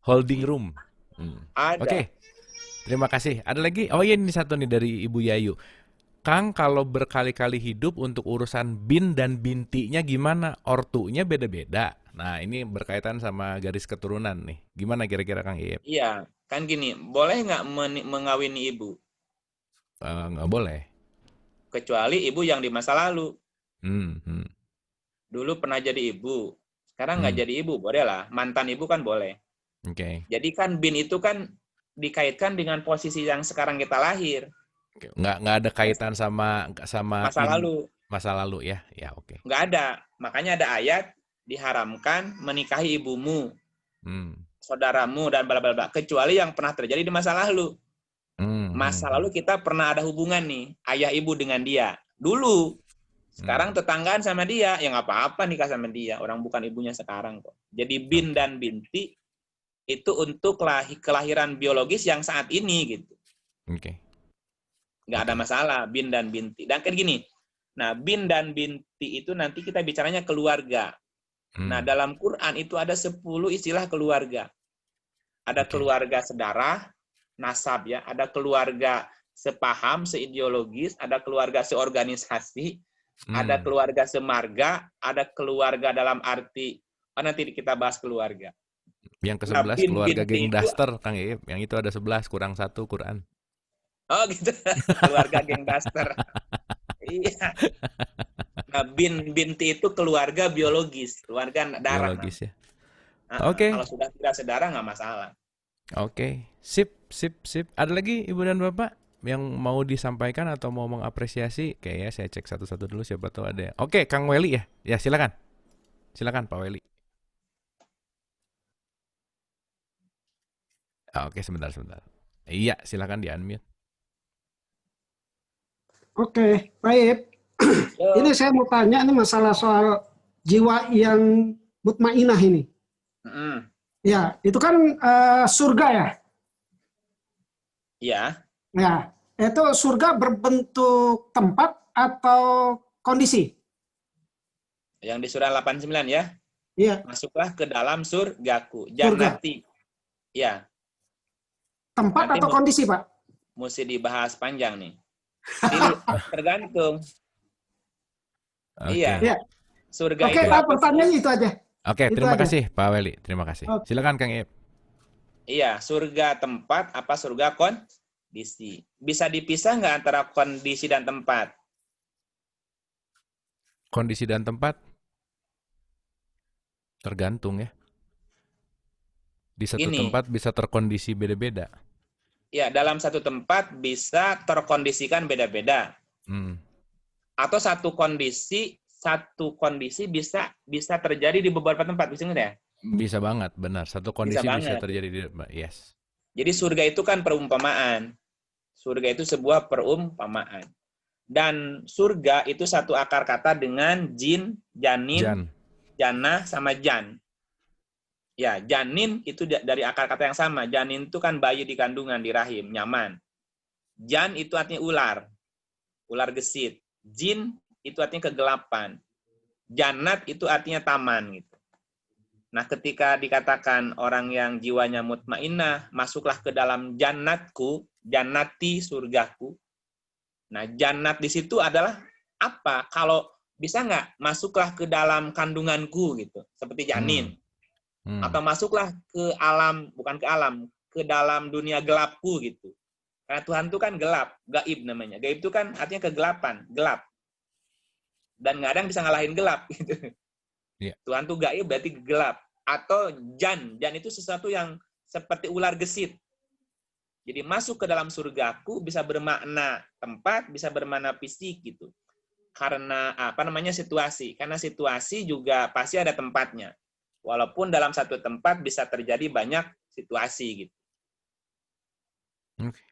Holding room. Ada. Oke. Terima kasih. Ada lagi? Oh iya, ini satu nih dari Ibu Yayu. Kang, kalau berkali-kali hidup untuk urusan bin dan bintinya gimana? Ortunya beda-beda. Nah, ini berkaitan sama garis keturunan nih. Gimana kira-kira Kang Iep? Iya, kan gini, boleh nggak mengawini ibu? Nggak boleh. Kecuali ibu yang di masa lalu. Dulu pernah jadi ibu, sekarang nggak jadi ibu, boleh lah. Mantan ibu kan boleh. Oke. Jadi kan bin itu kan dikaitkan dengan posisi yang sekarang kita lahir. Nggak ada kaitan sama masa lalu ya. Ya, oke. Nggak ada. Makanya ada ayat diharamkan menikahi ibumu, saudaramu dan bla bla bla, kecuali yang pernah terjadi di masa lalu. Masa lalu kita pernah ada hubungan nih, ayah ibu dengan dia dulu. Sekarang tetanggaan sama dia, ya nggak apa-apa nikah sama dia. Orang bukan ibunya sekarang kok. Jadi bin dan binti itu untuk kelahiran biologis yang saat ini gitu. Oke. Nggak ada masalah bin dan binti. Dan kan gini, nah bin dan binti itu nanti kita bicaranya keluarga. Nah dalam Quran itu ada 10 istilah keluarga. Ada keluarga sedarah, nasab ya, ada keluarga sepaham, seideologis, ada keluarga seorganisasi, ada keluarga semarga, ada keluarga dalam arti, nanti kita bahas keluarga. Yang ke-11 keluarga geng daster, Kang Iip. Yang itu ada 11, kurang 1 Quran. Oh gitu, keluarga geng daster. Iya. Nah, binti itu keluarga biologis, keluarga darah. Biologis ya. Oke. Kalau sudah tidak sedarah nggak masalah. Oke. Sip. Ada lagi Ibu dan Bapak yang mau disampaikan atau mau mengapresiasi? Kayaknya saya cek satu-satu dulu siapa tahu ada. Oke, Kang Weli ya. Ya, silakan. Silakan Pak Weli. Oke, sebentar. Iya, silakan di-unmute. Oke, baik. Ini saya mau tanya nih masalah soal jiwa yang mutmainah ini. Ya, itu kan surga ya? Iya. Ya, itu surga berbentuk tempat atau kondisi? Yang di surah 89 ya? Iya. Masuklah ke dalam surgaku. Jannati. Ya. Tempat nanti atau kondisi, Pak? Mesti dibahas panjang nih. Tergantung. Okay. Iya. Surga itu. Oke, Pak, pertanyaannya itu aja. Oke, terima kasih Pak Weli. Terima kasih. Silakan Kang Iep. Iya, surga tempat apa surga kondisi? Bisa dipisah nggak antara kondisi dan tempat? Kondisi dan tempat? Tergantung ya. Di satu tempat bisa terkondisi beda-beda. Ya, dalam satu tempat bisa terkondisikan beda-beda. Atau satu kondisi bisa terjadi di beberapa tempat, bisa nggak ya? Bisa banget, benar. Satu kondisi bisa terjadi di yes. Jadi surga itu kan perumpamaan. Surga itu sebuah perumpamaan. Dan surga itu satu akar kata dengan jin, janin, jannah, sama jan. Ya, janin itu dari akar kata yang sama. Janin itu kan bayi di kandungan, di rahim, nyaman. Jan itu artinya ular. Ular gesit. Jin itu artinya kegelapan. Jannat itu artinya taman gitu. Nah, ketika dikatakan orang yang jiwanya mutmainnah, masuklah ke dalam jannatku, jannati surgaku. Nah, jannat di situ adalah apa? Kalau bisa nggak masuklah ke dalam kandunganku gitu, seperti janin. Atau masuklah ke alam, bukan ke alam, ke dalam dunia gelapku gitu. Karena Tuhan itu kan gelap, gaib namanya. Gaib itu kan artinya kegelapan, gelap. Dan nggak ada yang bisa ngalahin gelap gitu. Yeah. Tuhan tuh gaib berarti gelap. Atau jan itu sesuatu yang seperti ular gesit. Jadi masuk ke dalam surgaku bisa bermakna tempat, bisa bermakna fisik gitu. Karena situasi. Karena situasi juga pasti ada tempatnya. Walaupun dalam satu tempat bisa terjadi banyak situasi gitu.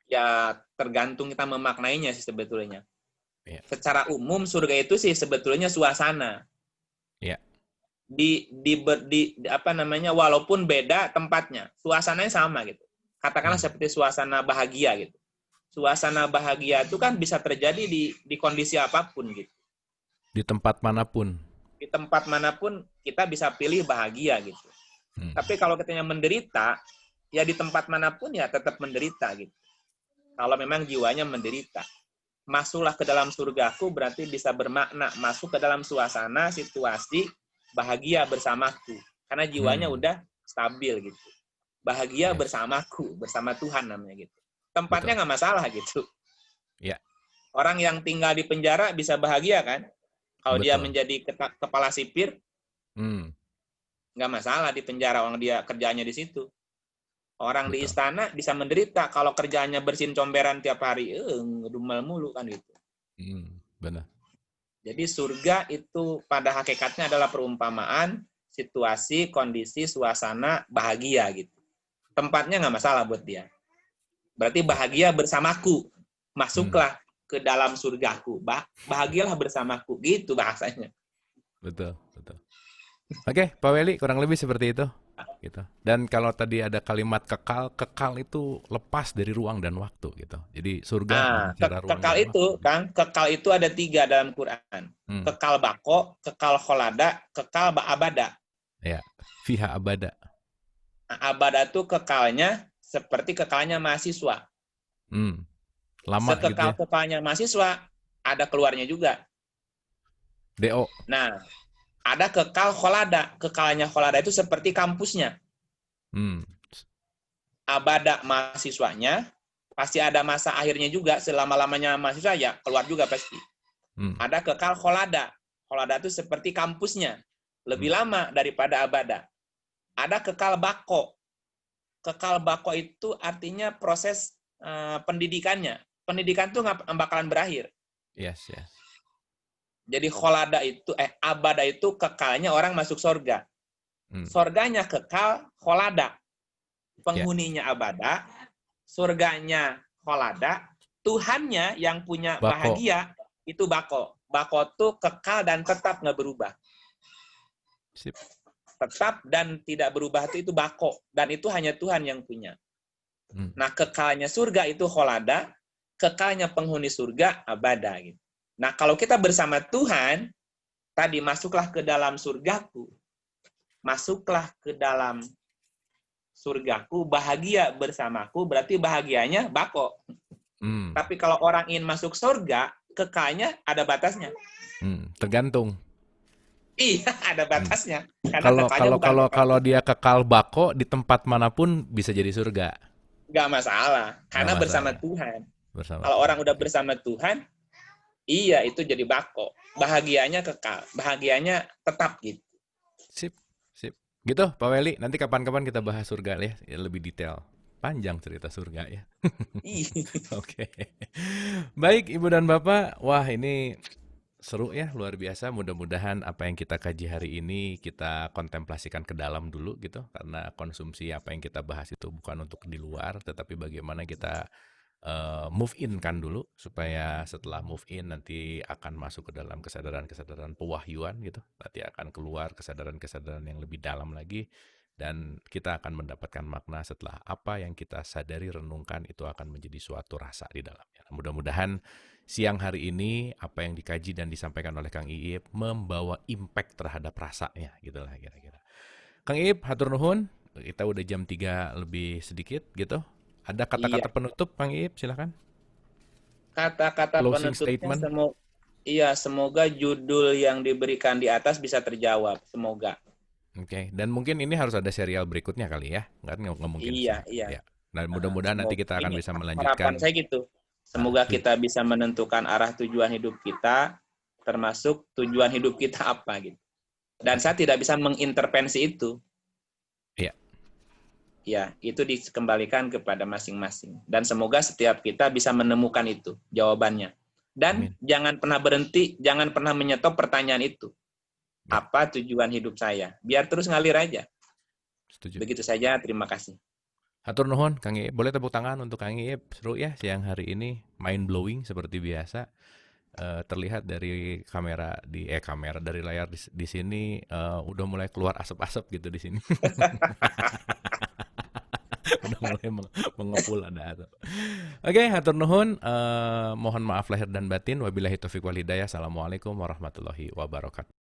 Ya tergantung kita memaknainya sih sebetulnya. Yeah. Secara umum surga itu sih sebetulnya suasana. Yeah. Walaupun beda tempatnya, suasananya sama gitu. Katakanlah seperti suasana bahagia gitu. Suasana bahagia itu kan bisa terjadi di kondisi apapun gitu. Di tempat manapun. Di tempat manapun kita bisa pilih bahagia gitu. Tapi kalau katanya menderita, ya di tempat manapun ya tetap menderita gitu. Kalau memang jiwanya menderita. Masuklah ke dalam surgaku berarti bisa bermakna masuk ke dalam suasana, situasi, bahagia bersamaku. Karena jiwanya udah stabil gitu. Bahagia bersamaku, bersama Tuhan namanya gitu. Tempatnya nggak masalah gitu. Ya. Orang yang tinggal di penjara bisa bahagia kan? Kalau dia menjadi kepala sipir, nggak masalah di penjara, orang dia kerjaannya di situ. Orang di istana bisa menderita kalau kerjaannya bersihin comberan tiap hari, ngedumel mulu kan gitu. Benar. Jadi surga itu pada hakikatnya adalah perumpamaan situasi, kondisi, suasana bahagia gitu. Tempatnya nggak masalah buat dia. Berarti bahagia bersamaku. Masuklah ke dalam surgaku. Bahagialah bersamaku. Gitu bahasanya. Betul. Oke, Pak Weli, kurang lebih seperti itu. Gitu. Dan kalau tadi ada kalimat kekal itu lepas dari ruang dan waktu gitu. Jadi surga kekal itu, Kang, kekal itu ada 3 dalam Quran. Kekal bako, kekal kholada, kekal abada. Ya, fiha abada. Abada itu kekalnya seperti kekalnya mahasiswa. Lama gitu ya. Kekalnya mahasiswa ada keluarnya juga. DO. Nah, ada kekal kholada. Kekalnya kholada itu seperti kampusnya. Abada mahasiswanya pasti ada masa akhirnya juga. Selama-lamanya mahasiswa ya keluar juga pasti. Ada kekal kholada. Kholada itu seperti kampusnya. Lebih lama daripada abada. Ada kekal bako. Kekal bako itu artinya proses pendidikannya. Pendidikan itu nggak bakalan berakhir. Yes. Jadi kholada itu, abada itu kekalnya orang masuk surga. Surganya kekal kholada. Penghuninya abada, surganya kholada, Tuhannya yang punya bahagia itu bako. Bako itu kekal dan tetap nggak berubah. Sip. Tetap dan tidak berubah itu bako. Dan itu hanya Tuhan yang punya. Nah, kekalnya surga itu kholada, kekalnya penghuni surga abada gitu. Nah, kalau kita bersama Tuhan, tadi masuklah ke dalam surgaku. Masuklah ke dalam surgaku, bahagia bersamaku, berarti bahagianya bako. Tapi kalau orang ingin masuk surga, kekalnya ada batasnya. Tergantung. Iya, ada batasnya. Kalau dia kekal bako di tempat manapun bisa jadi surga. Nggak masalah, karena bersama Tuhan. Kalau orang udah bersama Tuhan, iya itu jadi bako. Bahagianya kekal, bahagianya tetap gitu. Sip. Gitu, Pak Weli. Nanti kapan-kapan kita bahas surga ya, lebih detail. Panjang cerita surga ya. Oke. Baik, Ibu dan Bapak. Wah, ini Seru ya, luar biasa. Mudah-mudahan apa yang kita kaji hari ini kita kontemplasikan ke dalam dulu gitu. Karena konsumsi apa yang kita bahas itu bukan untuk di luar, tetapi bagaimana kita move in kan dulu. Supaya setelah move in nanti akan masuk ke dalam kesadaran-kesadaran pewahyuan gitu. Nanti akan keluar kesadaran-kesadaran yang lebih dalam lagi. Dan kita akan mendapatkan makna setelah apa yang kita sadari, renungkan itu akan menjadi suatu rasa di dalamnya. Mudah-mudahan siang hari ini apa yang dikaji dan disampaikan oleh Kang Iip membawa impact terhadap rasanya gitu lah kira-kira. Kang Iip, hatur nuhun. Kita udah jam 3 lebih sedikit gitu. Ada kata-kata penutup Kang Iip, silakan. Kata-kata penutupnya semoga judul yang diberikan di atas bisa terjawab, semoga. Oke, dan mungkin ini harus ada serial berikutnya kali ya, nggak mungkin. Iya. Ya. Nah, mudah-mudahan nanti kita akan bisa melanjutkan. Harapan saya gitu. Semoga kita bisa menentukan arah tujuan hidup kita, termasuk tujuan hidup kita apa gitu. Dan saya tidak bisa mengintervensi itu. Iya. Ya, itu dikembalikan kepada masing-masing. Dan semoga setiap kita bisa menemukan itu jawabannya. Dan jangan pernah berhenti, jangan pernah menyetop pertanyaan itu. Apa tujuan hidup saya? Biar terus ngalir aja. Setuju. Begitu saja, terima kasih. Hatur nuhun, Kang Iip. Boleh tepuk tangan untuk Kang Iip. Seru ya siang hari ini, mind blowing seperti biasa. Terlihat dari kamera dari layar di sini udah mulai keluar asap-asap gitu di sini. Udah mulai mengepul ada asap. Oke, hatur nuhun. Mohon maaf lahir dan batin. Wabillahi taufiq wal hidayah. Assalamualaikum warahmatullahi wabarakatuh.